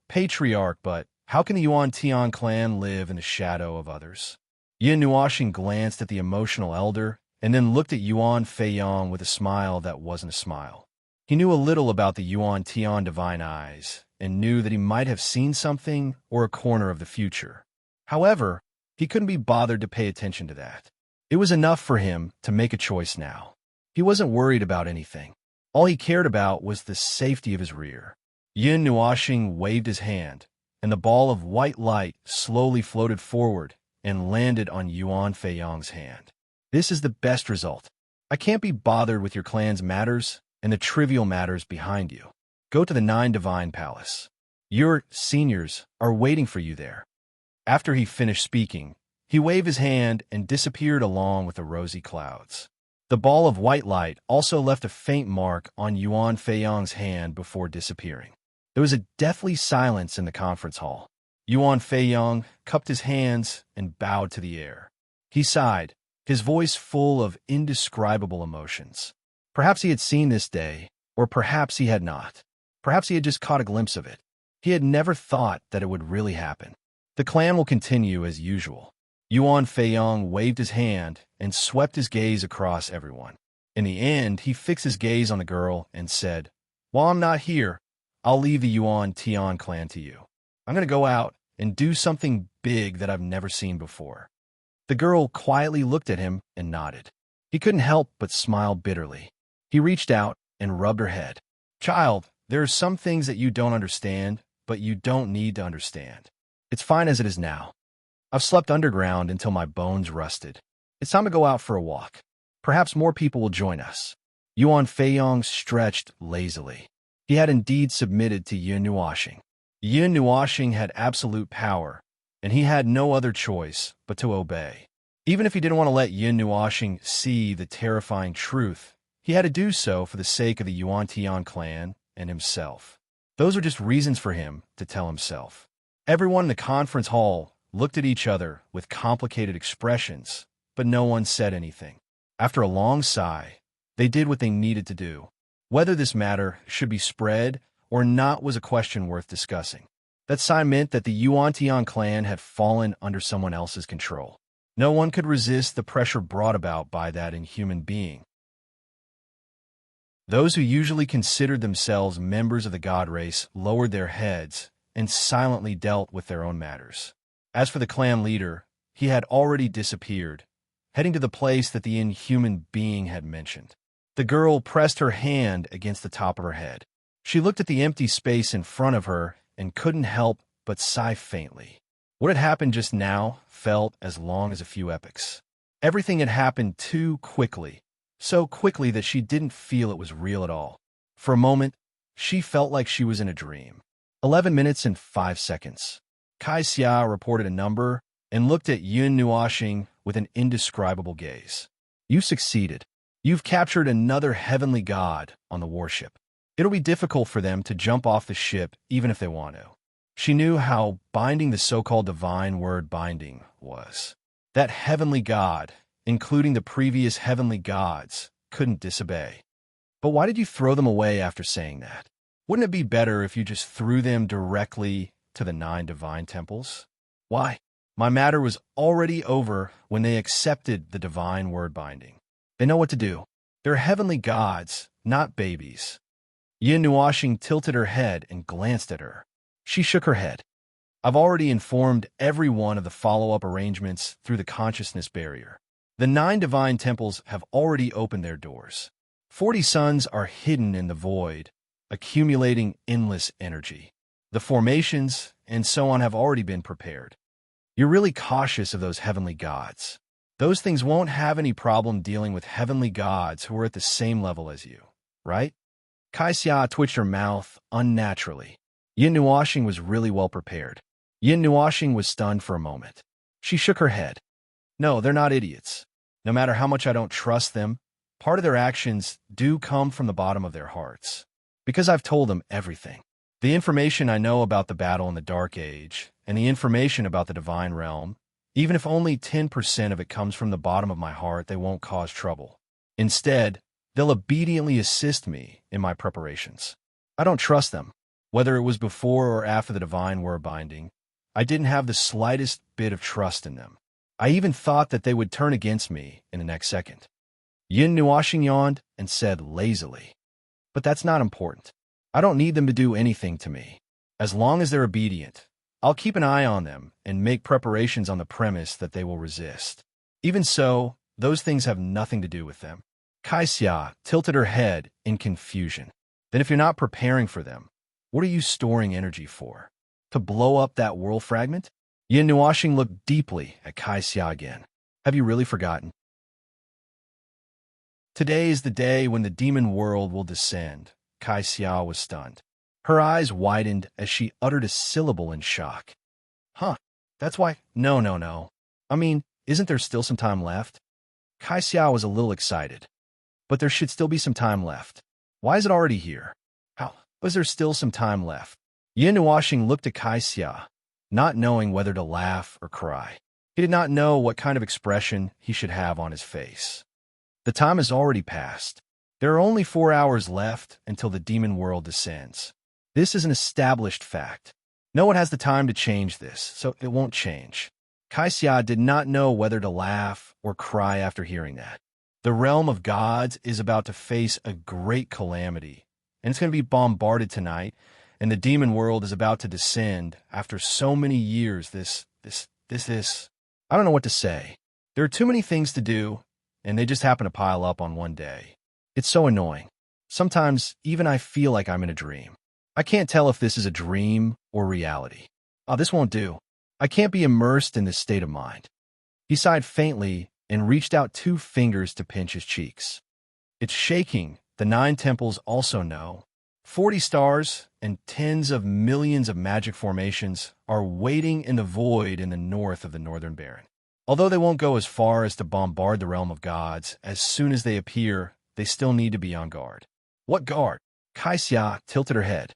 "Patriarch, but how can the Yuan Tian clan live in the shadow of others?" Yin Nuashing glanced at the emotional elder and then looked at Yuan Feiyong with a smile that wasn't a smile. He knew a little about the Yuan Tian Divine Eyes and knew that he might have seen something or a corner of the future. However, he couldn't be bothered to pay attention to that. It was enough for him to make a choice now. He wasn't worried about anything. All he cared about was the safety of his rear. Yin Nuashing waved his hand, and the ball of white light slowly floated forward and landed on Yuan Feiyong's hand. This is the best result. I can't be bothered with your clan's matters and the trivial matters behind you. Go to the Nine Divine Palace. Your seniors are waiting for you there." After he finished speaking, he waved his hand and disappeared along with the rosy clouds. The ball of white light also left a faint mark on Yuan Feiyang's hand before disappearing. There was a deathly silence in the conference hall. Yuan Feiyang cupped his hands and bowed to the air. He sighed, his voice full of indescribable emotions. Perhaps he had seen this day, or perhaps he had not. Perhaps he had just caught a glimpse of it. He had never thought that it would really happen. The clan will continue as usual. Yuan Feiyang waved his hand and swept his gaze across everyone. In the end, he fixed his gaze on the girl and said, "While I'm not here, I'll leave the Yuan Tian clan to you. I'm going to go out and do something big that I've never seen before." The girl quietly looked at him and nodded. He couldn't help but smile bitterly. He reached out and rubbed her head. "Child, there are some things that you don't understand, but you don't need to understand. It's fine as it is now. I've slept underground until my bones rusted. It's time to go out for a walk. Perhaps more people will join us." Yuan Feiyang stretched lazily. He had indeed submitted to Yin Nuoxing. Yin Nuoxing had absolute power, and he had no other choice but to obey. Even if he didn't want to let Yin Nuoxing see the terrifying truth, he had to do so for the sake of the Yuan Tian clan and himself. Those were just reasons for him to tell himself. Everyone in the conference hall looked at each other with complicated expressions, but no one said anything. After a long sigh, they did what they needed to do. Whether this matter should be spread or not was a question worth discussing. That sign meant that the Yuan Tian clan had fallen under someone else's control. No one could resist the pressure brought about by that inhuman being. Those who usually considered themselves members of the god race lowered their heads and silently dealt with their own matters. As for the clan leader, he had already disappeared, heading to the place that the inhuman being had mentioned. The girl pressed her hand against the top of her head. She looked at the empty space in front of her and couldn't help but sigh faintly. What had happened just now felt as long as a few epochs. Everything had happened too quickly, so quickly that she didn't feel it was real at all. For a moment, she felt like she was in a dream. 11 minutes and 5 seconds. Kai Xia reported a number and looked at Yun Nuoxing with an indescribable gaze. "You succeeded. You've captured another heavenly god on the warship. It'll be difficult for them to jump off the ship even if they want to." She knew how binding the so-called divine word binding was. That heavenly god, including the previous heavenly gods, couldn't disobey. But why did you throw them away after saying that? Wouldn't it be better if you just threw them directly to the 9 divine temples? Why? My matter was already over when they accepted the divine word binding. They know what to do. They're heavenly gods, not babies. Yin Nuoxing tilted her head and glanced at her. She shook her head. "I've already informed everyone of the follow-up arrangements through the consciousness barrier. The 9 divine temples have already opened their doors. 40 suns are hidden in the void, accumulating endless energy. The formations and so on have already been prepared. You're really cautious of those heavenly gods. Those things won't have any problem dealing with heavenly gods who are at the same level as you, right?" Kai Xia twitched her mouth unnaturally. Yin Nuoxing was really well prepared. Yin Nuoxing was stunned for a moment. She shook her head. "No, they're not idiots. No matter how much I don't trust them, part of their actions do come from the bottom of their hearts. Because I've told them everything. The information I know about the battle in the Dark Age, and the information about the Divine Realm, even if only 10% of it comes from the bottom of my heart, they won't cause trouble. Instead, they'll obediently assist me in my preparations. I don't trust them. Whether it was before or after the divine word binding, I didn't have the slightest bit of trust in them. I even thought that they would turn against me in the next second." Yin Nuoxing yawned and said lazily, "But that's not important. I don't need them to do anything to me. As long as they're obedient, I'll keep an eye on them and make preparations on the premise that they will resist. Even so, those things have nothing to do with them." Kai Xia tilted her head in confusion. "Then if you're not preparing for them, what are you storing energy for? To blow up that world fragment?" Yin Nuoxing looked deeply at Kai Xia again. "Have you really forgotten? Today is the day when the demon world will descend. Kai Xia was stunned. Her eyes widened as she uttered a syllable in shock. Huh, that's why— No, no, no. I mean, isn't there still some time left? Kai Xia was a little excited. But there should still be some time left. Why is it already here? How was there still some time left? Yin Nuoxing looked at Kai Xia, not knowing whether to laugh or cry. He did not know what kind of expression he should have on his face. The time has already passed. There are only 4 hours left until the demon world descends. This is an established fact. No one has the time to change this, so it won't change. Kai Xia did not know whether to laugh or cry after hearing that. The realm of gods is about to face a great calamity, and it's going to be bombarded tonight, and the demon world is about to descend after so many years. This. I don't know what to say. There are too many things to do, and they just happen to pile up on one day. It's so annoying. Sometimes even I feel like I'm in a dream. I can't tell if this is a dream or reality. Oh, this won't do. I can't be immersed in this state of mind. He sighed faintly and reached out 2 fingers to pinch his cheeks. It's shaking. The 9 temples also know. 40 stars and tens of millions of magic formations are waiting in the void in the north of the Northern Baron. Although they won't go as far as to bombard the realm of gods, as soon as they appear, they still need to be on guard. What guard? Kai Xia tilted her head.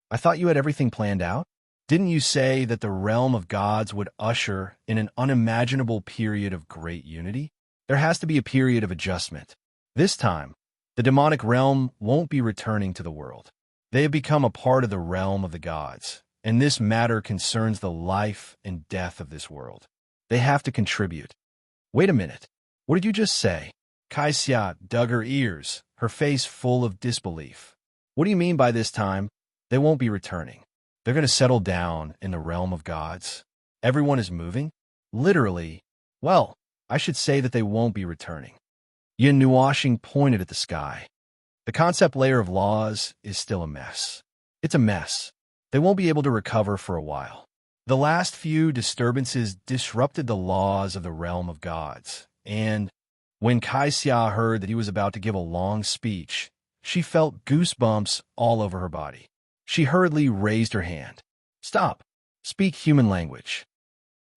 I thought you had everything planned out? Didn't you say that the realm of gods would usher in an unimaginable period of great unity? There has to be a period of adjustment. This time, the demonic realm won't be returning to the world. They have become a part of the realm of the gods, and this matter concerns the life and death of this world. They have to contribute. Wait a minute. What did you just say? Kai Xia dug her ears, her face full of disbelief. What do you mean by this time? They won't be returning. They're going to settle down in the realm of gods. Everyone is moving? Literally. Well, I should say that they won't be returning. Yin Nuoxing pointed at the sky. The concept layer of laws is still a mess. It's a mess. They won't be able to recover for a while. The last few disturbances disrupted the laws of the realm of gods, and when Kai Xia heard that he was about to give a long speech, she felt goosebumps all over her body. She hurriedly raised her hand. Stop. Speak human language.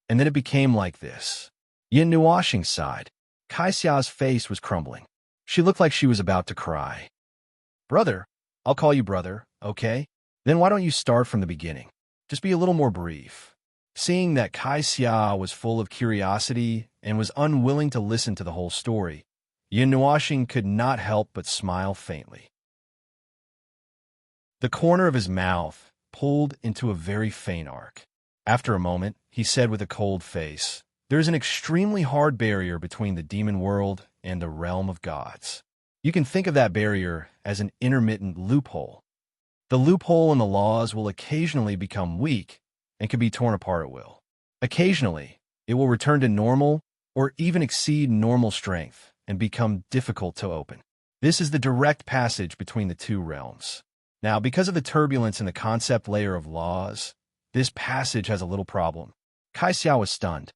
And then it became like this. Yin Nuoxing sighed. Kai Xia's face was crumbling. She looked like she was about to cry. Brother, I'll call you brother, okay? Then why don't you start from the beginning? Just be a little more brief. Seeing that Kai Xia was full of curiosity and was unwilling to listen to the whole story, Yin Nuoxing could not help but smile faintly. The corner of his mouth pulled into a very faint arc. After a moment, he said with a cold face, There is an extremely hard barrier between the demon world and the realm of gods. You can think of that barrier as an intermittent loophole. The loophole in the laws will occasionally become weak and can be torn apart at will. Occasionally, it will return to normal or even exceed normal strength and become difficult to open. This is the direct passage between the 2 realms. Now, because of the turbulence in the concept layer of laws, this passage has a little problem. Kai Xia was stunned.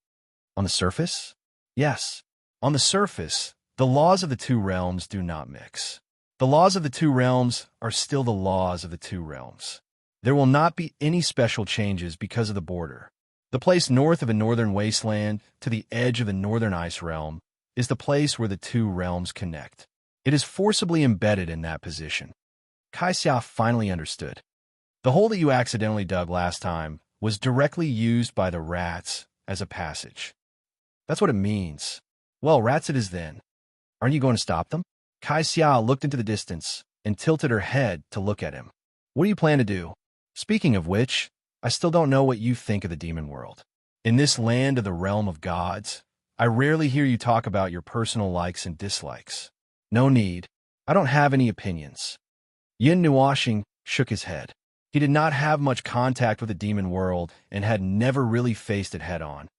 On the surface? Yes. On the surface, the laws of the 2 realms do not mix. The laws of the 2 realms are still the laws of the 2 realms. There will not be any special changes because of the border. The place north of a northern wasteland to the edge of the northern ice realm is the place where the 2 realms connect. It is forcibly embedded in that position. Kai Xia finally understood. The hole that you accidentally dug last time was directly used by the rats as a passage. That's what it means. Well, rats it is then. Aren't you going to stop them? Kai Xia looked into the distance and tilted her head to look at him. What do you plan to do? Speaking of which, I still don't know what you think of the demon world. In this land of the realm of gods, I rarely hear you talk about your personal likes and dislikes. No need. I don't have any opinions. Yin Nuoxing shook his head. He did not have much contact with the demon world and had never really faced it head-on.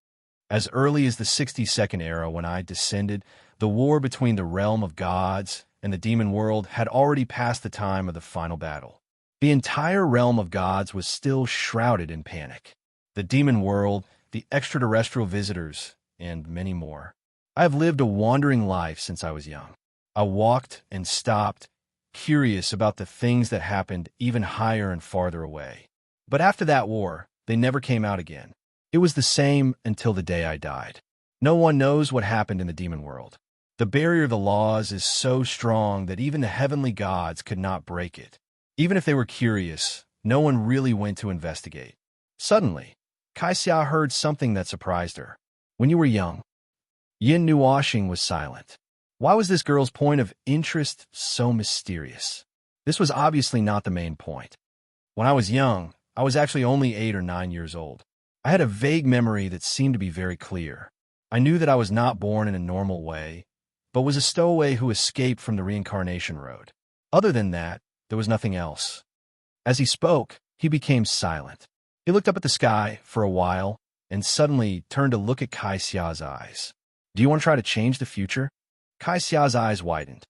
As early as the 62nd era when I descended, the war between the realm of gods and the demon world had already passed the time of the final battle. The entire realm of gods was still shrouded in panic. The demon world, the extraterrestrial visitors, and many more. I have lived a wandering life since I was young. I walked and stopped, curious about the things that happened even higher and farther away. But after that war, they never came out again. It was the same until the day I died. No one knows what happened in the demon world. The barrier of the laws is so strong that even the heavenly gods could not break it. Even if they were curious, no one really went to investigate. Suddenly, Kaixia heard something that surprised her. When you were young, Yin Nuoxing was silent. Why was this girl's point of interest so mysterious? This was obviously not the main point. When I was young, I was actually only 8 or 9 years old. I had a vague memory that seemed to be very clear. I knew that I was not born in a normal way, but was a stowaway who escaped from the reincarnation road. Other than that, there was nothing else. As he spoke, he became silent. He looked up at the sky for a while and suddenly turned to look at Kaixia's eyes. Do you want to try to change the future? Kaixia's eyes widened.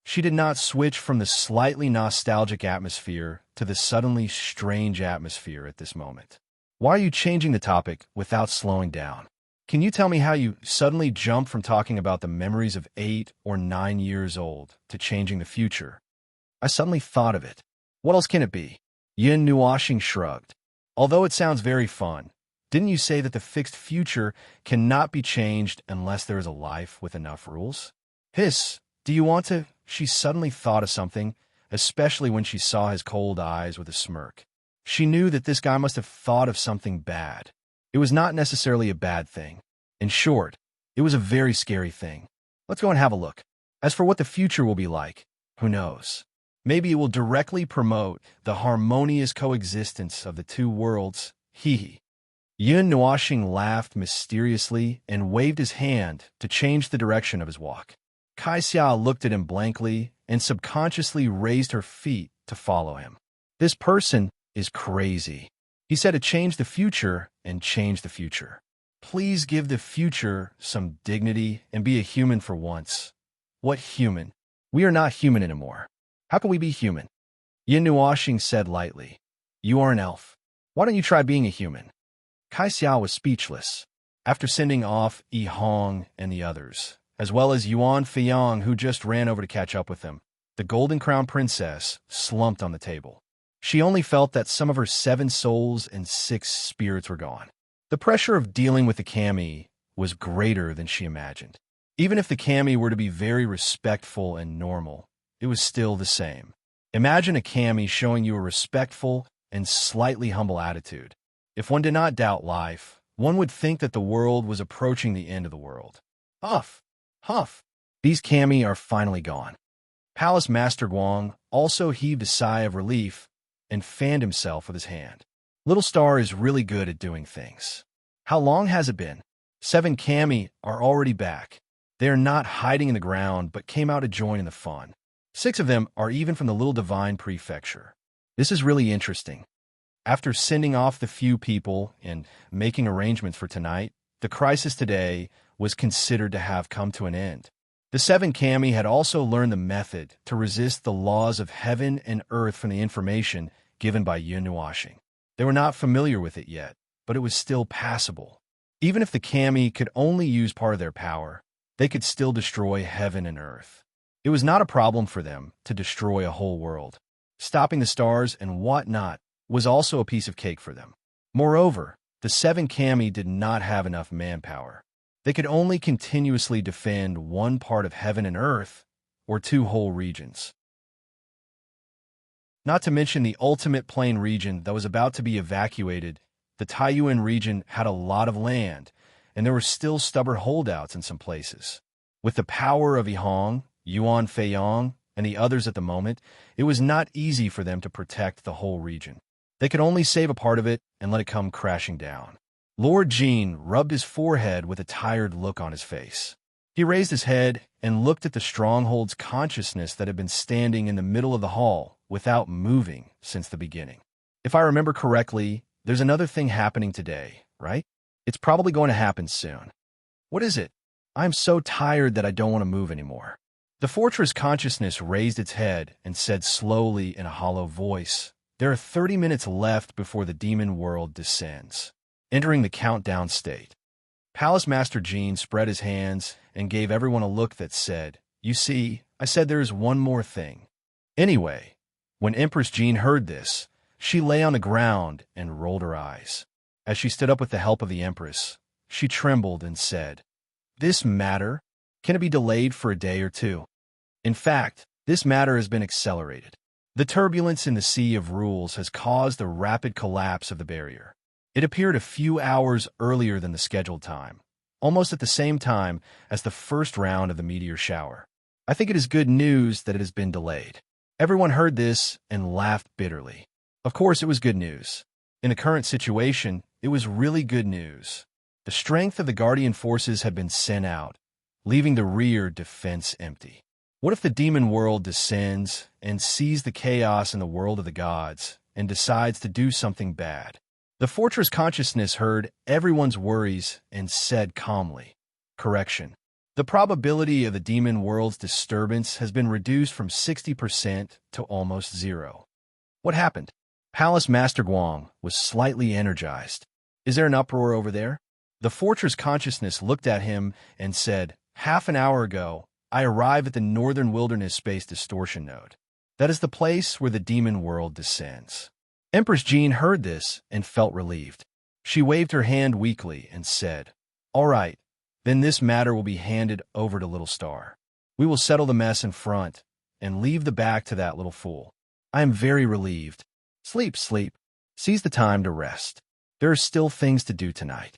She did not switch from the slightly nostalgic atmosphere to the suddenly strange atmosphere at this moment. Why are you changing the topic without slowing down? Can you tell me how you suddenly jumped from talking about the memories of 8 or 9 years old to changing the future? I suddenly thought of it. What else can it be? Yin Nuoxing shrugged. Although it sounds very fun, didn't you say that the fixed future cannot be changed unless there is a life with enough rules? Hiss, do you want to? She suddenly thought of something, especially when she saw his cold eyes with a smirk. She knew that this guy must have thought of something bad. It was not necessarily a bad thing. In short, it was a very scary thing. Let's go and have a look. As for what the future will be like, who knows? Maybe it will directly promote the harmonious coexistence of the two worlds. Hee. Yin Nuoxing laughed mysteriously and waved his hand to change the direction of his walk. Kaixia looked at him blankly and subconsciously raised her feet to follow him. This person is crazy. He said to change the future and change the future. Please give the future some dignity and be a human for once. What human? We are not human anymore. How can we be human? Yin Nuoxing said lightly. You are an elf. Why don't you try being a human? Kaixia was speechless. After sending off Yi Hong and the others, as well as Yuan Feiyang, who just ran over to catch up with them, the Golden Crown Princess slumped on the table. She only felt that some of her 7 souls and 6 spirits were gone. The pressure of dealing with the kami was greater than she imagined. Even if the kami were to be very respectful and normal, it was still the same. Imagine a kami showing you a respectful and slightly humble attitude. If one did not doubt life, one would think that the world was approaching the end of the world. Huff! Huff! These kami are finally gone. Palace Master Guang also heaved a sigh of relief and fanned himself with his hand. Little Star is really good at doing things. How long has it been? 7 kami are already back. They are not hiding in the ground, but came out to join in the fun. 6 of them are even from the Little Divine Prefecture. This is really interesting. After sending off the few people and making arrangements for tonight, the crisis today was considered to have come to an end. The 7 kami had also learned the method to resist the laws of heaven and earth from the information given by Yin Nuoxing. They were not familiar with it yet, but it was still passable. Even if the kami could only use part of their power, they could still destroy heaven and earth. It was not a problem for them to destroy a whole world. Stopping the stars and whatnot was also a piece of cake for them. Moreover, the 7 kami did not have enough manpower. They could only continuously defend one part of heaven and earth, or 2 whole regions. Not to mention the ultimate plain region that was about to be evacuated. The Taiyuan region had a lot of land, and there were still stubborn holdouts in some places. With the power of Yi Hong, Yuan Feiyang, and the others at the moment, it was not easy for them to protect the whole region. They could only save a part of it and let it come crashing down. Lord Jean rubbed his forehead with a tired look on his face. He raised his head and looked at the stronghold's consciousness that had been standing in the middle of the hall without moving since the beginning. If I remember correctly, there's another thing happening today, right? It's probably going to happen soon. What is it? I'm so tired that I don't want to move anymore. The fortress consciousness raised its head and said slowly in a hollow voice, there are 30 minutes left before the demon world descends, entering the countdown state. Palace Master Jean spread his hands and gave everyone a look that said, "You see, I said there is one more thing." Anyway, when Empress Jean heard this, she lay on the ground and rolled her eyes. As she stood up with the help of the Empress, she trembled and said, "This matter, can it be delayed for a day or two?" In fact, this matter has been accelerated. The turbulence in the Sea of Rules has caused the rapid collapse of the barrier. It appeared a few hours earlier than the scheduled time, almost at the same time as the first round of the meteor shower. I think it is good news that it has been delayed. Everyone heard this and laughed bitterly. Of course, it was good news. In the current situation, it was really good news. The strength of the Guardian forces had been sent out, leaving the rear defense empty. What if the demon world descends and sees the chaos in the world of the gods and decides to do something bad? The fortress consciousness heard everyone's worries and said calmly, "Correction. The probability of the demon world's disturbance has been reduced from 60% to almost zero." What happened? Palace Master Guang was slightly energized. "Is there an uproar over there?" The fortress consciousness looked at him and said, "Half an hour ago, I arrived at the Northern Wilderness Space Distortion Node. That is the place where the demon world descends." Empress Jean heard this and felt relieved. She waved her hand weakly and said, "All right, then this matter will be handed over to Little Star. We will settle the mess in front and leave the back to that little fool. I am very relieved. Sleep, sleep. Seize the time to rest. There are still things to do tonight."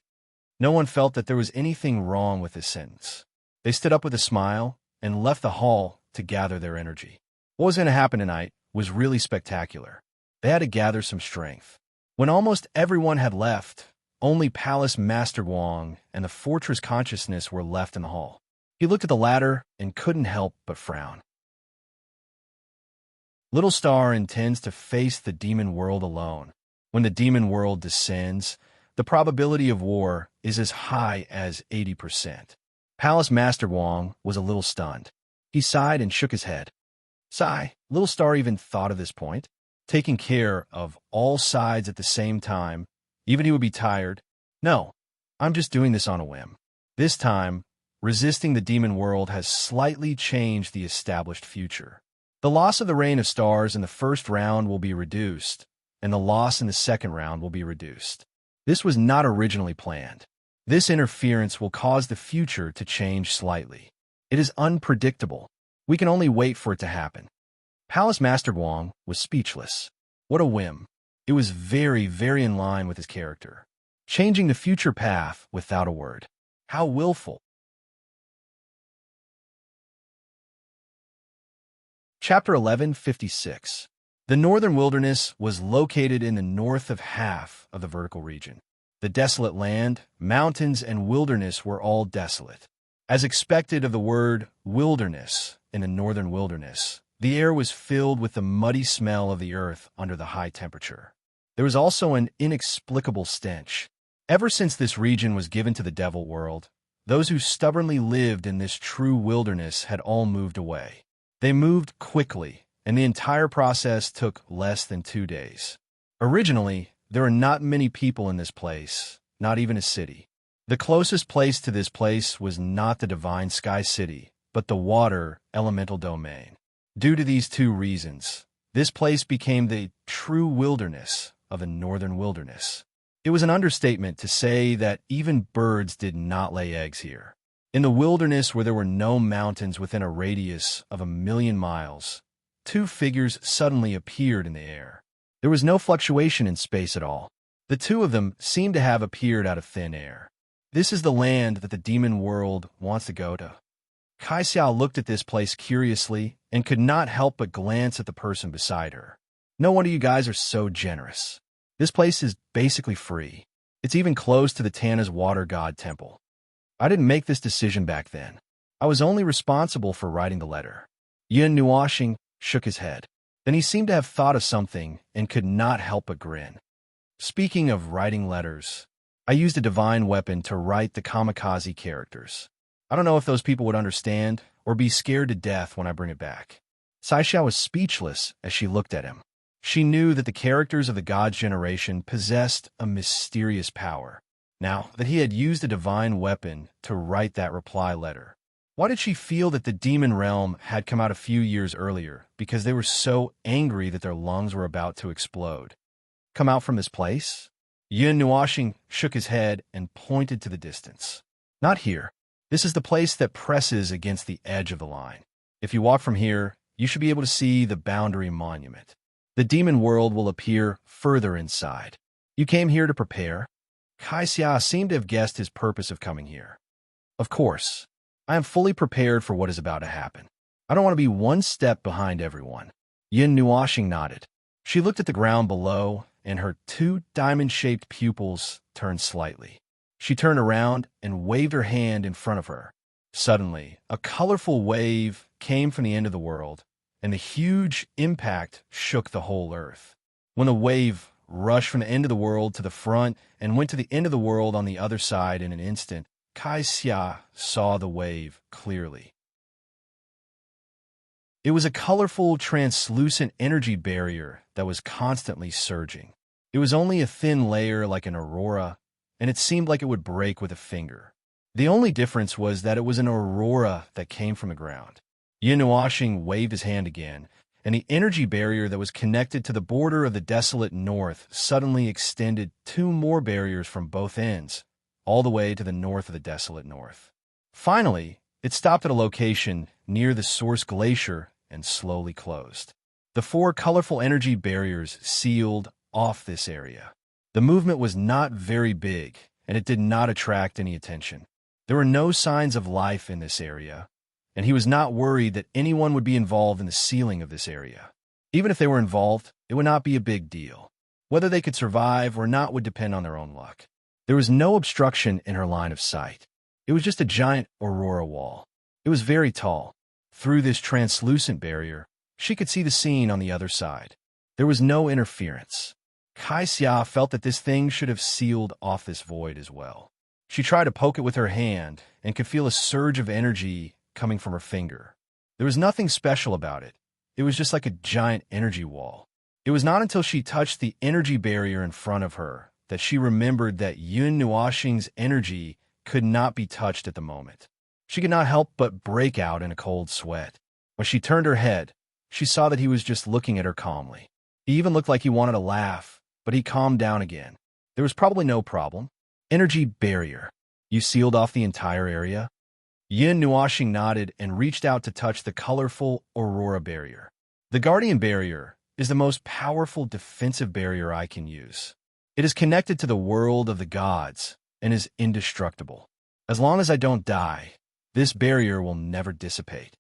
No one felt that there was anything wrong with this sentence. They stood up with a smile and left the hall to gather their energy. What was going to happen tonight was really spectacular. They had to gather some strength. When almost everyone had left, only Palace Master Guang and the Fortress Consciousness were left in the hall. He looked at the latter and couldn't help but frown. Little Star intends to face the demon world alone. When the demon world descends, the probability of war is as high as 80%. Palace Master Guang was a little stunned. He sighed and shook his head. Sigh, Little Star even thought of this point. Taking care of all sides at the same time, even he would be tired. "No, I'm just doing this on a whim." This time, resisting the demon world has slightly changed the established future. The loss of the Rain of Stars in the first round will be reduced, and the loss in the second round will be reduced. This was not originally planned. This interference will cause the future to change slightly. It is unpredictable. We can only wait for it to happen. Palace Master Guang was speechless. What a whim. It was very, very in line with his character. Changing the future path without a word. How willful. Chapter 1156. The Northern Wilderness was located in the north of half of the vertical region. The desolate land, mountains, and wilderness were all desolate. As expected of the word wilderness in the Northern Wilderness, the air was filled with the muddy smell of the earth under the high temperature. There was also an inexplicable stench. Ever since this region was given to the devil world, those who stubbornly lived in this true wilderness had all moved away. They moved quickly, and the entire process took less than 2 days. Originally, there were not many people in this place, not even a city. The closest place to this place was not the Divine Sky City, but the water elemental domain. Due to these two reasons, this place became the true wilderness of the Northern Wilderness. It was an understatement to say that even birds did not lay eggs here. In the wilderness where there were no mountains within a radius of 1,000,000 miles, two figures suddenly appeared in the air. There was no fluctuation in space at all. The two of them seemed to have appeared out of thin air. This is the land that the demon world wants to go to. Kai Xiao looked at this place curiously and could not help but glance at the person beside her. No wonder you guys are so generous. This place is basically free. It's even close to the Tana's water god temple. I didn't make this decision back then. I was only responsible for writing the letter. Yin Nuoxing shook his head. Then he seemed to have thought of something and could not help but grin. Speaking of writing letters, I used a divine weapon to write the kamikaze characters. I don't know if those people would understand or be scared to death when I bring it back. Saixia was speechless as she looked at him. She knew that the characters of the God's generation possessed a mysterious power. now that he had used a divine weapon to write that reply letter. Why did she feel that the demon realm had come out a few years earlier? Because they were so angry that their lungs were about to explode. Come out from this place? Yun Nuashing shook his head and pointed to the distance. Not here. This is the place that presses against the edge of the line. If you walk from here, you should be able to see the boundary monument. The demon world will appear further inside. You came here to prepare? Kai Xia seemed to have guessed his purpose of coming here. Of course. I am fully prepared for what is about to happen. I don't want to be one step behind everyone. Yin Nuashing nodded. She looked at the ground below, and her two diamond-shaped pupils turned slightly. She turned around and waved her hand in front of her. Suddenly, a colorful wave came from the end of the world, and the huge impact shook the whole earth. When the wave rushed from the end of the world to the front and went to the end of the world on the other side in an instant, Kai Xia saw the wave clearly. It was a colorful, translucent energy barrier that was constantly surging. It was only a thin layer like an aurora, and it seemed like it would break with a finger. The only difference was that it was an aurora that came from the ground. Yin Nuashing waved his hand again, and the energy barrier that was connected to the border of the desolate north suddenly extended two more barriers from both ends, all the way to the north of the desolate north. Finally, it stopped at a location near the source glacier and slowly closed. The four colorful energy barriers sealed off this area. The movement was not very big, and it did not attract any attention. There were no signs of life in this area, and he was not worried that anyone would be involved in the sealing of this area. Even if they were involved, it would not be a big deal. Whether they could survive or not would depend on their own luck. There was no obstruction in her line of sight. It was just a giant aurora wall. It was very tall. Through this translucent barrier, she could see the scene on the other side. There was no interference. Kai Xia felt that this thing should have sealed off this void as well. She tried to poke it with her hand and could feel a surge of energy coming from her finger. There was nothing special about it. It was just like a giant energy wall. It was not until she touched the energy barrier in front of her that she remembered that Yun Nuashing's energy could not be touched at the moment. She could not help but break out in a cold sweat. When she turned her head, she saw that he was just looking at her calmly. He even looked like he wanted to laugh, but he calmed down again. There was probably no problem. Energy barrier. You sealed off the entire area? Yin Nuashing nodded and reached out to touch the colorful aurora barrier. The guardian barrier is the most powerful defensive barrier I can use. It is connected to the world of the gods and is indestructible. As long as I don't die, this barrier will never dissipate.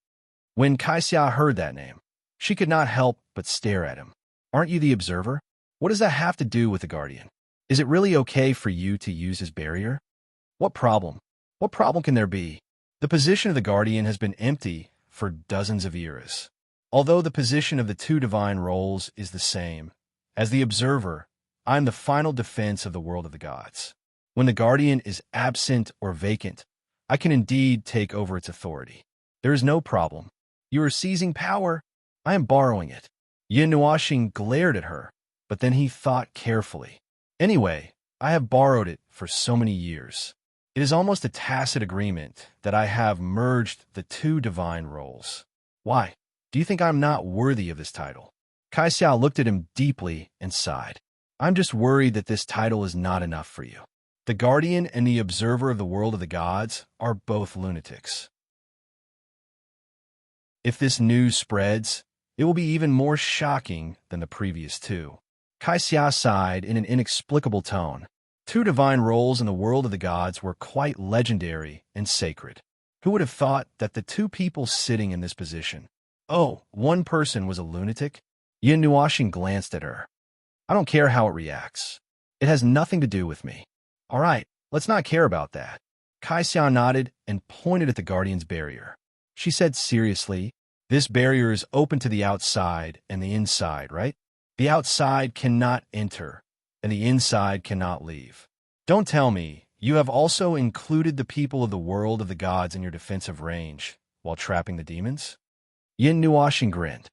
When Kai Xia heard that name, she could not help but stare at him. Aren't you the observer? What does that have to do with the guardian? Is it really okay for you to use his barrier? What problem? What problem can there be? The position of the guardian has been empty for dozens of eras. Although the position of the two divine roles is the same, as the observer, I am the final defense of the world of the gods. When the guardian is absent or vacant, I can indeed take over its authority. There is no problem. You are seizing power. I am borrowing it. Yin Nuashing glared at her, but then he thought carefully. Anyway, I have borrowed it for so many years. It is almost a tacit agreement that I have merged the two divine roles. Why? Do you think I'm not worthy of this title? Kai Xia looked at him deeply and sighed. I'm just worried that this title is not enough for you. The guardian and the observer of the world of the gods are both lunatics. If this news spreads, it will be even more shocking than the previous two. Kai Xia sighed in an inexplicable tone. Two divine roles in the world of the gods were quite legendary and sacred. Who would have thought that the two people sitting in this position, one person was a lunatic? Yin Nuashing glanced at her. I don't care how it reacts. It has nothing to do with me. All right, let's not care about that. Kai Xia nodded and pointed at the guardian's barrier. She said seriously, this barrier is open to the outside and the inside, right? The outside cannot enter, and the inside cannot leave. Don't tell me you have also included the people of the world of the gods in your defensive range while trapping the demons? Yin Nuashing grinned.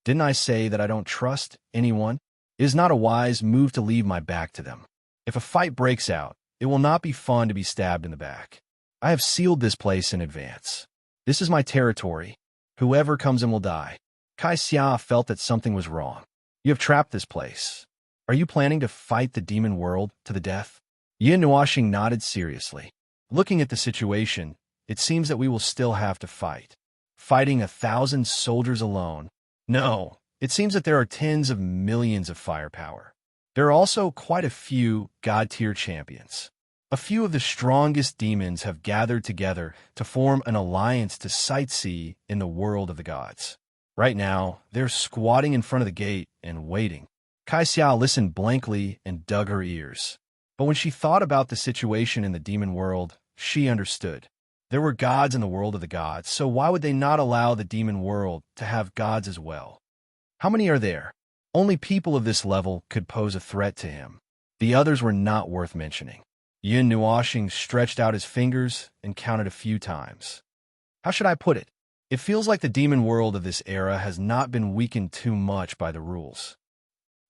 Didn't I say that I don't trust anyone? It is not a wise move to leave my back to them. If a fight breaks out, It will not be fun to be stabbed in the back. I have sealed this place in advance. This is my territory. Whoever comes in will die. Kai Xia felt that something was wrong. You have trapped this place. Are you planning to fight the demon world to the death? Yin Nuoxing nodded seriously. Looking at the situation, it seems that we will still have to fight. Fighting 1,000 soldiers alone? No, it seems that there are tens of millions of firepower. There are also quite a few god-tier champions. A few of the strongest demons have gathered together to form an alliance to sightsee in the world of the gods. Right now, they're squatting in front of the gate and waiting. Kai Xia listened blankly and dug her ears. But when she thought about the situation in the demon world, she understood. There were gods in the world of the gods, so why would they not allow the demon world to have gods as well? How many are there? Only people of this level could pose a threat to him. The others were not worth mentioning. Yin Nuoxing stretched out his fingers and counted a few times. How should I put it? It feels like the demon world of this era has not been weakened too much by the rules.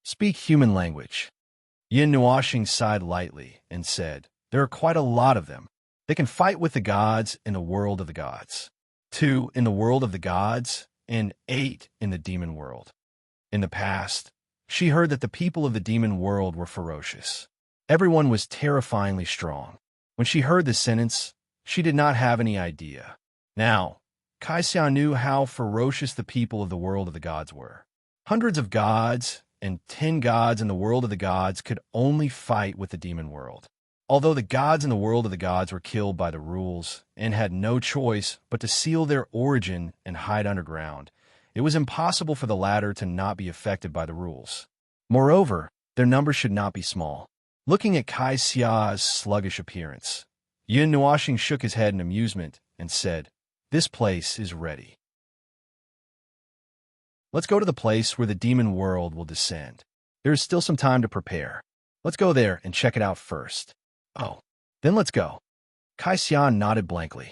Speak human language. Yin Nuoxing sighed lightly and said, there are quite a lot of them. They can fight with the gods in the world of the gods. 2 in the world of the gods, and 8 in the demon world. In the past, she heard that the people of the demon world were ferocious. Everyone was terrifyingly strong. When she heard this sentence, she did not have any idea. Now, Kai Xia knew how ferocious the people of the world of the gods were. Hundreds of gods and 10 gods in the world of the gods could only fight with the demon world. Although the gods in the world of the gods were killed by the rules and had no choice but to seal their origin and hide underground, it was impossible for the latter to not be affected by the rules. Moreover, their numbers should not be small. Looking at Kai Xia's sluggish appearance, Yin Nuoxing shook his head in amusement and said, this place is ready. Let's go to the place where the demon world will descend. There is still some time to prepare. Let's go there and check it out first. Oh, then let's go. Kai Xia nodded blankly.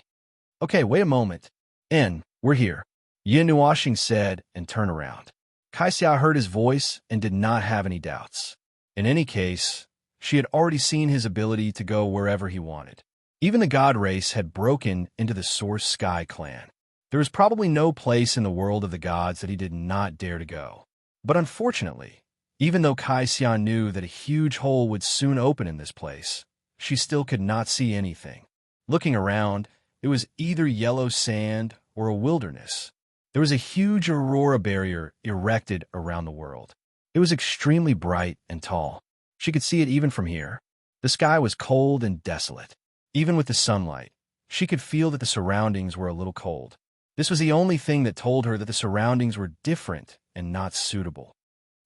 Okay, wait a moment. We're here. Yin Nuoxing said and turned around. Kai Xia heard his voice and did not have any doubts. In any case, she had already seen his ability to go wherever he wanted. Even the god race had broken into the Source Sky clan. There was probably no place in the world of the gods that he did not dare to go. But unfortunately, even though Kai Xia knew that a huge hole would soon open in this place, she still could not see anything. Looking around, it was either yellow sand or a wilderness. There was a huge aurora barrier erected around the world. It was extremely bright and tall. She could see it even from here. The sky was cold and desolate. Even with the sunlight, she could feel that the surroundings were a little cold. This was the only thing that told her that the surroundings were different and not suitable.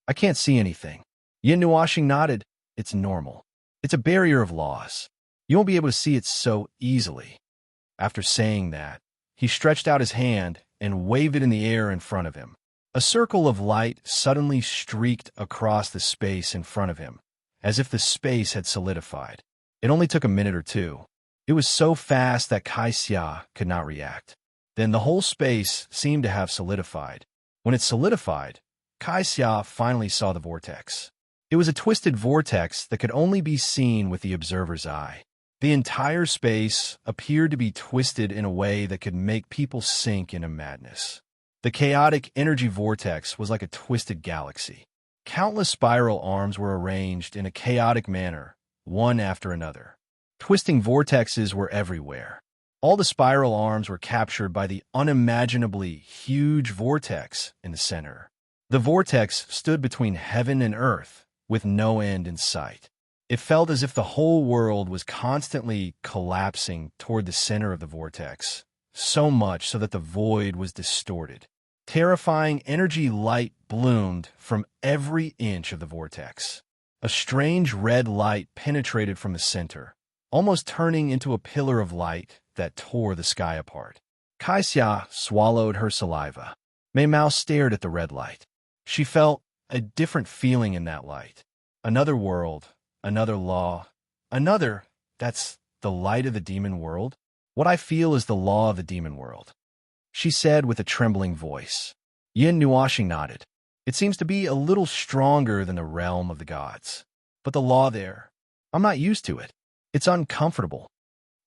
I can't see anything. Yin Nuoxing nodded. It's normal. It's a barrier of laws. You won't be able to see it so easily. After saying that, he stretched out his hand and waved it in the air in front of him. A circle of light suddenly streaked across the space in front of him, as if the space had solidified. It only took a minute or two. It was so fast that Kai Xia could not react. Then the whole space seemed to have solidified. When it solidified, Kai Xia finally saw the vortex. It was a twisted vortex that could only be seen with the observer's eye. The entire space appeared to be twisted in a way that could make people sink into madness. The chaotic energy vortex was like a twisted galaxy. Countless spiral arms were arranged in a chaotic manner, one after another. Twisting vortexes were everywhere. All the spiral arms were captured by the unimaginably huge vortex in the center. The vortex stood between heaven and earth, with no end in sight. It felt as if the whole world was constantly collapsing toward the center of the vortex, so much so that the void was distorted. Terrifying energy light bloomed from every inch of the vortex. A strange red light penetrated from the center, almost turning into a pillar of light that tore the sky apart. Kai Xia swallowed her saliva. Mei Mao stared at the red light. She felt a different feeling in that light. Another world, another law, that's the light of the demon world. What I feel is the law of the demon world, she said with a trembling voice. Yin Nuoxing nodded. It seems to be a little stronger than the realm of the gods. But the law there, I'm not used to it. It's uncomfortable.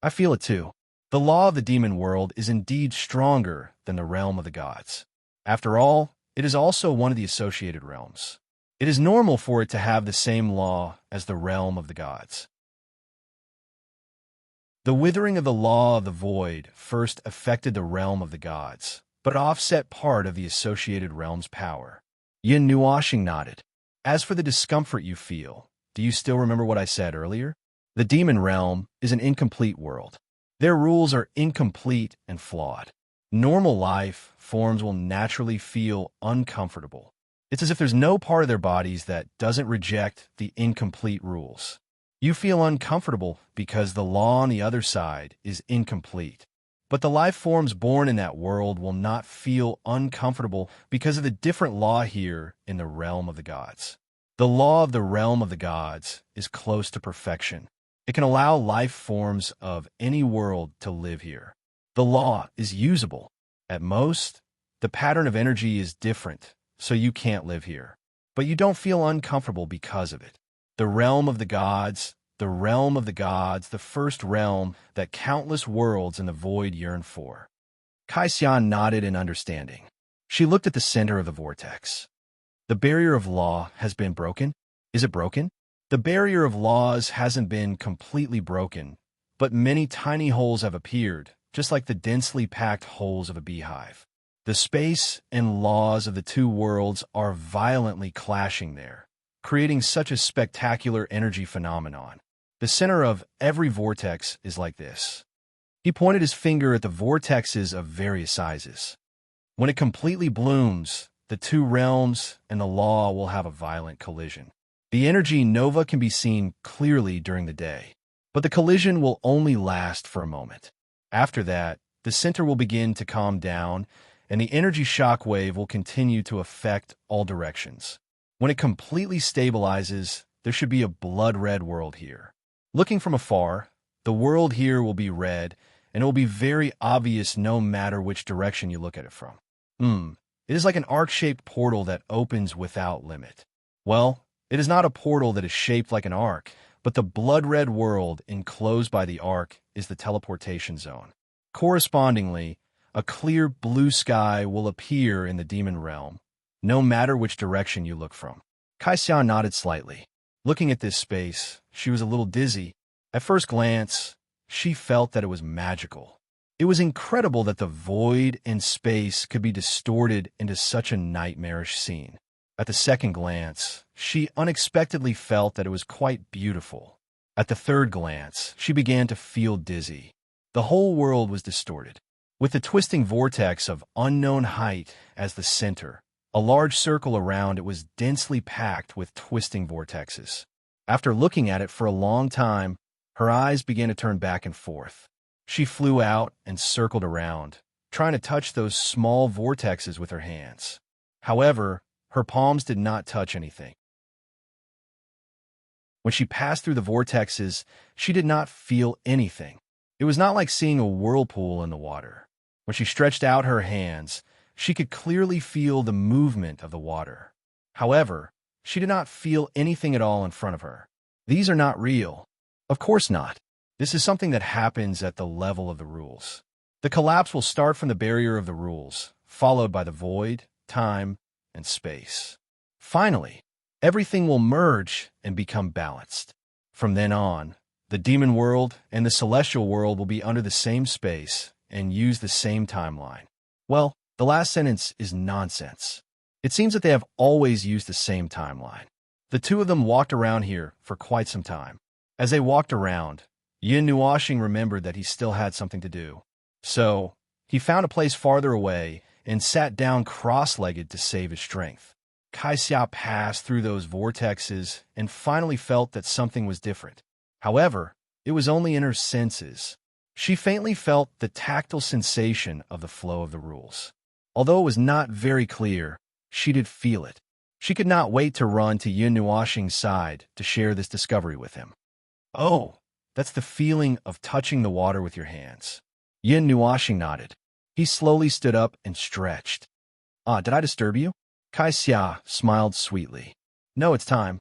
I feel it too. The law of the demon world is indeed stronger than the realm of the gods. After all, it is also one of the associated realms. It is normal for it to have the same law as the realm of the gods. The withering of the law of the void first affected the realm of the gods, but offset part of the associated realm's power. Yin Nuashing nodded. As for the discomfort you feel, do you still remember what I said earlier? The demon realm is an incomplete world. Their rules are incomplete and flawed. Normal life forms will naturally feel uncomfortable. It's as if there's no part of their bodies that doesn't reject the incomplete rules. You feel uncomfortable because the law on the other side is incomplete. But the life forms born in that world will not feel uncomfortable because of the different law here in the realm of the gods. The law of the realm of the gods is close to perfection. It can allow life forms of any world to live here. The law is usable. At most, the pattern of energy is different, so you can't live here. But you don't feel uncomfortable because of it. The realm of the gods, the first realm that countless worlds in the void yearn for. Kaixian nodded in understanding. She looked at the center of the vortex. The barrier of law has been broken? Is it broken? The barrier of laws hasn't been completely broken, but many tiny holes have appeared, just like the densely packed holes of a beehive. The space and laws of the two worlds are violently clashing there, creating such a spectacular energy phenomenon. The center of every vortex is like this. He pointed his finger at the vortexes of various sizes. When it completely blooms, the two realms and the law will have a violent collision. The energy nova can be seen clearly during the day, but the collision will only last for a moment. After that, the center will begin to calm down, and the energy shock wave will continue to affect all directions. When it completely stabilizes, there should be a blood-red world here. Looking from afar, the world here will be red, and it will be very obvious no matter which direction you look at it from. It is like an arc-shaped portal that opens without limit. Well, it is not a portal that is shaped like an arc, but the blood-red world enclosed by the arc is the teleportation zone. Correspondingly, a clear blue sky will appear in the demon realm, no matter which direction you look from. Kaixian nodded slightly. Looking at this space, she was a little dizzy. At first glance, she felt that it was magical. It was incredible that the void and space could be distorted into such a nightmarish scene. At the second glance, she unexpectedly felt that it was quite beautiful. At the third glance, she began to feel dizzy. The whole world was distorted. With the twisting vortex of unknown height as the center, a large circle around it was densely packed with twisting vortexes. After looking at it for a long time, her eyes began to turn back and forth. She flew out and circled around, trying to touch those small vortexes with her hands. However, her palms did not touch anything. When she passed through the vortexes, she did not feel anything. It was not like seeing a whirlpool in the water. When she stretched out her hands, she could clearly feel the movement of the water. However, she did not feel anything at all in front of her. These are not real. Of course not. This is something that happens at the level of the rules. The collapse will start from the barrier of the rules, followed by the void, time, and space. Finally, everything will merge and become balanced. From then on, the demon world and the celestial world will be under the same space and use the same timeline. Well, the last sentence is nonsense. It seems that they have always used the same timeline. The two of them walked around here for quite some time. As they walked around, Yin Nuashing remembered that he still had something to do. So, he found a place farther away and sat down cross-legged to save his strength. Kaixia passed through those vortexes and finally felt that something was different. However, it was only in her senses. She faintly felt the tactile sensation of the flow of the rules. Although it was not very clear, she did feel it. She could not wait to run to Yin Nuashing's side to share this discovery with him. Oh, that's the feeling of touching the water with your hands. Yin Nuashing nodded. He slowly stood up and stretched. Did I disturb you? Kaixia smiled sweetly. No, it's time.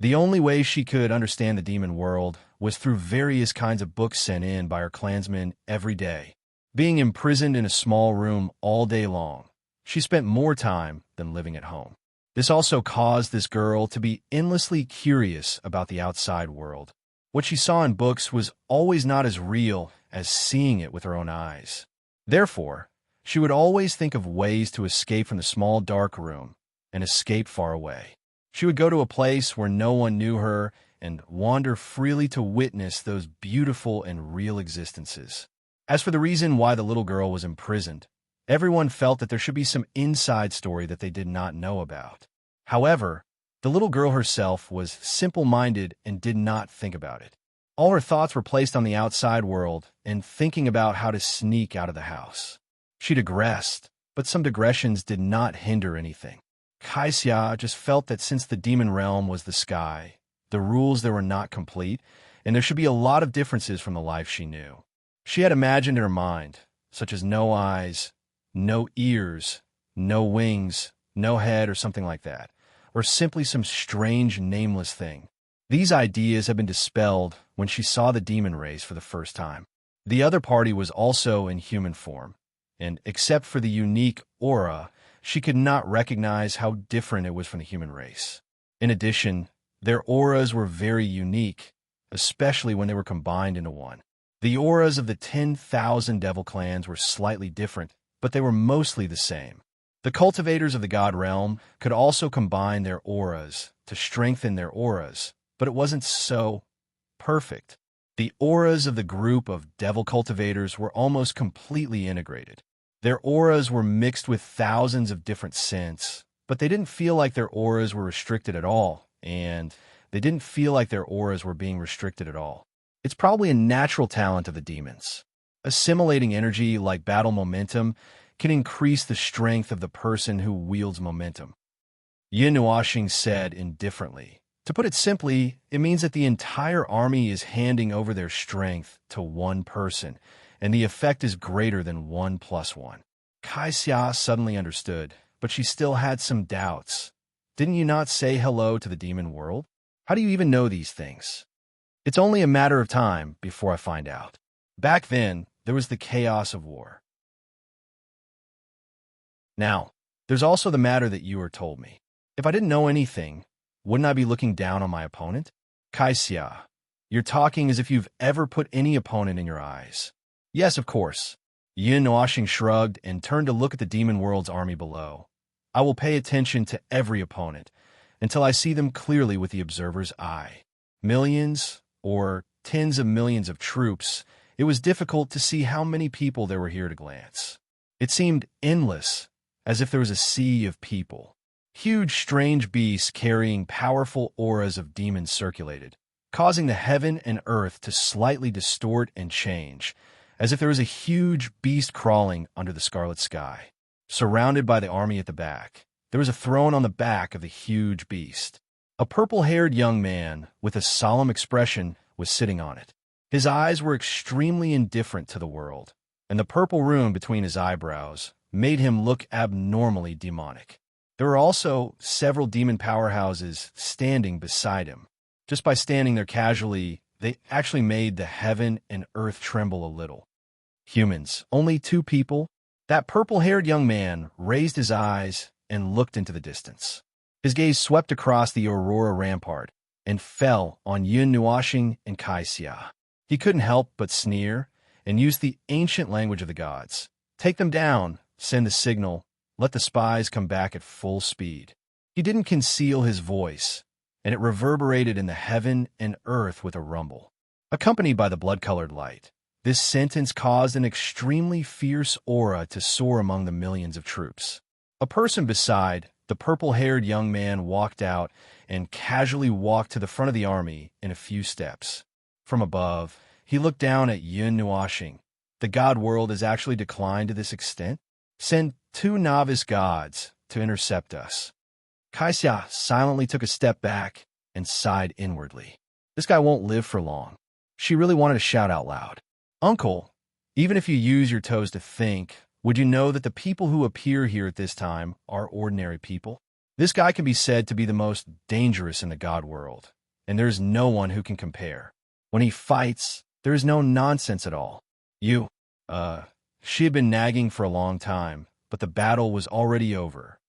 The only way she could understand the demon world was through various kinds of books sent in by her clansmen every day. Being imprisoned in a small room all day long, she spent more time than living at home. This also caused this girl to be endlessly curious about the outside world. What she saw in books was always not as real as seeing it with her own eyes. Therefore, she would always think of ways to escape from the small dark room and escape far away. She would go to a place where no one knew her and wander freely to witness those beautiful and real existences. As for the reason why the little girl was imprisoned, everyone felt that there should be some inside story that they did not know about. However, the little girl herself was simple-minded and did not think about it. All her thoughts were placed on the outside world and thinking about how to sneak out of the house. She digressed, but some digressions did not hinder anything. Kaisia just felt that since the demon realm was the sky, the rules there were not complete, and there should be a lot of differences from the life she knew. She had imagined in her mind, such as no eyes, no ears, no wings, no head, or something like that, or simply some strange, nameless thing. These ideas had been dispelled when she saw the demon race for the first time. The other party was also in human form, and except for the unique aura, she could not recognize how different it was from the human race. In addition, their auras were very unique, especially when they were combined into one. The auras of the 10,000 devil clans were slightly different, but they were mostly the same. The cultivators of the god realm could also combine their auras to strengthen their auras, but it wasn't so perfect. The auras of the group of devil cultivators were almost completely integrated. Their auras were mixed with thousands of different scents, but they didn't feel like their auras were restricted at all, and they didn't feel like their auras were being restricted at all. It's probably a natural talent of the demons. Assimilating energy like battle momentum can increase the strength of the person who wields momentum. Yin Nuashing said indifferently. To put it simply, it means that the entire army is handing over their strength to one person, and the effect is greater than 1 + 1. Kaisia suddenly understood, but she still had some doubts. Didn't you not say hello to the demon world? How do you even know these things? It's only a matter of time before I find out. Back then, there was the chaos of war. Now, there's also the matter that you told me. If I didn't know anything, wouldn't I be looking down on my opponent? Kaisia, you're talking as if you've ever put any opponent in your eyes. Yes, of course. Yin Nuashing shrugged and turned to look at the demon world's army below. I will pay attention to every opponent until I see them clearly with the observer's eye. Millions or tens of millions of troops, it was difficult to see how many people there were here at a glance. It seemed endless, as if there was a sea of people. Huge, strange beasts carrying powerful auras of demons circulated, causing the heaven and earth to slightly distort and change, as if there was a huge beast crawling under the scarlet sky. Surrounded by the army at the back, there was a throne on the back of the huge beast. A purple-haired young man with a solemn expression was sitting on it. His eyes were extremely indifferent to the world, and the purple rune between his eyebrows made him look abnormally demonic. There were also several demon powerhouses standing beside him. Just by standing there casually, they actually made the heaven and earth tremble a little. Humans, only 2 people? That purple-haired young man raised his eyes and looked into the distance. His gaze swept across the Aurora Rampart and fell on Yin Nuashing and Kaisia. He couldn't help but sneer and use the ancient language of the gods. Take them down, send the signal, let the spies come back at full speed. He didn't conceal his voice, and it reverberated in the heaven and earth with a rumble. Accompanied by the blood-colored light, this sentence caused an extremely fierce aura to soar among the millions of troops. A person beside the purple-haired young man walked out and casually walked to the front of the army in a few steps. From above, he looked down at Yin Nuashing. The god world has actually declined to this extent? Send 2 novice gods to intercept us. Kaisia silently took a step back and sighed inwardly. This guy won't live for long. She really wanted to shout out loud. Uncle, even if you use your toes to think, would you know that the people who appear here at this time are ordinary people? This guy can be said to be the most dangerous in the god world, and there is no one who can compare. When he fights, there is no nonsense at all. You, she had been nagging for a long time, but the battle was already over.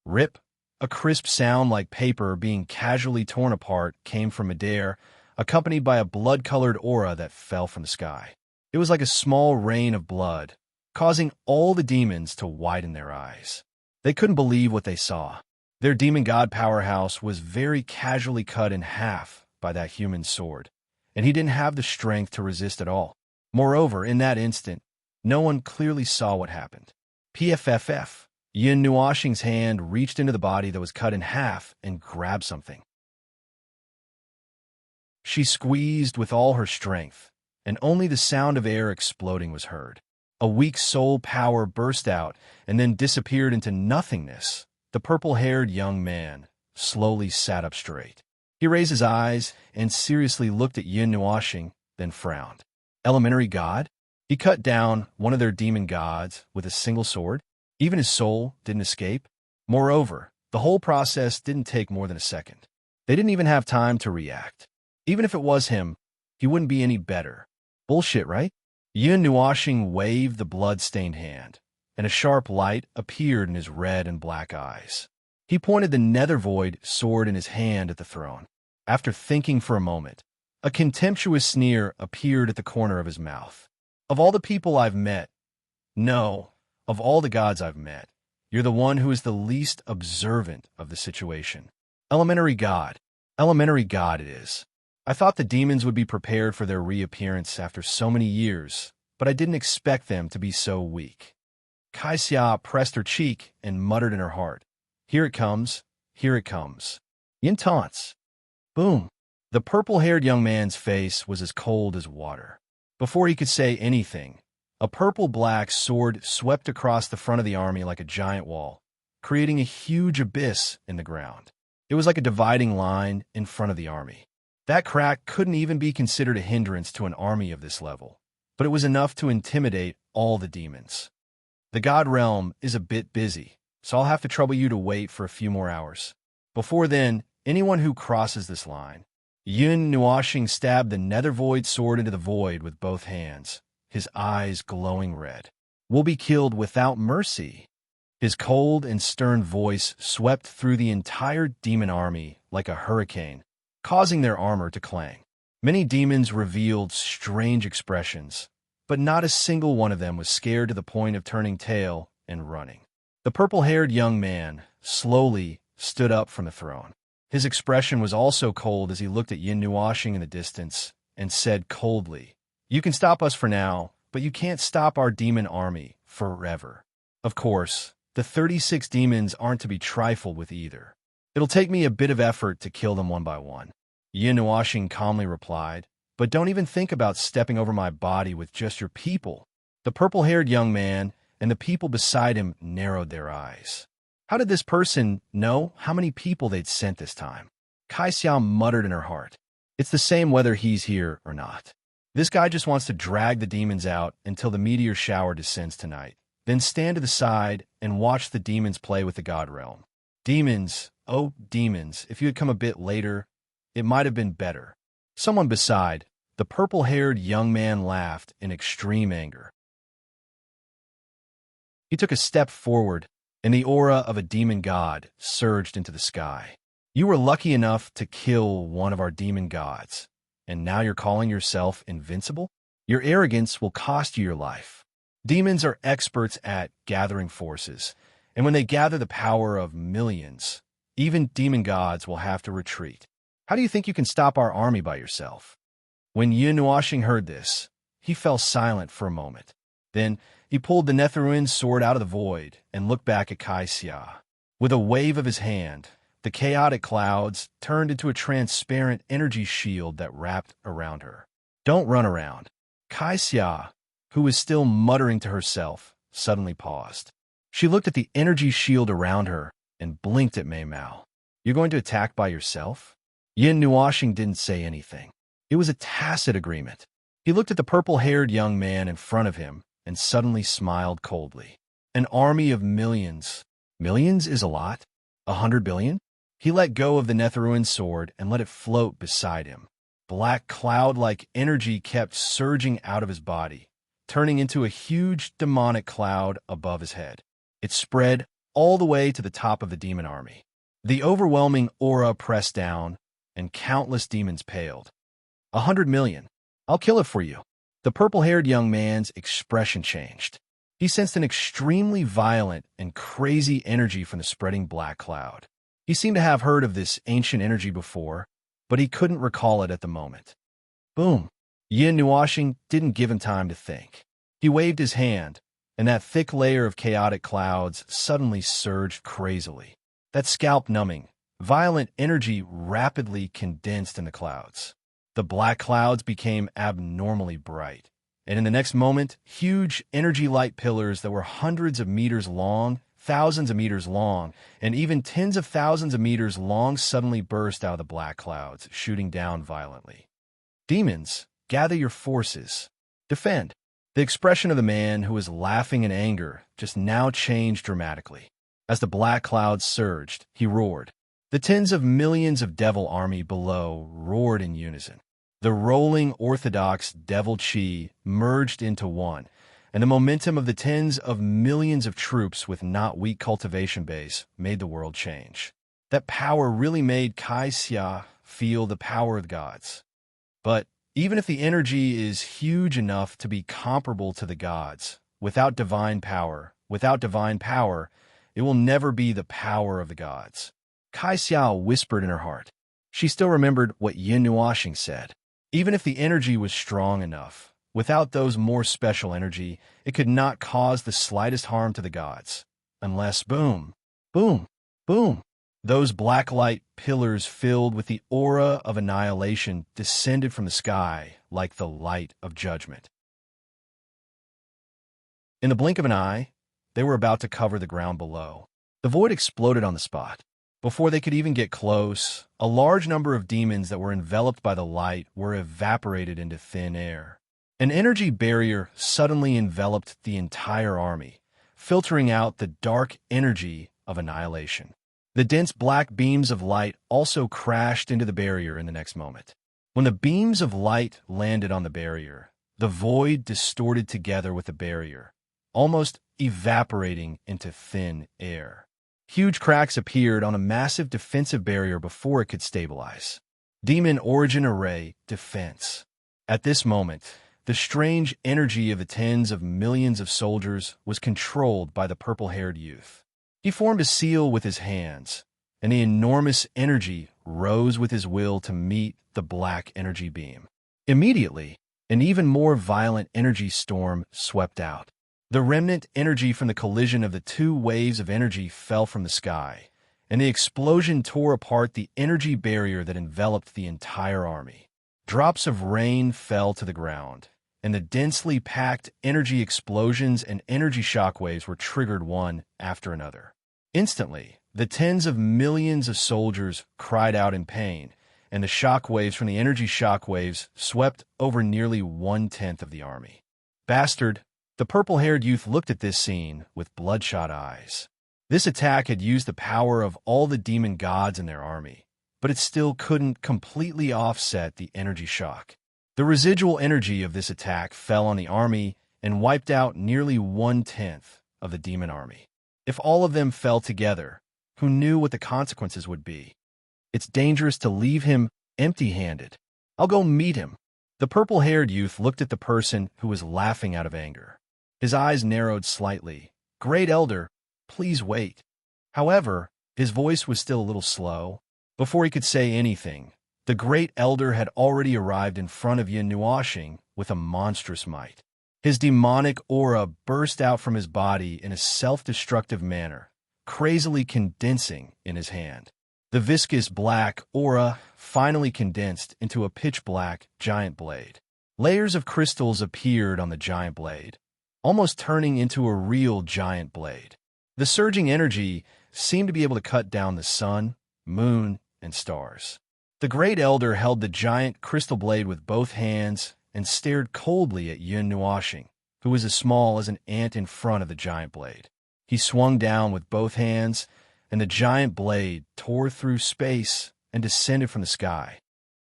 Rip, a crisp sound like paper being casually torn apart came from midair, accompanied by a blood-colored aura that fell from the sky. It was like a small rain of blood, causing all the demons to widen their eyes. They couldn't believe what they saw. Their demon god powerhouse was very casually cut in half by that human sword, and he didn't have the strength to resist at all. Moreover, in that instant, no one clearly saw what happened. PFFF. Yin Nuoxing's hand reached into the body that was cut in half and grabbed something. She squeezed with all her strength, and only the sound of air exploding was heard. A weak soul power burst out and then disappeared into nothingness. The purple-haired young man slowly sat up straight. He raised his eyes and seriously looked at Yin Nuoxing, then frowned. Elementary god? He cut down one of their demon gods with a single sword? Even his soul didn't escape? Moreover, the whole process didn't take more than a second. They didn't even have time to react. Even if it was him, he wouldn't be any better. Bullshit, right? Yin Nuoxing waved the blood-stained hand, and a sharp light appeared in his red and black eyes. He pointed the nether-void sword in his hand at the throne. After thinking for a moment, a contemptuous sneer appeared at the corner of his mouth. Of all the people I've met, no, of all the gods I've met, you're the one who is the least observant of the situation. Elementary god it is. I thought the demons would be prepared for their reappearance after so many years, but I didn't expect them to be so weak. Kaixia pressed her cheek and muttered in her heart, "Here it comes, here it comes." Yin taunts. Boom. The purple-haired young man's face was as cold as water. Before he could say anything, a purple-black sword swept across the front of the army like a giant wall, creating a huge abyss in the ground. It was like a dividing line in front of the army. That crack couldn't even be considered a hindrance to an army of this level, but it was enough to intimidate all the demons. The god realm is a bit busy, so I'll have to trouble you to wait for a few more hours. Before then, anyone who crosses this line. Yin Nuoxing stabbed the nether-void sword into the void with both hands, his eyes glowing red. Will be killed without mercy. His cold and stern voice swept through the entire demon army like a hurricane, causing their armor to clang. Many demons revealed strange expressions, but not a single one of them was scared to the point of turning tail and running. The purple-haired young man slowly stood up from the throne. His expression was also cold as he looked at Yin Nuoxing in the distance and said coldly, "You can stop us for now, but you can't stop our demon army forever." Of course, the 36 demons aren't to be trifled with either. It'll take me a bit of effort to kill them one by one. Yin Nuoxing calmly replied, "But don't even think about stepping over my body with just your people." The purple-haired young man and the people beside him narrowed their eyes. How did this person know how many people they'd sent this time? Kaixia muttered in her heart, "It's the same whether he's here or not. This guy just wants to drag the demons out until the meteor shower descends tonight, then stand to the side and watch the demons play with the god realm. Demons, oh demons, if you had come a bit later, it might have been better." Someone beside, the purple-haired young man laughed in extreme anger. He took a step forward, and the aura of a demon god surged into the sky. "You were lucky enough to kill one of our demon gods, and now you're calling yourself invincible? Your arrogance will cost you your life. Demons are experts at gathering forces, and when they gather the power of millions, even demon gods will have to retreat. How do you think you can stop our army by yourself?" When Yin Nuoxing heard this, he fell silent for a moment. Then he pulled the Netherruin's sword out of the void and looked back at Kaixia. With a wave of his hand, the chaotic clouds turned into a transparent energy shield that wrapped around her. "Don't run around." Kaixia, who was still muttering to herself, suddenly paused. She looked at the energy shield around her and blinked at Mei Mao. "You're going to attack by yourself?" Yin Nuoxing didn't say anything. It was a tacit agreement. He looked at the purple-haired young man in front of him and suddenly smiled coldly. "An army of millions. Millions is a lot. 100 billion? He let go of the Netheruan sword and let it float beside him. Black cloud-like energy kept surging out of his body, turning into a huge demonic cloud above his head. It spread all the way to the top of the demon army. The overwhelming aura pressed down, and countless demons paled. 100 million. I'll kill it for you. The purple-haired young man's expression changed. He sensed an extremely violent and crazy energy from the spreading black cloud. He seemed to have heard of this ancient energy before, but he couldn't recall it at the moment. Boom! Yin Nuashing didn't give him time to think. He waved his hand, and that thick layer of chaotic clouds suddenly surged crazily. That scalp-numbing, violent energy rapidly condensed in the clouds. The black clouds became abnormally bright, and in the next moment, huge energy-light pillars that were hundreds of meters long, thousands of meters long, and even tens of thousands of meters long suddenly burst out of the black clouds, shooting down violently. Demons, gather your forces. Defend. The expression of the man who was laughing in anger just now changed dramatically. As the black clouds surged, he roared. The tens of millions of devil army below roared in unison. The rolling orthodox devil chi merged into one, and the momentum of the tens of millions of troops with not weak cultivation base made the world change. That power really made Kai Xia feel the power of the gods. But even if the energy is huge enough to be comparable to the gods, without divine power, it will never be the power of the gods. Kai Xia whispered in her heart. She still remembered what Yin Nuashing said. Even if the energy was strong enough, without those more special energy, it could not cause the slightest harm to the gods. Unless, boom, boom, boom, those black light pillars filled with the aura of annihilation descended from the sky like the light of judgment. In the blink of an eye, they were about to cover the ground below. The void exploded on the spot. Before they could even get close, a large number of demons that were enveloped by the light were evaporated into thin air. An energy barrier suddenly enveloped the entire army, filtering out the dark energy of annihilation. The dense black beams of light also crashed into the barrier in the next moment. When the beams of light landed on the barrier, the void distorted together with the barrier, almost evaporating into thin air. Huge cracks appeared on a massive defensive barrier before it could stabilize. Demon Origin Array Defense. At this moment, the strange energy of the tens of millions of soldiers was controlled by the purple-haired youth. He formed a seal with his hands, and the enormous energy rose with his will to meet the black energy beam. Immediately, an even more violent energy storm swept out. The remnant energy from the collision of the two waves of energy fell from the sky, and the explosion tore apart the energy barrier that enveloped the entire army. Drops of rain fell to the ground, and the densely packed energy explosions and energy shockwaves were triggered one after another. Instantly, the tens of millions of soldiers cried out in pain, and the shockwaves from the energy shockwaves swept over nearly 1/10 of the army. Bastard! The purple-haired youth looked at this scene with bloodshot eyes. This attack had used the power of all the demon gods in their army, but it still couldn't completely offset the energy shock. The residual energy of this attack fell on the army and wiped out nearly 1/10 of the demon army. If all of them fell together, who knew what the consequences would be? It's dangerous to leave him empty-handed. I'll go meet him. The purple-haired youth looked at the person who was laughing out of anger. His eyes narrowed slightly. Great Elder, please wait. However, his voice was still a little slow. Before he could say anything, the Great Elder had already arrived in front of Yin Nuashing with a monstrous might. His demonic aura burst out from his body in a self-destructive manner, crazily condensing in his hand. The viscous black aura finally condensed into a pitch-black giant blade. Layers of crystals appeared on the giant blade, almost turning into a real giant blade. The surging energy seemed to be able to cut down the sun, moon, and stars. The Great Elder held the giant crystal blade with both hands and stared coldly at Yin Nuashing, who was as small as an ant in front of the giant blade. He swung down with both hands, and the giant blade tore through space and descended from the sky.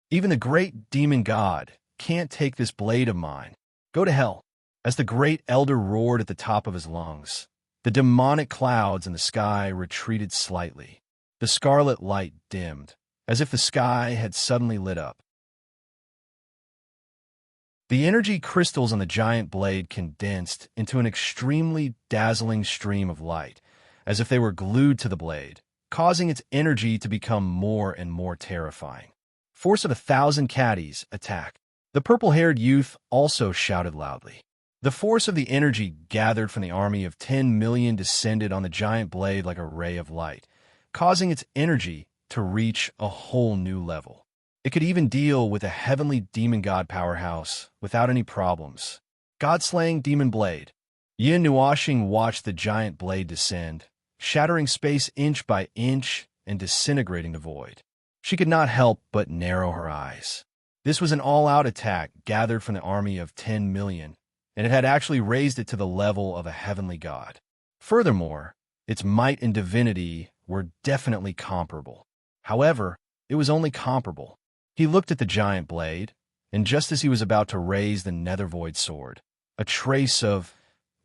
Even the great demon god can't take this blade of mine. Go to hell. As the great elder roared at the top of his lungs, the demonic clouds in the sky retreated slightly. The scarlet light dimmed, as if the sky had suddenly lit up. The energy crystals on the giant blade condensed into an extremely dazzling stream of light, as if they were glued to the blade, causing its energy to become more and more terrifying. Force of 1,000 caddies, attack. The purple-haired youth also shouted loudly. The force of the energy gathered from the army of 10 million descended on the giant blade like a ray of light, causing its energy to reach a whole new level. It could even deal with a heavenly demon god powerhouse without any problems. God-slaying demon blade. Yin Nuashing watched the giant blade descend, shattering space inch by inch and disintegrating the void. She could not help but narrow her eyes. This was an all-out attack gathered from the army of 10 million, and it had actually raised it to the level of a heavenly god. Furthermore, its might and divinity were definitely comparable. However, it was only comparable. He looked at the giant blade, and just as he was about to raise the Nethervoid sword, a trace of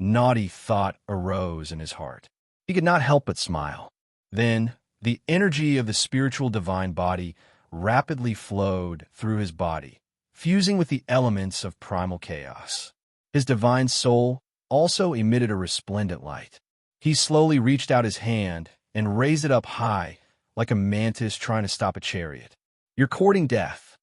naughty thought arose in his heart. He could not help but smile. Then, the energy of the spiritual divine body rapidly flowed through his body, fusing with the elements of primal chaos. His divine soul also emitted a resplendent light. He slowly reached out his hand and raised it up high, like a mantis trying to stop a chariot. You're courting death.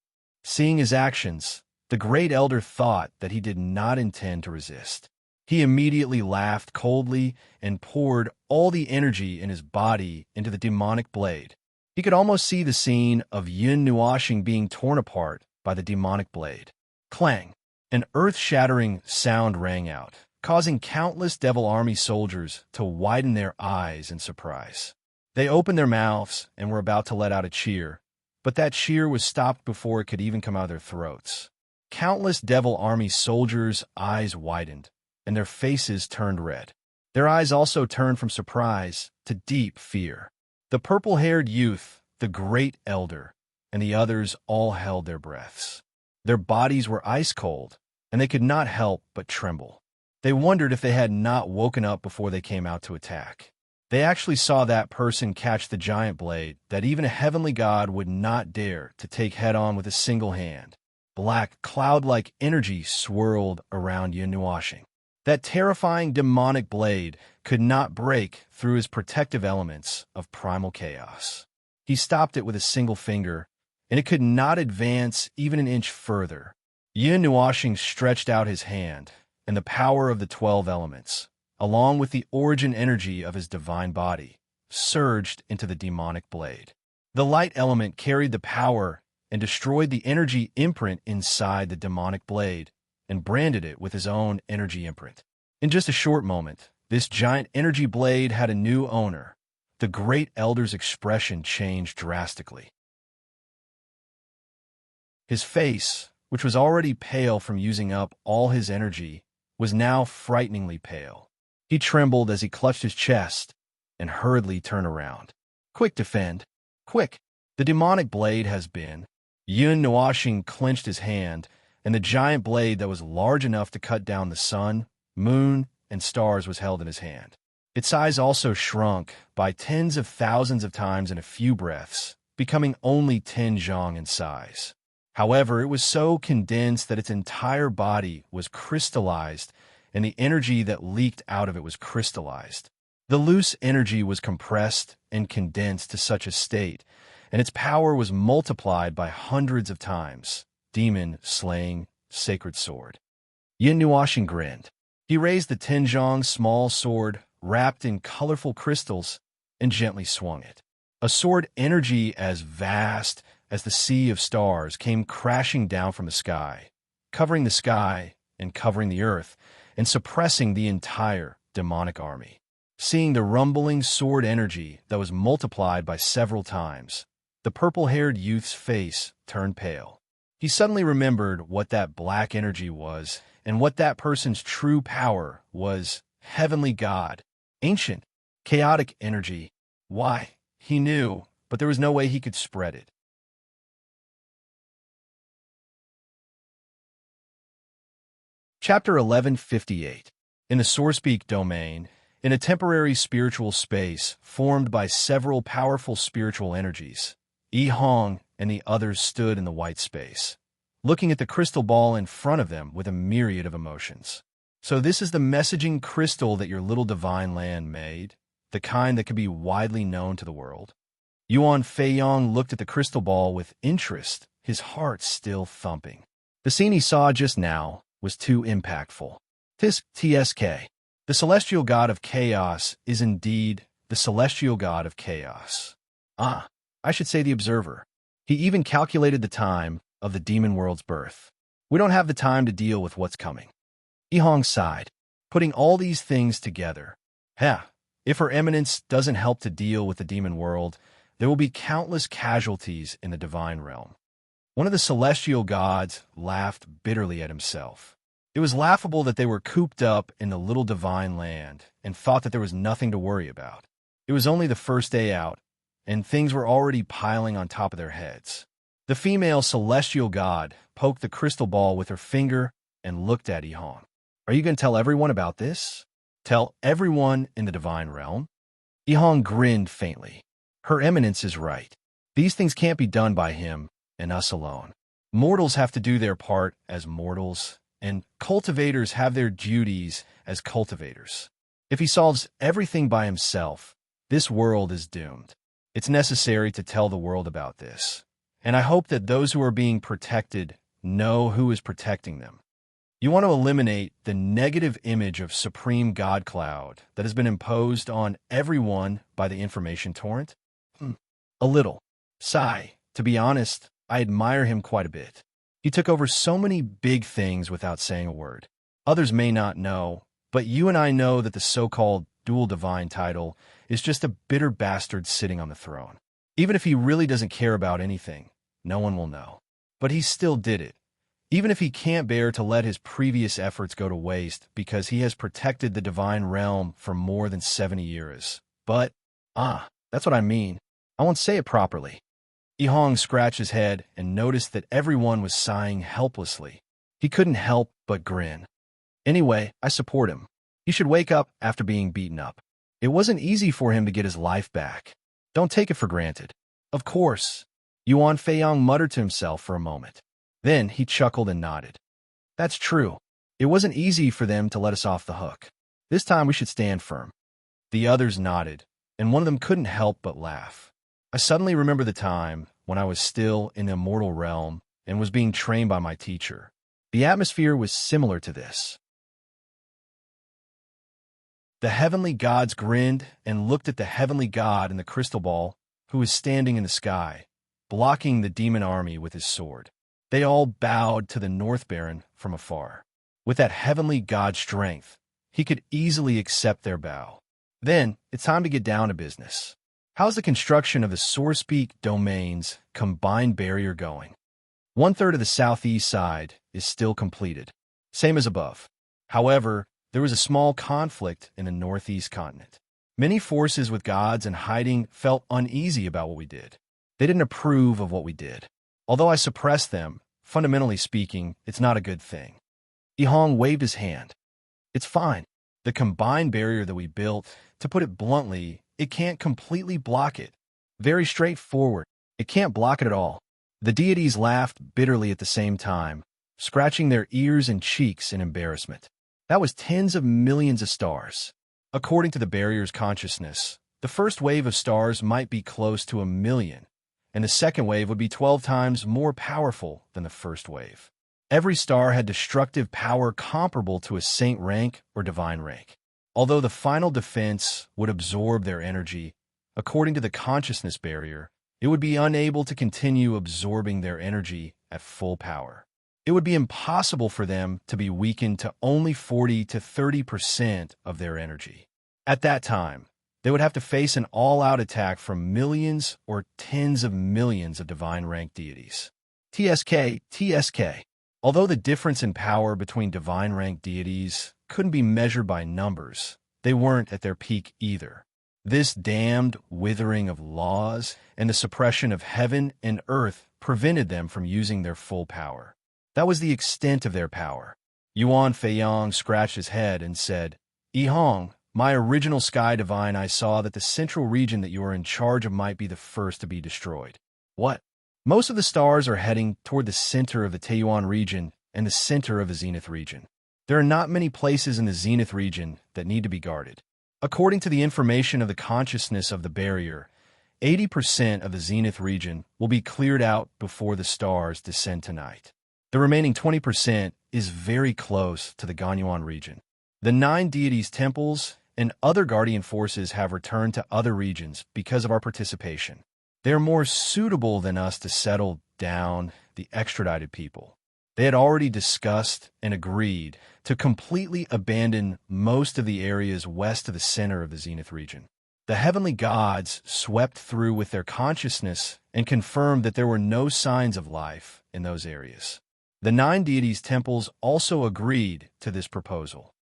Seeing his actions, the great elder thought that he did not intend to resist. He immediately laughed coldly and poured all the energy in his body into the demonic blade. He could almost see the scene of Yin Nuashing being torn apart by the demonic blade. Clang! An earth-shattering sound rang out, causing countless Devil Army soldiers to widen their eyes in surprise. They opened their mouths and were about to let out a cheer, but that cheer was stopped before it could even come out of their throats. Countless Devil Army soldiers' eyes widened, and their faces turned red. Their eyes also turned from surprise to deep fear. The purple-haired youth, the great elder, and the others all held their breaths. Their bodies were ice-cold, and they could not help but tremble. They wondered if they had not woken up before they came out to attack. They actually saw that person catch the giant blade that even a heavenly god would not dare to take head-on with a single hand. Black, cloud-like energy swirled around Yin Nuashing. That terrifying demonic blade could not break through his protective elements of primal chaos. He stopped it with a single finger, and it could not advance even an inch further. Yin Nuashing stretched out his hand, and the power of the 12 elements, along with the origin energy of his divine body, surged into the demonic blade. The light element carried the power and destroyed the energy imprint inside the demonic blade and branded it with his own energy imprint. In just a short moment, this giant energy blade had a new owner. The great elder's expression changed drastically. His face, which was already pale from using up all his energy, was now frighteningly pale. He trembled as he clutched his chest and hurriedly turned around. Quick, defend! Quick! The demonic blade has been. Yin Nuashing clenched his hand, and the giant blade that was large enough to cut down the sun, moon, and stars was held in his hand. Its size also shrunk by tens of thousands of times in a few breaths, becoming only 10 zhang in size. However, it was so condensed that its entire body was crystallized, and the energy that leaked out of it was crystallized. The loose energy was compressed and condensed to such a state, and its power was multiplied by hundreds of times. Demon slaying sacred sword. Yin Nuashing grinned. He raised the Tenjong small sword, wrapped in colorful crystals, and gently swung it. A sword energy as vast as the sea of stars came crashing down from the sky, covering the sky and covering the earth, and suppressing the entire demonic army. Seeing the rumbling sword energy that was multiplied by several times, the purple-haired youth's face turned pale. He suddenly remembered what that black energy was, and what that person's true power was: heavenly god, ancient, chaotic energy. Why? He knew, but there was no way he could spread it. Chapter 1158. In the Sourcepeak domain, in a temporary spiritual space formed by several powerful spiritual energies, Yi Hong and the others stood in the white space, looking at the crystal ball in front of them with a myriad of emotions. So this is the messaging crystal that your little divine land made, the kind that could be widely known to the world. Yuan Feiyong looked at the crystal ball with interest, his heart still thumping. The scene he saw just now was too impactful. TSK. The celestial god of chaos is indeed the celestial god of chaos. I should say the observer. He even calculated the time of the demon world's birth. We don't have the time to deal with what's coming. Yi Hong sighed, putting all these things together. If Her Eminence doesn't help to deal with the demon world, there will be countless casualties in the divine realm. One of the celestial gods laughed bitterly at himself. It was laughable that they were cooped up in the little divine land and thought that there was nothing to worry about. It was only the first day out, and things were already piling on top of their heads. The female celestial god poked the crystal ball with her finger and looked at Yi Hong. Are you going to tell everyone about this? Tell everyone in the divine realm? Yi Hong grinned faintly. Her Eminence is right. These things can't be done by him and us alone. Mortals have to do their part as mortals, and cultivators have their duties as cultivators. If he solves everything by himself, this world is doomed. It's necessary to tell the world about this, and I hope that those who are being protected know who is protecting them. You want to eliminate the negative image of Supreme God Cloud that has been imposed on everyone by the information torrent? A little. Sigh. To be honest, I admire him quite a bit. He took over so many big things without saying a word. Others may not know, but you and I know that the so-called dual divine title is just a bitter bastard sitting on the throne. Even if he really doesn't care about anything, no one will know. But he still did it. Even if he can't bear to let his previous efforts go to waste because he has protected the divine realm for more than 70 years. But, that's what I mean. I won't say it properly. Yi Hong scratched his head and noticed that everyone was sighing helplessly. He couldn't help but grin. Anyway, I support him. He should wake up after being beaten up. It wasn't easy for him to get his life back. Don't take it for granted. Of course. Yuan Feiyong muttered to himself for a moment. Then he chuckled and nodded. That's true. It wasn't easy for them to let us off the hook. This time we should stand firm. The others nodded, and one of them couldn't help but laugh. I suddenly remember the time when I was still in the immortal realm and was being trained by my teacher. The atmosphere was similar to this. The heavenly gods grinned and looked at the heavenly god in the crystal ball, who was standing in the sky, blocking the demon army with his sword. They all bowed to the North Baron from afar. With that heavenly god strength, he could easily accept their bow. Then, it's time to get down to business. How's the construction of the Sourcepeak domain's combined barrier going? 1/3 of the southeast side is still completed, same as above. However, there was a small conflict in the northeast continent. Many forces with gods in hiding felt uneasy about what we did. They didn't approve of what we did. Although I suppressed them, fundamentally speaking, it's not a good thing. Yi Hong waved his hand. It's fine. The combined barrier that we built, to put it bluntly, it can't completely block it. Very straightforward. It can't block it at all. The deities laughed bitterly at the same time, scratching their ears and cheeks in embarrassment. That was tens of millions of stars. According to the barrier's consciousness, the first wave of stars might be close to 1 million, and the second wave would be 12 times more powerful than the first wave. Every star had destructive power comparable to a saint rank or divine rank. Although the final defense would absorb their energy, according to the consciousness barrier, it would be unable to continue absorbing their energy at full power. It would be impossible for them to be weakened to only 40 to 30% of their energy. At that time, they would have to face an all-out attack from millions or tens of millions of divine-rank deities. TSK. Although the difference in power between divine-rank deities couldn't be measured by numbers, they weren't at their peak either. This damned withering of laws and the suppression of heaven and earth prevented them from using their full power. That was the extent of their power. Yuan Feiyong scratched his head and said, Yihong, my original sky divine, I saw that the central region that you are in charge of might be the first to be destroyed. What? Most of the stars are heading toward the center of the Taiyuan region and the center of the Zenith region. There are not many places in the Zenith region that need to be guarded. According to the information of the consciousness of the barrier, 80% of the Zenith region will be cleared out before the stars descend tonight. The remaining 20% is very close to the Ganyuan region. The 9 deities' temples and other guardian forces have returned to other regions because of our participation. They are more suitable than us to settle down the extradited people. They had already discussed and agreed to completely abandon most of the areas west of the center of the Zenith region. The heavenly gods swept through with their consciousness and confirmed that there were no signs of life in those areas. The 9 deities' temples also agreed to this proposal.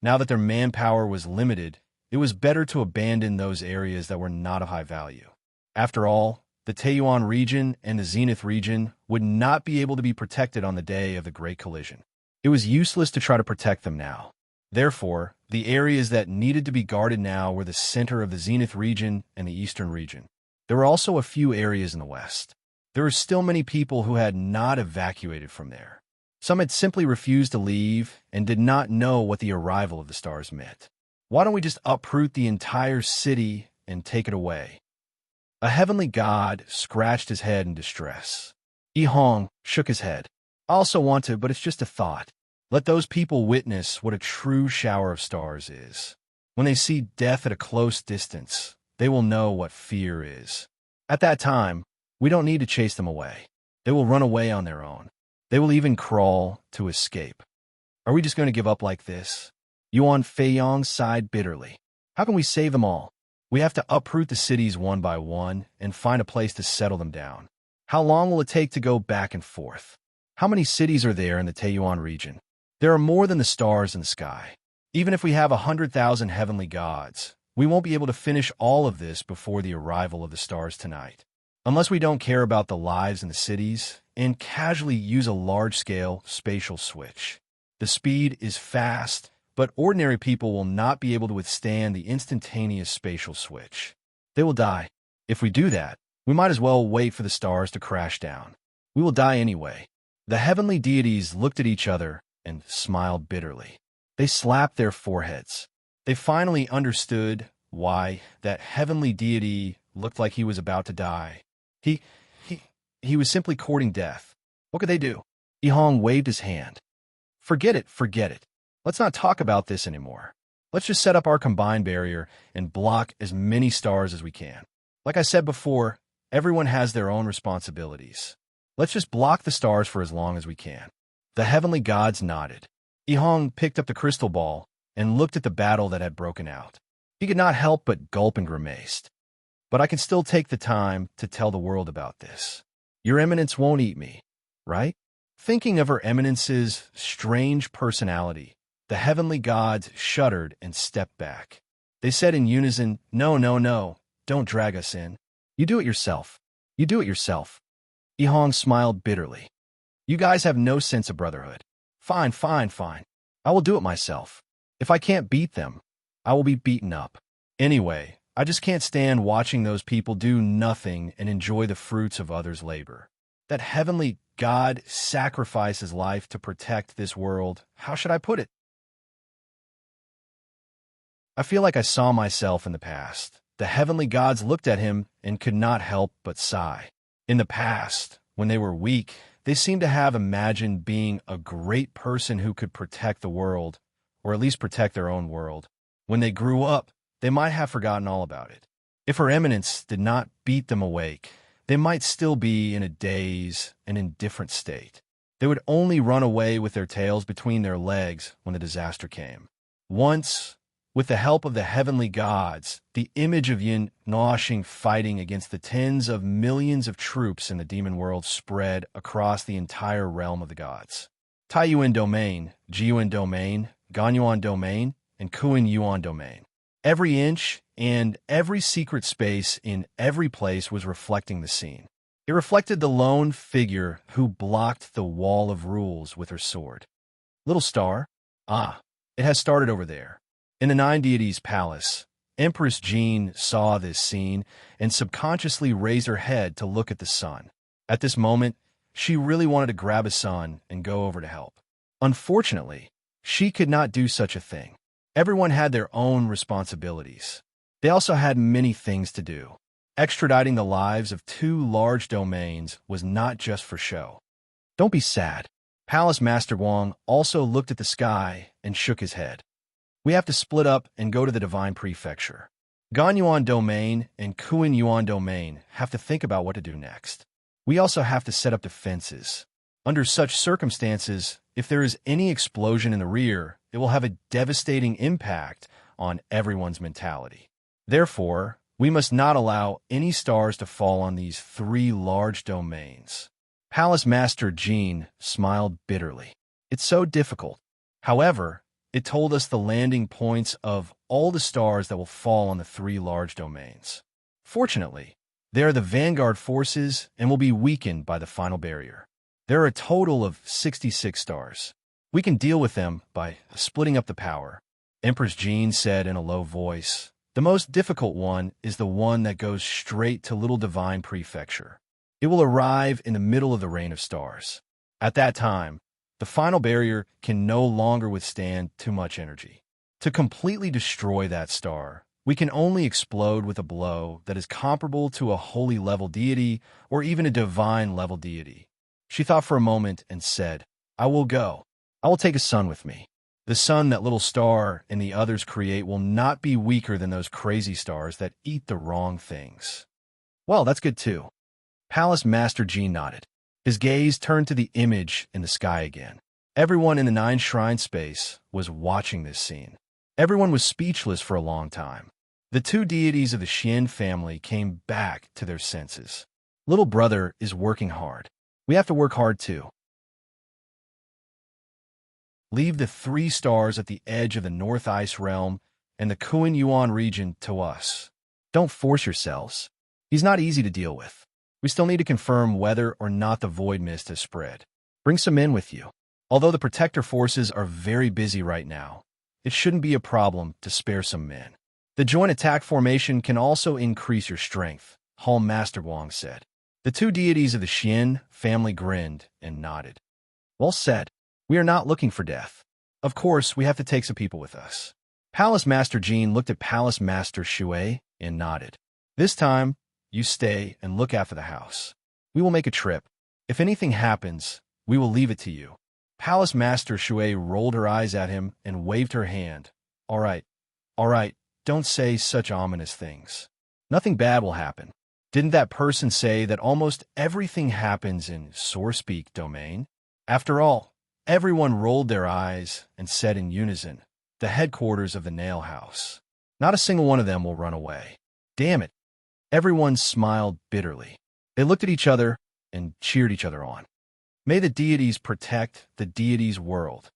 Now that their manpower was limited, it was better to abandon those areas that were not of high value. After all, the Taiyuan region and the Zenith region would not be able to be protected on the day of the Great Collision. It was useless to try to protect them now. Therefore, the areas that needed to be guarded now were the center of the Zenith region and the Eastern region. There were also a few areas in the West. There were still many people who had not evacuated from there. Some had simply refused to leave and did not know what the arrival of the stars meant. Why don't we just uproot the entire city and take it away? A heavenly god scratched his head in distress. Yihong shook his head. I also want to, but it's just a thought. Let those people witness what a true shower of stars is. When they see death at a close distance, they will know what fear is. At that time, we don't need to chase them away. They will run away on their own. They will even crawl to escape. Are we just going to give up like this? Yuan Feiyong sighed bitterly. How can we save them all? We have to uproot the cities one by one and find a place to settle them down. How long will it take to go back and forth? How many cities are there in the Taiyuan region? There are more than the stars in the sky. Even if we have 100,000 heavenly gods, we won't be able to finish all of this before the arrival of the stars tonight. Unless we don't care about the lives in the cities and casually use a large-scale spatial switch. The speed is fast, but ordinary people will not be able to withstand the instantaneous spatial switch. They will die. If we do that, we might as well wait for the stars to crash down. We will die anyway. The heavenly deities looked at each other and smiled bitterly. They slapped their foreheads. They finally understood why that heavenly deity looked like he was about to die. He was simply courting death. What could they do? Yihong waved his hand. Forget it, forget it. Let's not talk about this anymore. Let's just set up our combined barrier and block as many stars as we can. Like I said before, everyone has their own responsibilities. Let's just block the stars for as long as we can. The heavenly gods nodded. Yihong picked up the crystal ball and looked at the battle that had broken out. He could not help but gulp and grimaced. But I can still take the time to tell the world about this. Your Eminence won't eat me, right? Thinking of Her Eminence's strange personality, the heavenly gods shuddered and stepped back. They said in unison, No, no, no, don't drag us in. You do it yourself. You do it yourself. Yihong smiled bitterly. You guys have no sense of brotherhood. Fine, fine, fine. I will do it myself. If I can't beat them, I will be beaten up. Anyway, I just can't stand watching those people do nothing and enjoy the fruits of others' labor. That heavenly God sacrificed his life to protect this world. How should I put it? I feel like I saw myself in the past. The heavenly gods looked at him and could not help but sigh. In the past, when they were weak, they seemed to have imagined being a great person who could protect the world, or at least protect their own world. When they grew up, they might have forgotten all about it. If Her Eminence did not beat them awake, they might still be in a daze and indifferent state. They would only run away with their tails between their legs when the disaster came. Once, with the help of the heavenly gods, the image of Yin Noshing fighting against the tens of millions of troops in the demon world spread across the entire realm of the gods. Taiyuan domain, Jiyuan domain, Ganyuan domain, and Kuan Yuan domain. Every inch and every secret space in every place was reflecting the scene. It reflected the lone figure who blocked the wall of rules with her sword. Little star? Ah, it has started over there. In the Nine Deities' palace, Empress Jean saw this scene and subconsciously raised her head to look at the sun. At this moment, she really wanted to grab a sun and go over to help. Unfortunately, she could not do such a thing. Everyone had their own responsibilities. They also had many things to do. Extraditing the lives of two large domains was not just for show. Don't be sad. Palace Master Wang also looked at the sky and shook his head. We have to split up and go to the Divine Prefecture. Ganyuan Domain and Kuan Yuan Domain have to think about what to do next. We also have to set up defenses. Under such circumstances, if there is any explosion in the rear, it will have a devastating impact on everyone's mentality. Therefore, we must not allow any stars to fall on these three large domains. Palace Master Jean smiled bitterly. It's so difficult. However, it told us the landing points of all the stars that will fall on the three large domains. Fortunately, they are the vanguard forces and will be weakened by the final barrier. There are a total of 66 stars. We can deal with them by splitting up the power. Empress Jean said in a low voice. The most difficult one is the one that goes straight to Little Divine Prefecture. It will arrive in the middle of the Rain of Stars. At that time, the final barrier can no longer withstand too much energy. To completely destroy that star, we can only explode with a blow that is comparable to a holy level deity or even a divine level deity. She thought for a moment and said, I will go. I will take a sun with me. The sun that little star and the others create will not be weaker than those crazy stars that eat the wrong things. Well, that's good too. Palace Master Jean nodded. His gaze turned to the image in the sky again. Everyone in the Nine Shrine space was watching this scene. Everyone was speechless for a long time. The two deities of the Xian family came back to their senses. Little brother is working hard. We have to work hard too. Leave the three stars at the edge of the North Ice Realm and the Kuan Yuan region to us. Don't force yourselves. He's not easy to deal with. We still need to confirm whether or not the void mist has spread. Bring some men with you. Although the protector forces are very busy right now, it shouldn't be a problem to spare some men. The joint attack formation can also increase your strength, Hall Master Wang said. The two deities of the Xian family grinned and nodded. Well said. We are not looking for death. Of course, we have to take some people with us. Palace Master Jean looked at Palace Master Shui and nodded. This time, you stay and look after the house. We will make a trip. If anything happens, we will leave it to you. Palace Master Shui rolled her eyes at him and waved her hand. All right, don't say such ominous things. Nothing bad will happen. Didn't that person say that almost everything happens in Sorespeak domain? After all, everyone rolled their eyes and said in unison, the headquarters of the nail house. Not a single one of them will run away. Damn it. Everyone smiled bitterly. They looked at each other and cheered each other on. May the deities protect the deities' world.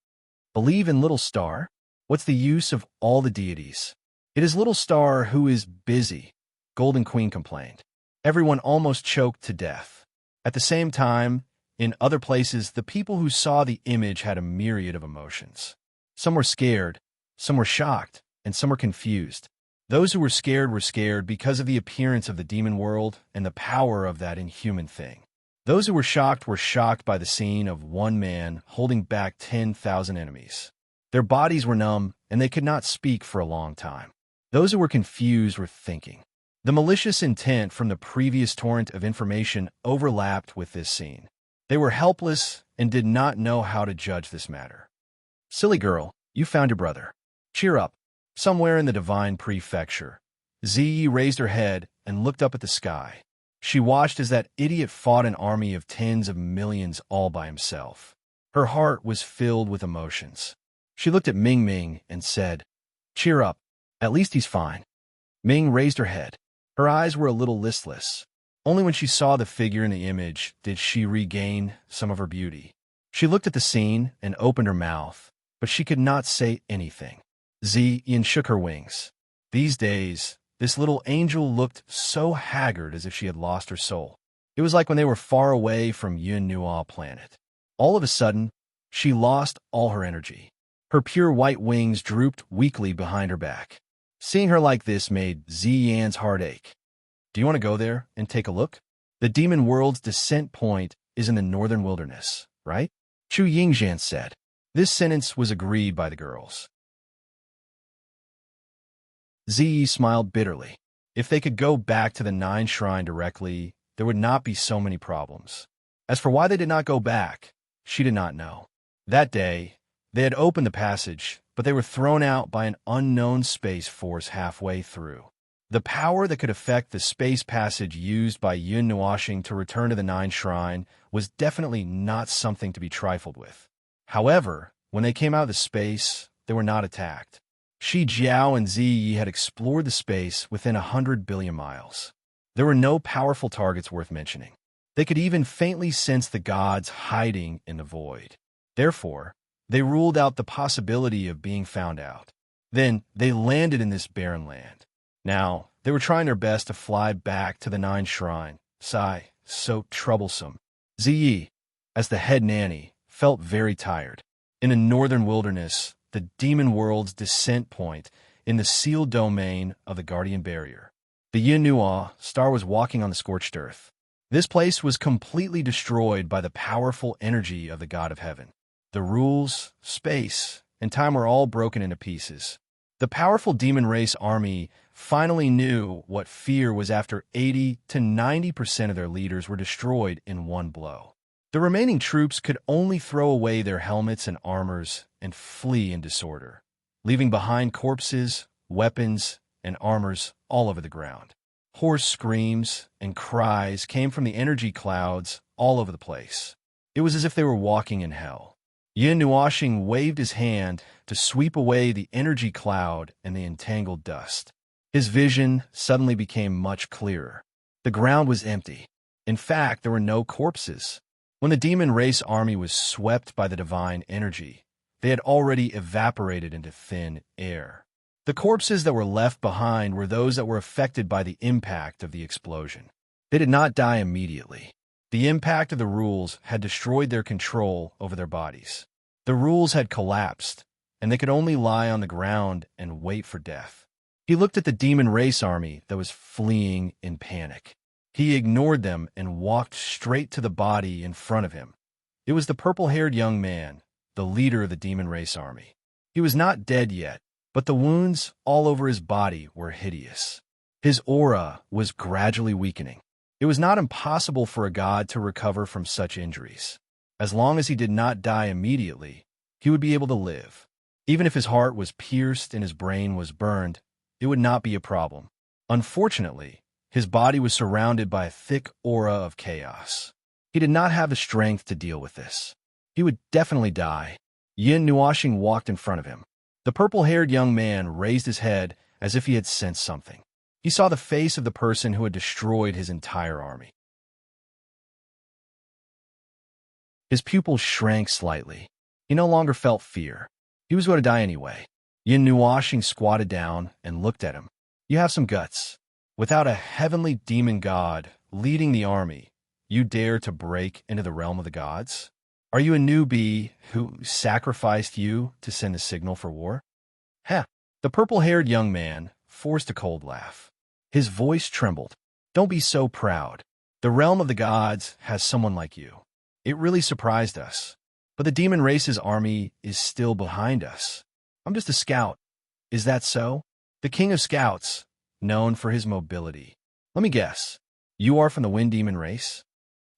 Believe in Little Star? What's the use of all the deities? It is Little Star who is busy, Golden Queen complained. Everyone almost choked to death. At the same time, in other places, the people who saw the image had a myriad of emotions. Some were scared, some were shocked, and some were confused. Those who were scared because of the appearance of the demon world and the power of that inhuman thing. Those who were shocked by the scene of one man holding back 10,000 enemies. Their bodies were numb, and they could not speak for a long time. Those who were confused were thinking. The malicious intent from the previous torrent of information overlapped with this scene. They were helpless and did not know how to judge this matter. Silly girl, you found your brother. Cheer up. Somewhere in the Divine Prefecture, Ziyi raised her head and looked up at the sky. She watched as that idiot fought an army of tens of millions all by himself. Her heart was filled with emotions. She looked at Ming Ming and said, Cheer up. At least he's fine. Ming raised her head. Her eyes were a little listless. Only when she saw the figure in the image did she regain some of her beauty. She looked at the scene and opened her mouth, but she could not say anything. Ian shook her wings. These days, this little angel looked so haggard as if she had lost her soul. It was like when they were far away from Yun Nua planet. All of a sudden, she lost all her energy. Her pure white wings drooped weakly behind her back. Seeing her like this made Yan's heart ache. Do you want to go there and take a look? The demon world's descent point is in the northern wilderness, right? Chu Yingzhan said. This sentence was agreed by the girls. Ziyi smiled bitterly. If they could go back to the Nine Shrine directly, there would not be so many problems. As for why they did not go back, she did not know. That day, they had opened the passage, but they were thrown out by an unknown space force halfway through. The power that could affect the space passage used by Yun Nuashing to return to the Nine Shrine was definitely not something to be trifled with. However, when they came out of the space, they were not attacked. Shi Jiao and Ziyi had explored the space within 100 billion miles. There were no powerful targets worth mentioning. They could even faintly sense the gods hiding in the void. Therefore, they ruled out the possibility of being found out. Then, they landed in this barren land. Now, they were trying their best to fly back to the Nine Shrine. Sigh, so troublesome. Ziyi, as the head nanny, felt very tired. In the northern wilderness, the demon world's descent point in the sealed domain of the Guardian Barrier. The Yin Nua star was walking on the scorched earth. This place was completely destroyed by the powerful energy of the God of Heaven. The rules, space, and time were all broken into pieces. The powerful demon race army finally knew what fear was after 80 to 90% of their leaders were destroyed in one blow. The remaining troops could only throw away their helmets and armors and flee in disorder, leaving behind corpses, weapons, and armors all over the ground. Hoarse screams and cries came from the energy clouds all over the place. It was as if they were walking in hell. Yin Nuashing waved his hand to sweep away the energy cloud and the entangled dust. His vision suddenly became much clearer. The ground was empty. In fact, there were no corpses. When the demon race army was swept by the divine energy, they had already evaporated into thin air. The corpses that were left behind were those that were affected by the impact of the explosion. They did not die immediately. The impact of the rules had destroyed their control over their bodies. The rules had collapsed, and they could only lie on the ground and wait for death. He looked at the demon race army that was fleeing in panic. He ignored them and walked straight to the body in front of him. It was the purple-haired young man, the leader of the demon race army. He was not dead yet, but the wounds all over his body were hideous. His aura was gradually weakening. It was not impossible for a god to recover from such injuries. As long as he did not die immediately, he would be able to live. Even if his heart was pierced and his brain was burned, it would not be a problem. Unfortunately, his body was surrounded by a thick aura of chaos. He did not have the strength to deal with this. He would definitely die. Yin Nuashing walked in front of him. The purple-haired young man raised his head as if he had sensed something. He saw the face of the person who had destroyed his entire army. His pupils shrank slightly. He no longer felt fear. He was going to die anyway. Yin Nuashing squatted down and looked at him. You have some guts. Without a heavenly demon god leading the army, you dare to break into the realm of the gods? Are you a newbie who sacrificed you to send a signal for war? Heh. The purple-haired young man forced a cold laugh. His voice trembled. Don't be so proud. The realm of the gods has someone like you. It really surprised us. But the demon race's army is still behind us. I'm just a scout. Is that so? The king of scouts, known for his mobility. Let me guess. You are from the wind demon race?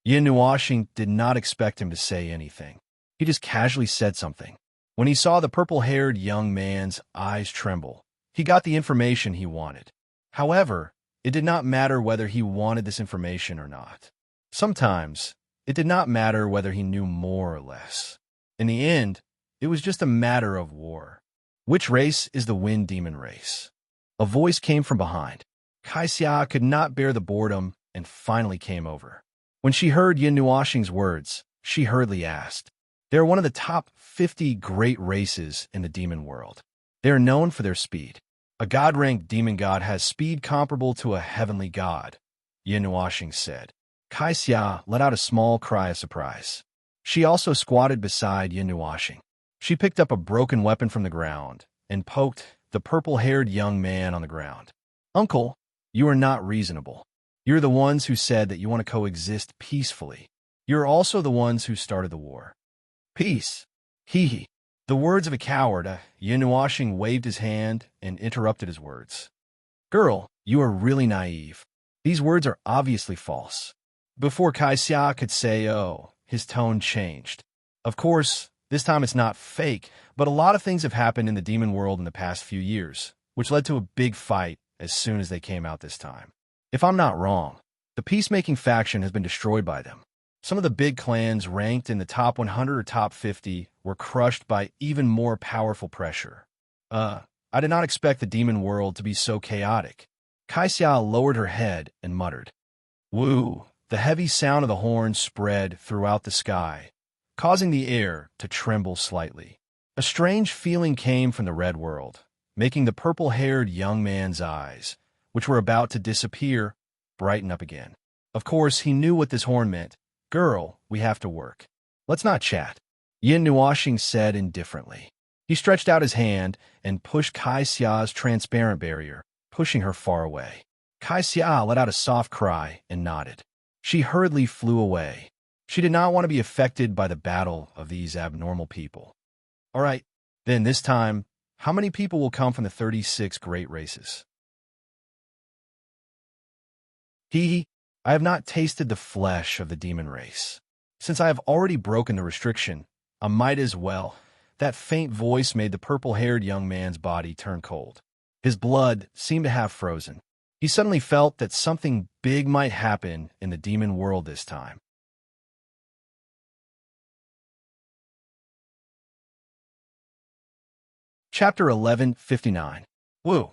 Yin Nuashing did not expect him to say anything. He just casually said something. When he saw the purple-haired young man's eyes tremble, he got the information he wanted. However, it did not matter whether he wanted this information or not. Sometimes, it did not matter whether he knew more or less. In the end, it was just a matter of war. Which race is the wind demon race? A voice came from behind. Kaixia could not bear the boredom and finally came over. When she heard Yin Nuashing's words, she hurriedly asked, "They are one of the top 50 great races in the demon world. They are known for their speed. A god-ranked demon god has speed comparable to a heavenly god, Yin Nuashing said. Kai Xia let out a small cry of surprise. She also squatted beside Yin Nuashing. She picked up a broken weapon from the ground and poked the purple-haired young man on the ground. Uncle, you are not reasonable. You're the ones who said that you want to coexist peacefully. You're also the ones who started the war. Peace. Hee hee. The words of a coward, Yin Nuashing waved his hand and interrupted his words. Girl, you are really naive. These words are obviously false. Before Kai Xia could say, oh, his tone changed. Of course, this time it's not fake, but a lot of things have happened in the demon world in the past few years, which led to a big fight as soon as they came out this time. If I'm not wrong, the peacemaking faction has been destroyed by them. Some of the big clans ranked in the top 100 or top 50 were crushed by even more powerful pressure. I did not expect the demon world to be so chaotic. Kai Xia lowered her head and muttered. Woo! The heavy sound of the horn spread throughout the sky, causing the air to tremble slightly. A strange feeling came from the red world, making the purple-haired young man's eyes, which were about to disappear, brighten up again. Of course, he knew what this horn meant. Girl, we have to work. Let's not chat. Yin Nuashing said indifferently. He stretched out his hand and pushed Kai Xia's transparent barrier, pushing her far away. Kai Xia let out a soft cry and nodded. She hurriedly flew away. She did not want to be affected by the battle of these abnormal people. All right, then this time, how many people will come from the 36 great races? Hee, I have not tasted the flesh of the demon race. Since I have already broken the restriction, I might as well. That faint voice made the purple-haired young man's body turn cold. His blood seemed to have frozen. He suddenly felt that something big might happen in the demon world this time. Chapter 11:59. Woo!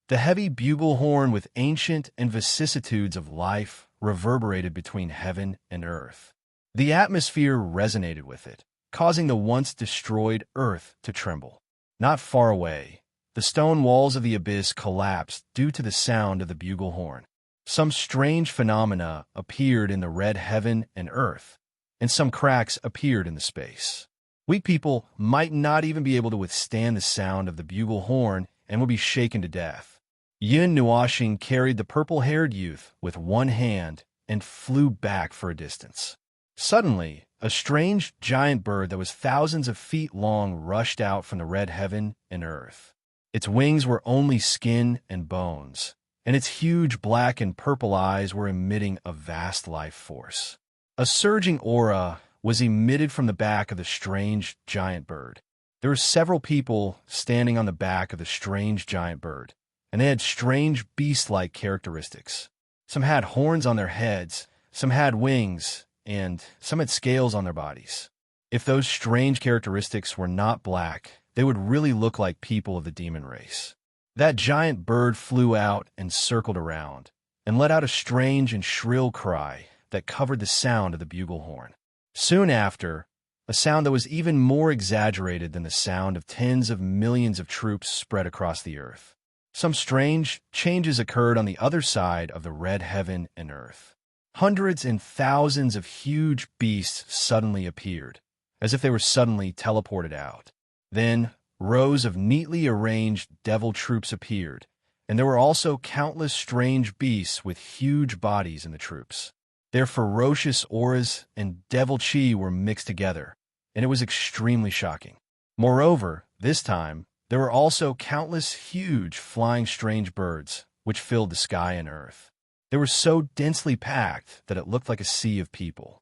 The heavy bugle horn with ancient and vicissitudes of life reverberated between heaven and earth. The atmosphere resonated with it, causing the once destroyed earth to tremble. Not far away, the stone walls of the abyss collapsed due to the sound of the bugle horn. Some strange phenomena appeared in the red heaven and earth, and some cracks appeared in the space. Weak people might not even be able to withstand the sound of the bugle horn and would be shaken to death. Yin Nuashing carried the purple-haired youth with one hand and flew back for a distance. Suddenly, a strange giant bird that was thousands of feet long rushed out from the red heaven and earth. Its wings were only skin and bones, and its huge black and purple eyes were emitting a vast life force. A surging aura was emitted from the back of the strange giant bird. There were several people standing on the back of the strange giant bird, and they had strange beast-like characteristics. Some had horns on their heads, some had wings, and some had scales on their bodies. If those strange characteristics were not black, they would really look like people of the demon race. That giant bird flew out and circled around, and let out a strange and shrill cry that covered the sound of the bugle horn. Soon after, a sound that was even more exaggerated than the sound of tens of millions of troops spread across the earth. Some strange changes occurred on the other side of the red heaven and earth. Hundreds and thousands of huge beasts suddenly appeared, as if they were suddenly teleported out. Then, rows of neatly arranged devil troops appeared, and there were also countless strange beasts with huge bodies in the troops. Their ferocious auras and devil chi were mixed together, and it was extremely shocking. Moreover, this time, there were also countless huge flying strange birds, which filled the sky and earth. They were so densely packed that it looked like a sea of people.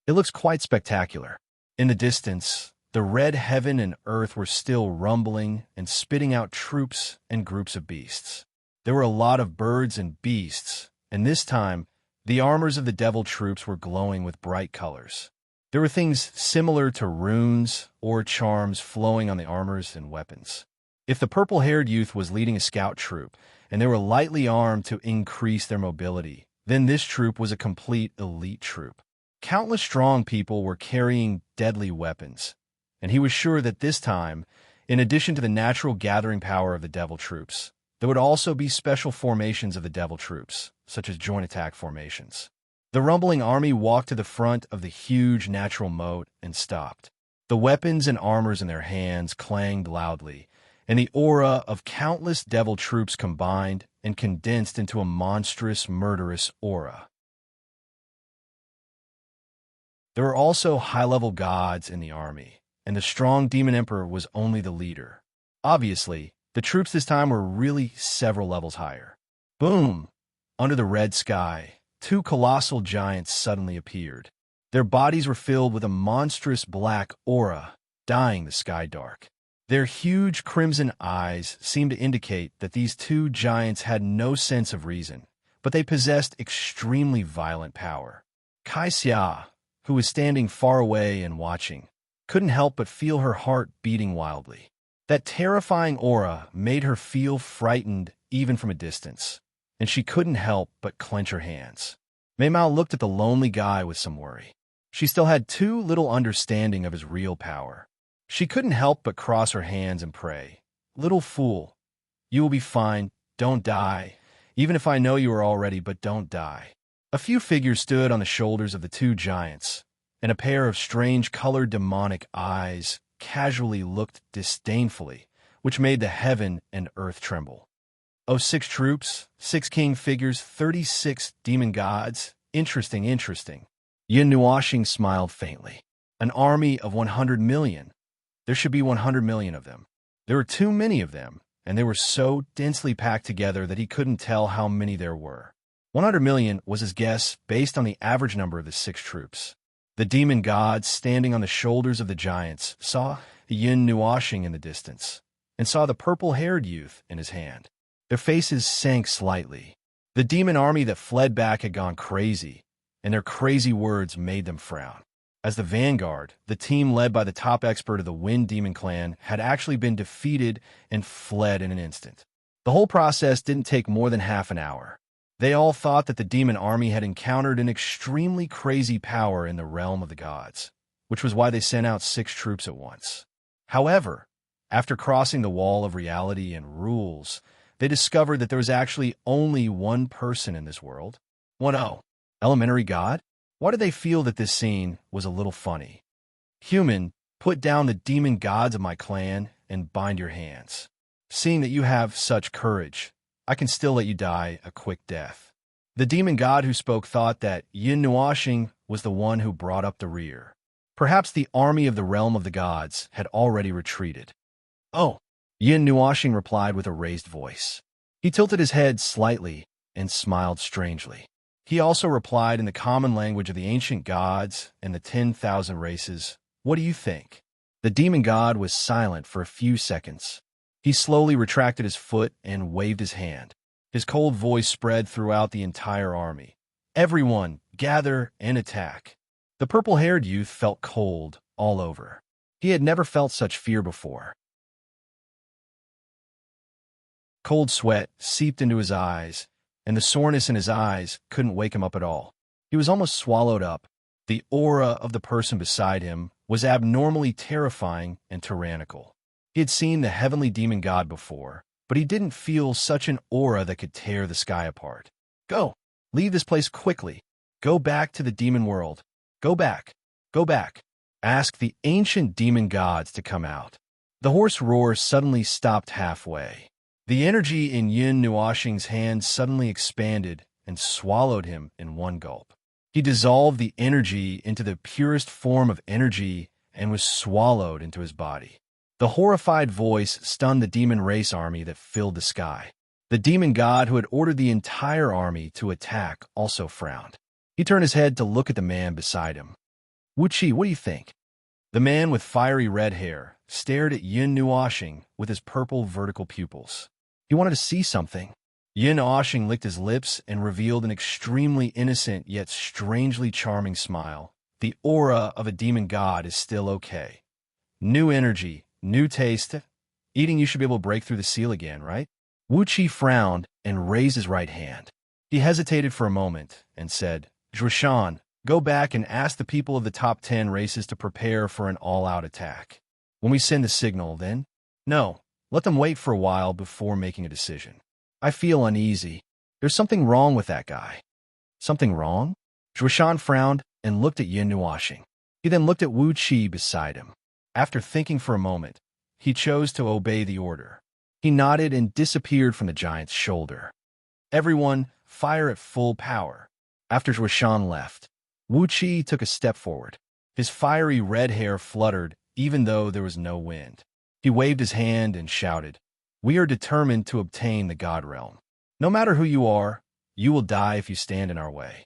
It looks quite spectacular. In the distance, the red heaven and earth were still rumbling and spitting out troops and groups of beasts. There were a lot of birds and beasts, and this time, the armors of the devil troops were glowing with bright colors. There were things similar to runes or charms flowing on the armors and weapons. If the purple-haired youth was leading a scout troop, and they were lightly armed to increase their mobility, then this troop was a complete elite troop. Countless strong people were carrying deadly weapons, and he was sure that this time In addition to the natural gathering power of the devil troops, there would also be special formations of the devil troops, such as joint attack formations. The rumbling army walked to the front of the huge natural moat and stopped. The weapons and armors in their hands clanged loudly, and the aura of countless devil troops combined and condensed into a monstrous, murderous aura. There were also high-level gods in the army, and the strong demon emperor was only the leader. Obviously, the troops this time were really several levels higher. Boom! Under the red sky, two colossal giants suddenly appeared. Their bodies were filled with a monstrous black aura, dyeing the sky dark. Their huge crimson eyes seemed to indicate that these two giants had no sense of reason, but they possessed extremely violent power. Kai Xia, who was standing far away and watching, couldn't help but feel her heart beating wildly. That terrifying aura made her feel frightened even from a distance, and she couldn't help but clench her hands. Mei Mao looked at the lonely guy with some worry. She still had too little understanding of his real power. She couldn't help but cross her hands and pray. "Little fool, you will be fine. Don't die. Even if I know you are already, but don't die." A few figures stood on the shoulders of the two giants, and a pair of strange colored demonic eyes casually looked disdainfully, which made the heaven and earth tremble. Oh, 6 troops, 6 king figures, 36 demon gods. Interesting, interesting. Yin Nuoxing smiled faintly. An army of 100 million. There should be 100 million of them. There were too many of them, and they were so densely packed together that he couldn't tell how many there were. 100 million was his guess based on the average number of the 6 troops. The demon gods standing on the shoulders of the giants saw Yin Nuoxing in the distance and saw the purple-haired youth in his hand. Their faces sank slightly. The demon army that fled back had gone crazy, and their crazy words made them frown. As the vanguard, the team led by the top expert of the Wind Demon clan had actually been defeated and fled in an instant. The whole process didn't take more than half an hour. They all thought that the demon army had encountered an extremely crazy power in the realm of the gods, which was why they sent out 6 troops at once. However, after crossing the wall of reality and rules, they discovered that there was actually only one person in this world. 1-0. Elementary god? Why did they feel that this scene was a little funny? Human, put down the demon gods of my clan and bind your hands. Seeing that you have such courage, I can still let you die a quick death. The demon god who spoke thought that Yin Nuoxing was the one who brought up the rear. Perhaps the army of the realm of the gods had already retreated. Oh, Yin Nuoxing replied with a raised voice. He tilted his head slightly and smiled strangely. He also replied in the common language of the ancient gods and the 10,000 races, "What do you think?" The demon god was silent for a few seconds. He slowly retracted his foot and waved his hand. His cold voice spread throughout the entire army. "Everyone, gather and attack." The purple-haired youth felt cold all over. He had never felt such fear before. Cold sweat seeped into his eyes, and the soreness in his eyes couldn't wake him up at all. He was almost swallowed up. The aura of the person beside him was abnormally terrifying and tyrannical. He had seen the heavenly demon god before, but he didn't feel such an aura that could tear the sky apart. "Go! Leave this place quickly! Go back to the demon world! Go back! Go back!" Ask the ancient demon gods to come out. The hoarse roar suddenly stopped halfway. The energy in Yin Nuoxing's hand suddenly expanded and swallowed him in one gulp. He dissolved the energy into the purest form of energy and was swallowed into his body. The horrified voice stunned the demon race army that filled the sky. The demon god who had ordered the entire army to attack also frowned. He turned his head to look at the man beside him. "Wu Qi, what do you think?" The man with fiery red hair stared at Yin Nuoxing with his purple vertical pupils. He wanted to see something. Yin Nuoxing licked his lips and revealed an extremely innocent yet strangely charming smile. The aura of a demon god is still okay. New energy, new taste. Eating, you should be able to break through the seal again, right? Wu Qi frowned and raised his right hand. He hesitated for a moment and said, "Zhuoshan, go back and ask the people of the top 10 races to prepare for an all-out attack. When we send the signal, then No, let them wait for a while before making a decision. I feel uneasy. There's something wrong with that guy. Something wrong? Zhuoshan frowned and looked at Yin Nuoxing. He then looked at Wu Qi beside him. After thinking for a moment, he chose to obey the order. He nodded and disappeared from the giant's shoulder. Everyone, fire at full power. After Zhuoshan left, Wu Qi took a step forward. His fiery red hair fluttered even though there was no wind. He waved his hand and shouted, "We are determined to obtain the God Realm. No matter who you are, you will die if you stand in our way.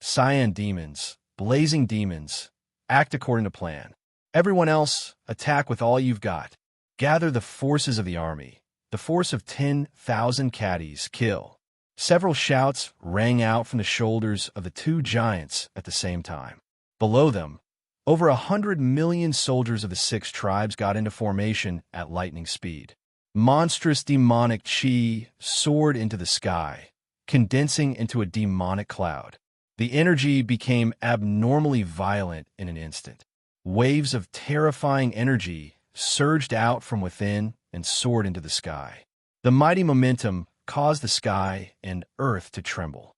Cyan demons, blazing demons, act according to plan. Everyone else, attack with all you've got. Gather the forces of the army, the force of 10,000 caddies, kill." Several shouts rang out from the shoulders of the two giants at the same time. Below them, over 100 million soldiers of the 6 tribes got into formation at lightning speed. Monstrous demonic chi soared into the sky, condensing into a demonic cloud. The energy became abnormally violent in an instant. Waves of terrifying energy surged out from within and soared into the sky. The mighty momentum caused the sky and earth to tremble.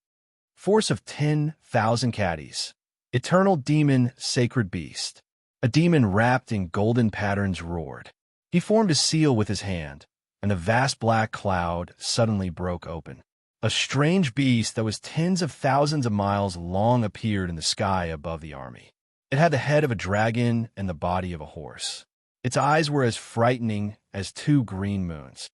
Force of 10,000 caddies. Eternal demon, sacred beast. A demon wrapped in golden patterns roared. He formed a seal with his hand, and the vast black cloud suddenly broke open. A strange beast that was tens of thousands of miles long appeared in the sky above the army. It had the head of a dragon and the body of a horse. Its eyes were as frightening as 2 green moons.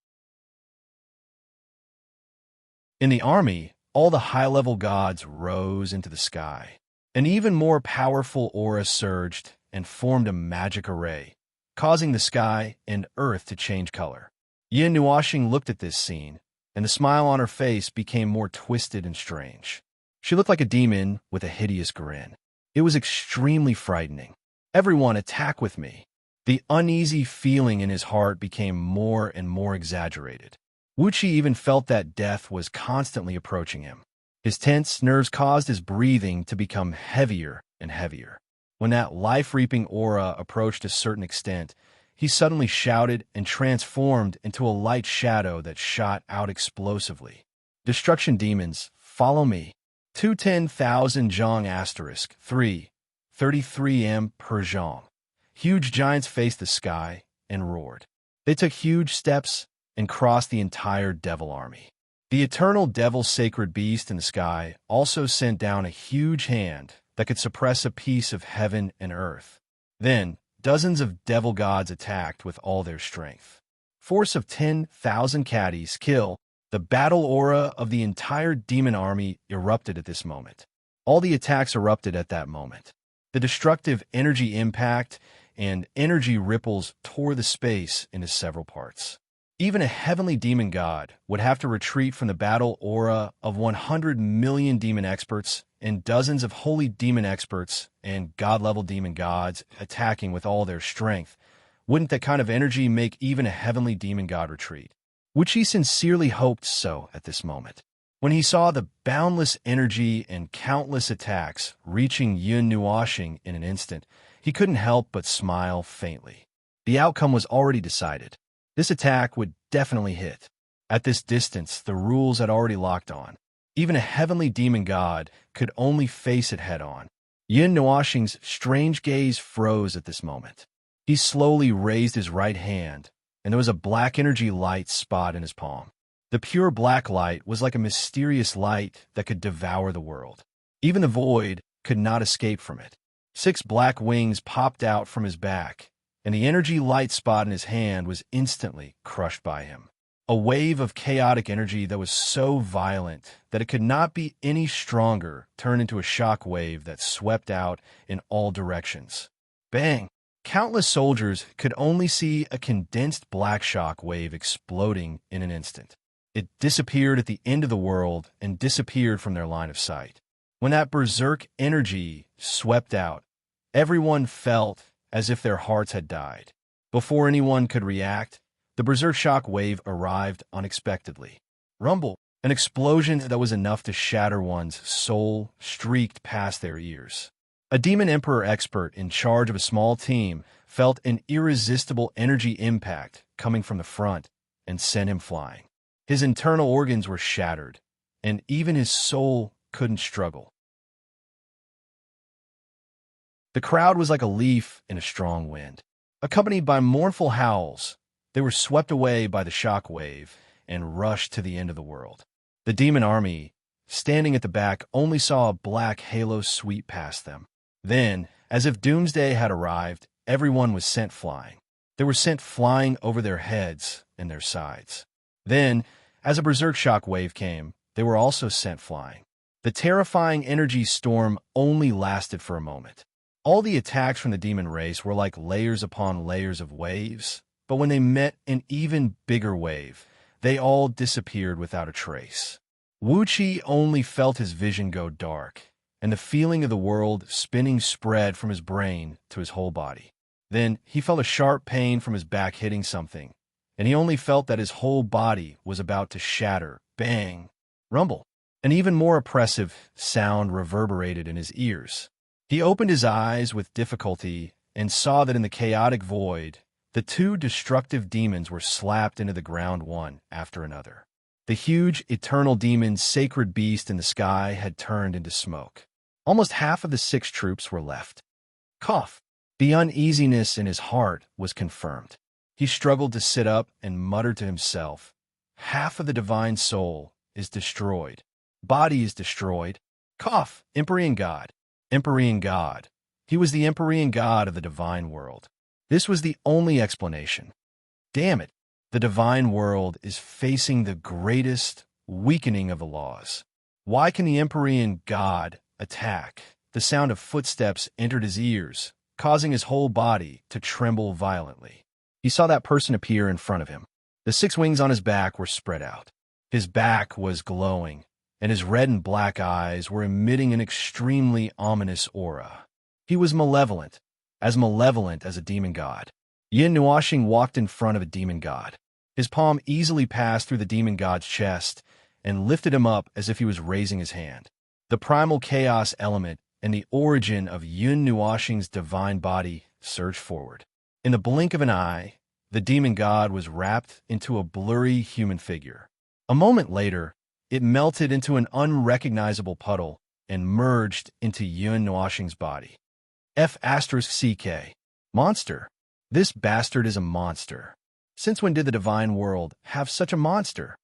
In the army, all the high-level gods rose into the sky. An even more powerful aura surged and formed a magic array, causing the sky and earth to change color. Yin Nuoxing looked at this scene, and the smile on her face became more twisted and strange. She looked like a demon with a hideous grin. It was extremely frightening. "Everyone, attack with me." The uneasy feeling in his heart became more and more exaggerated. Wu Qi even felt that death was constantly approaching him. His tense nerves caused his breathing to become heavier and heavier. When that life-reaping aura approached a certain extent, he suddenly shouted and transformed into a light shadow that shot out explosively. "Destruction demons, follow me." 210,000 zhang asterisk 3, 33 m per zhang. Huge giants faced the sky and roared. They took huge steps and crossed the entire devil army. The eternal devil sacred beast in the sky also sent down a huge hand that could suppress a piece of heaven and earth. Then, dozens of devil gods attacked with all their strength. Force of 10,000 caddies, kill. The battle aura of the entire demon army erupted at this moment. All the attacks erupted at that moment. The destructive energy impact and energy ripples tore the space into several parts. Even a heavenly demon god would have to retreat from the battle aura of 100 million demon experts and dozens of holy demon experts and god-level demon gods attacking with all their strength. Wouldn't that kind of energy make even a heavenly demon god retreat? Wu Qi sincerely hoped so at this moment. When he saw the boundless energy and countless attacks reaching Yin Nuoxing in an instant, he couldn't help but smile faintly. The outcome was already decided. This attack would definitely hit. At this distance, the rules had already locked on. Even a heavenly demon god could only face it head-on. Yin Nuoxing's strange gaze froze at this moment. He slowly raised his right hand, and there was a black energy light spot in his palm. The pure black light was like a mysterious light that could devour the world. Even the void could not escape from it. 6 black wings popped out from his back, and the energy light spot in his hand was instantly crushed by him. A wave of chaotic energy that was so violent that it could not be any stronger turned into a shock wave that swept out in all directions. Bang! Countless soldiers could only see a condensed black shock wave exploding in an instant. It disappeared at the end of the world and disappeared from their line of sight. When that berserk energy swept out, everyone felt as if their hearts had died. Before anyone could react, the berserk shock wave arrived unexpectedly. Rumble, an explosion that was enough to shatter one's soul, streaked past their ears. A demon emperor expert in charge of a small team felt an irresistible energy impact coming from the front and sent him flying. His internal organs were shattered, and even his soul couldn't struggle. The crowd was like a leaf in a strong wind. Accompanied by mournful howls, they were swept away by the shock wave and rushed to the end of the world. The demon army, standing at the back, only saw a black halo sweep past them. Then, as if doomsday had arrived, everyone was sent flying. They were sent flying over their heads and their sides. Then, as a berserk shock wave came, they were also sent flying. The terrifying energy storm only lasted for a moment. All the attacks from the demon race were like layers upon layers of waves, but when they met an even bigger wave, they all disappeared without a trace. Wu Qi only felt his vision go dark, and the feeling of the world spinning spread from his brain to his whole body. Then he felt a sharp pain from his back hitting something, and he only felt that his whole body was about to shatter, bang, rumble. An even more oppressive sound reverberated in his ears. He opened his eyes with difficulty and saw that in the chaotic void, the two destructive demons were slapped into the ground one after another. The huge, eternal demon's sacred beast in the sky had turned into smoke. Almost half of the 6 troops were left. Cough. The uneasiness in his heart was confirmed. He struggled to sit up and muttered to himself, "Half of the divine soul is destroyed. Body is destroyed. Cough. Empyrean God. Empyrean God. He was the Empyrean God of the divine world. This was the only explanation. Damn it. The divine world is facing the greatest weakening of the laws. Why can the Empyrean God attack? The sound of footsteps entered his ears, causing his whole body to tremble violently. He saw that person appear in front of him. The 6 wings on his back were spread out. His back was glowing, and his red and black eyes were emitting an extremely ominous aura. He was malevolent as a demon god. Yin Nuoxing walked in front of a demon god. His palm easily passed through the demon god's chest and lifted him up as if he was raising his hand. The primal chaos element and the origin of Yin Nuoxing's divine body surged forward. In the blink of an eye, the demon god was wrapped into a blurry human figure. A moment later, it melted into an unrecognizable puddle and merged into Yin Nuoxing's body. F***CK. Monster. This bastard is a monster. Since when did the divine world have such a monster?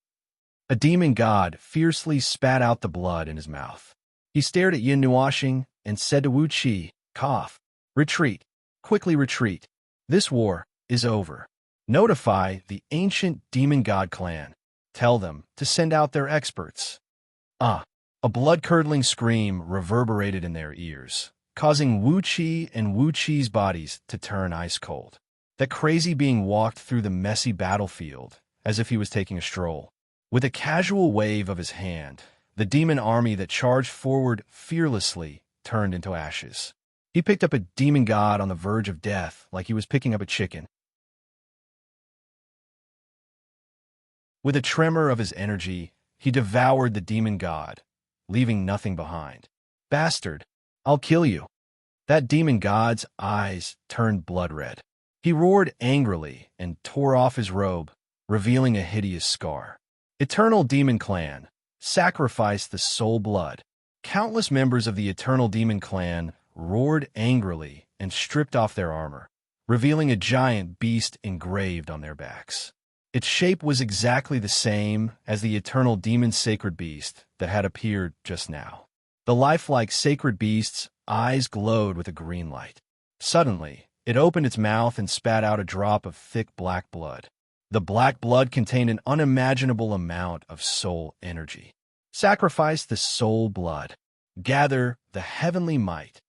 A demon god fiercely spat out the blood in his mouth. He stared at Yin Nuoxing and said to Wu Qi, "Cough. Retreat. Quickly retreat. This war is over. Notify the ancient demon god clan. Tell them to send out their experts." A blood-curdling scream reverberated in their ears, causing Wu Qi and Wu Qi's bodies to turn ice cold. That crazy being walked through the messy battlefield as if he was taking a stroll. With a casual wave of his hand, the demon army that charged forward fearlessly turned into ashes. He picked up a demon god on the verge of death like he was picking up a chicken. With a tremor of his energy, he devoured the demon god, leaving nothing behind. "Bastard, I'll kill you." That demon god's eyes turned blood red. He roared angrily and tore off his robe, revealing a hideous scar. Eternal Demon Clan, sacrifice the soul blood. Countless members of the Eternal Demon Clan roared angrily and stripped off their armor, revealing a giant beast engraved on their backs. Its shape was exactly the same as the Eternal Demon's sacred beast that had appeared just now. The lifelike sacred beast's eyes glowed with a green light. Suddenly, it opened its mouth and spat out a drop of thick black blood. The black blood contained an unimaginable amount of soul energy. Sacrifice the soul blood. Gather the heavenly might.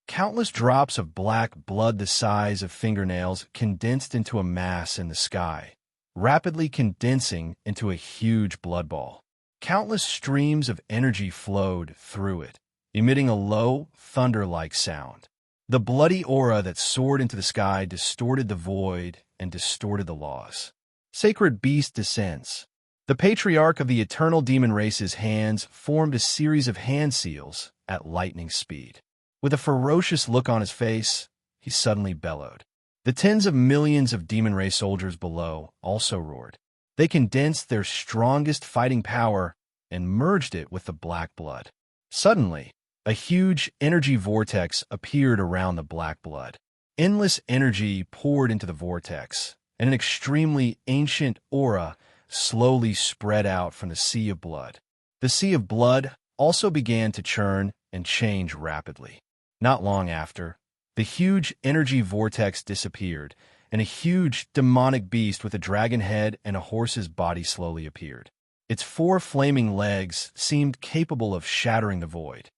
Countless drops of black blood the size of fingernails condensed into a mass in the sky, rapidly condensing into a huge blood ball. Countless streams of energy flowed through it, emitting a low, thunder-like sound. The bloody aura that soared into the sky distorted the void and distorted the laws. Sacred beast descends. The patriarch of the eternal demon race's hands formed a series of hand seals at lightning speed. With a ferocious look on his face, he suddenly bellowed. The tens of millions of demon ray soldiers below also roared. They condensed their strongest fighting power and merged it with the black blood. Suddenly, a huge energy vortex appeared around the black blood. Endless energy poured into the vortex, and an extremely ancient aura slowly spread out from the sea of blood. The sea of blood also began to churn and change rapidly. Not long after, the huge energy vortex disappeared, and a huge demonic beast with a dragon head and a horse's body slowly appeared. Its 4 flaming legs seemed capable of shattering the void.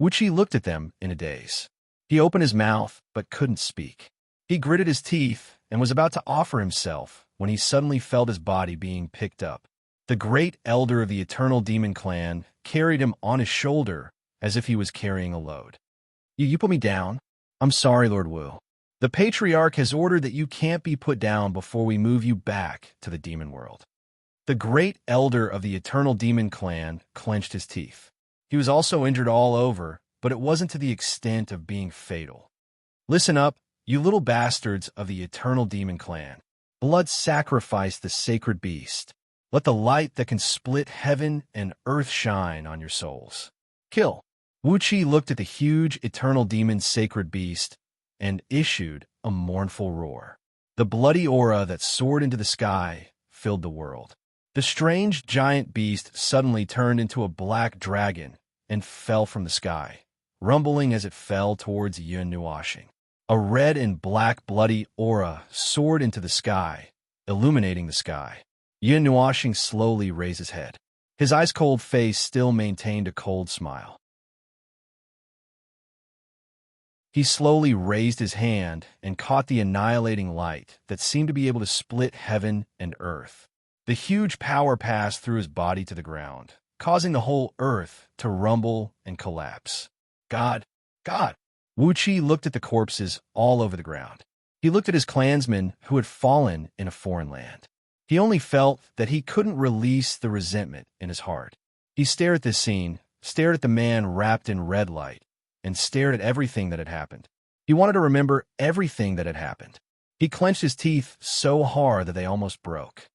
Wuchi looked at them in a daze. He opened his mouth, but couldn't speak. He gritted his teeth and was about to offer himself when he suddenly felt his body being picked up. The great elder of the eternal demon clan carried him on his shoulder as if he was carrying a load. You put me down? I'm sorry, Lord Wu. The patriarch has ordered that you can't be put down before we move you back to the demon world. The great elder of the eternal demon clan clenched his teeth. He was also injured all over, but it wasn't to the extent of being fatal. Listen up, you little bastards of the eternal demon clan. Blood sacrificed the sacred beast. Let the light that can split heaven and earth shine on your souls. Kill. Wuchi looked at the huge eternal demon's sacred beast and issued a mournful roar. The bloody aura that soared into the sky filled the world. The strange giant beast suddenly turned into a black dragon and fell from the sky, rumbling as it fell towards Yun Nuashing. A red and black bloody aura soared into the sky, illuminating the sky. Yun Nuashing slowly raised his head. His ice-cold face still maintained a cold smile. He slowly raised his hand and caught the annihilating light that seemed to be able to split heaven and earth. The huge power passed through his body to the ground, causing the whole earth to rumble and collapse. God! God! Wuchi looked at the corpses all over the ground. He looked at his clansmen who had fallen in a foreign land. He only felt that he couldn't release the resentment in his heart. He stared at this scene, stared at the man wrapped in red light, and stared at everything that had happened. He wanted to remember everything that had happened. He clenched his teeth so hard that they almost broke.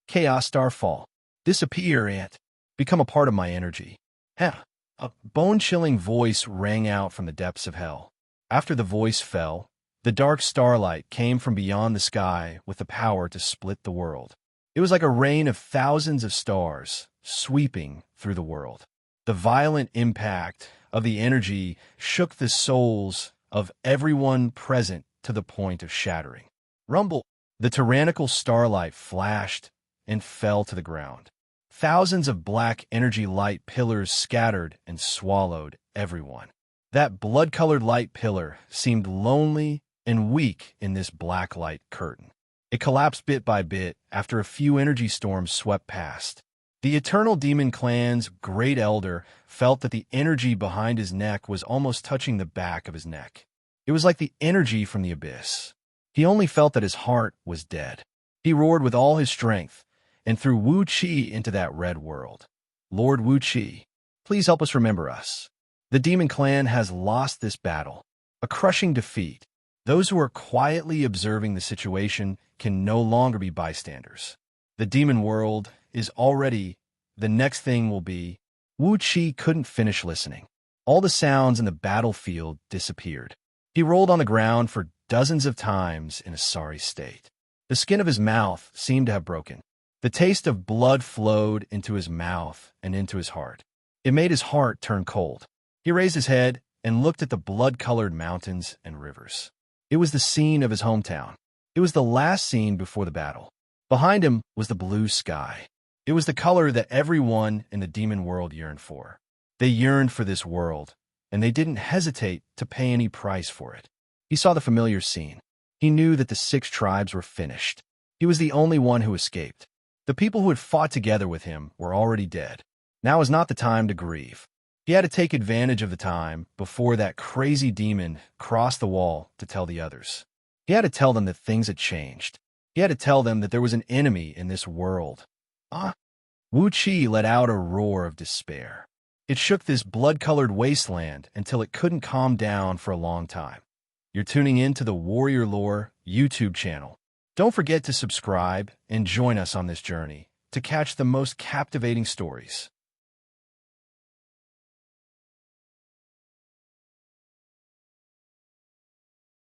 Chaos Starfall. Disappear, Ant. Become a part of my energy. Heh. A bone-chilling voice rang out from the depths of hell. After the voice fell, the dark starlight came from beyond the sky with the power to split the world. It was like a rain of thousands of stars sweeping through the world. The violent impact of the energy shook the souls of everyone present to the point of shattering. Rumble! The tyrannical starlight flashed and fell to the ground. Thousands of black energy light pillars scattered and swallowed everyone. That blood-colored light pillar seemed lonely and weak in this black light curtain. It collapsed bit by bit after a few energy storms swept past. The Eternal Demon Clan's great elder felt that the energy behind his neck was almost touching the back of his neck. It was like the energy from the abyss. He only felt that his heart was dead. He roared with all his strength and threw Wu Qi into that red world. Lord Wu Qi, please help us remember us. The Demon Clan has lost this battle, a crushing defeat. Those who are quietly observing the situation can no longer be bystanders. The demon world is already, the next thing will be. Wu Qi couldn't finish listening. All the sounds in the battlefield disappeared. He rolled on the ground for dozens of times in a sorry state. The skin of his mouth seemed to have broken. The taste of blood flowed into his mouth and into his heart. It made his heart turn cold. He raised his head and looked at the blood-colored mountains and rivers. It was the scene of his hometown. It was the last scene before the battle. Behind him was the blue sky. It was the color that everyone in the demon world yearned for. They yearned for this world, and they didn't hesitate to pay any price for it. He saw the familiar scene. He knew that the 6 tribes were finished. He was the only one who escaped. The people who had fought together with him were already dead. Now was not the time to grieve. He had to take advantage of the time before that crazy demon crossed the wall to tell the others. He had to tell them that things had changed. He had to tell them that there was an enemy in this world. Wu Qi let out a roar of despair. It shook this blood-colored wasteland until it couldn't calm down for a long time. You're tuning in to the Warrior Lore YouTube channel. Don't forget to subscribe and join us on this journey to catch the most captivating stories.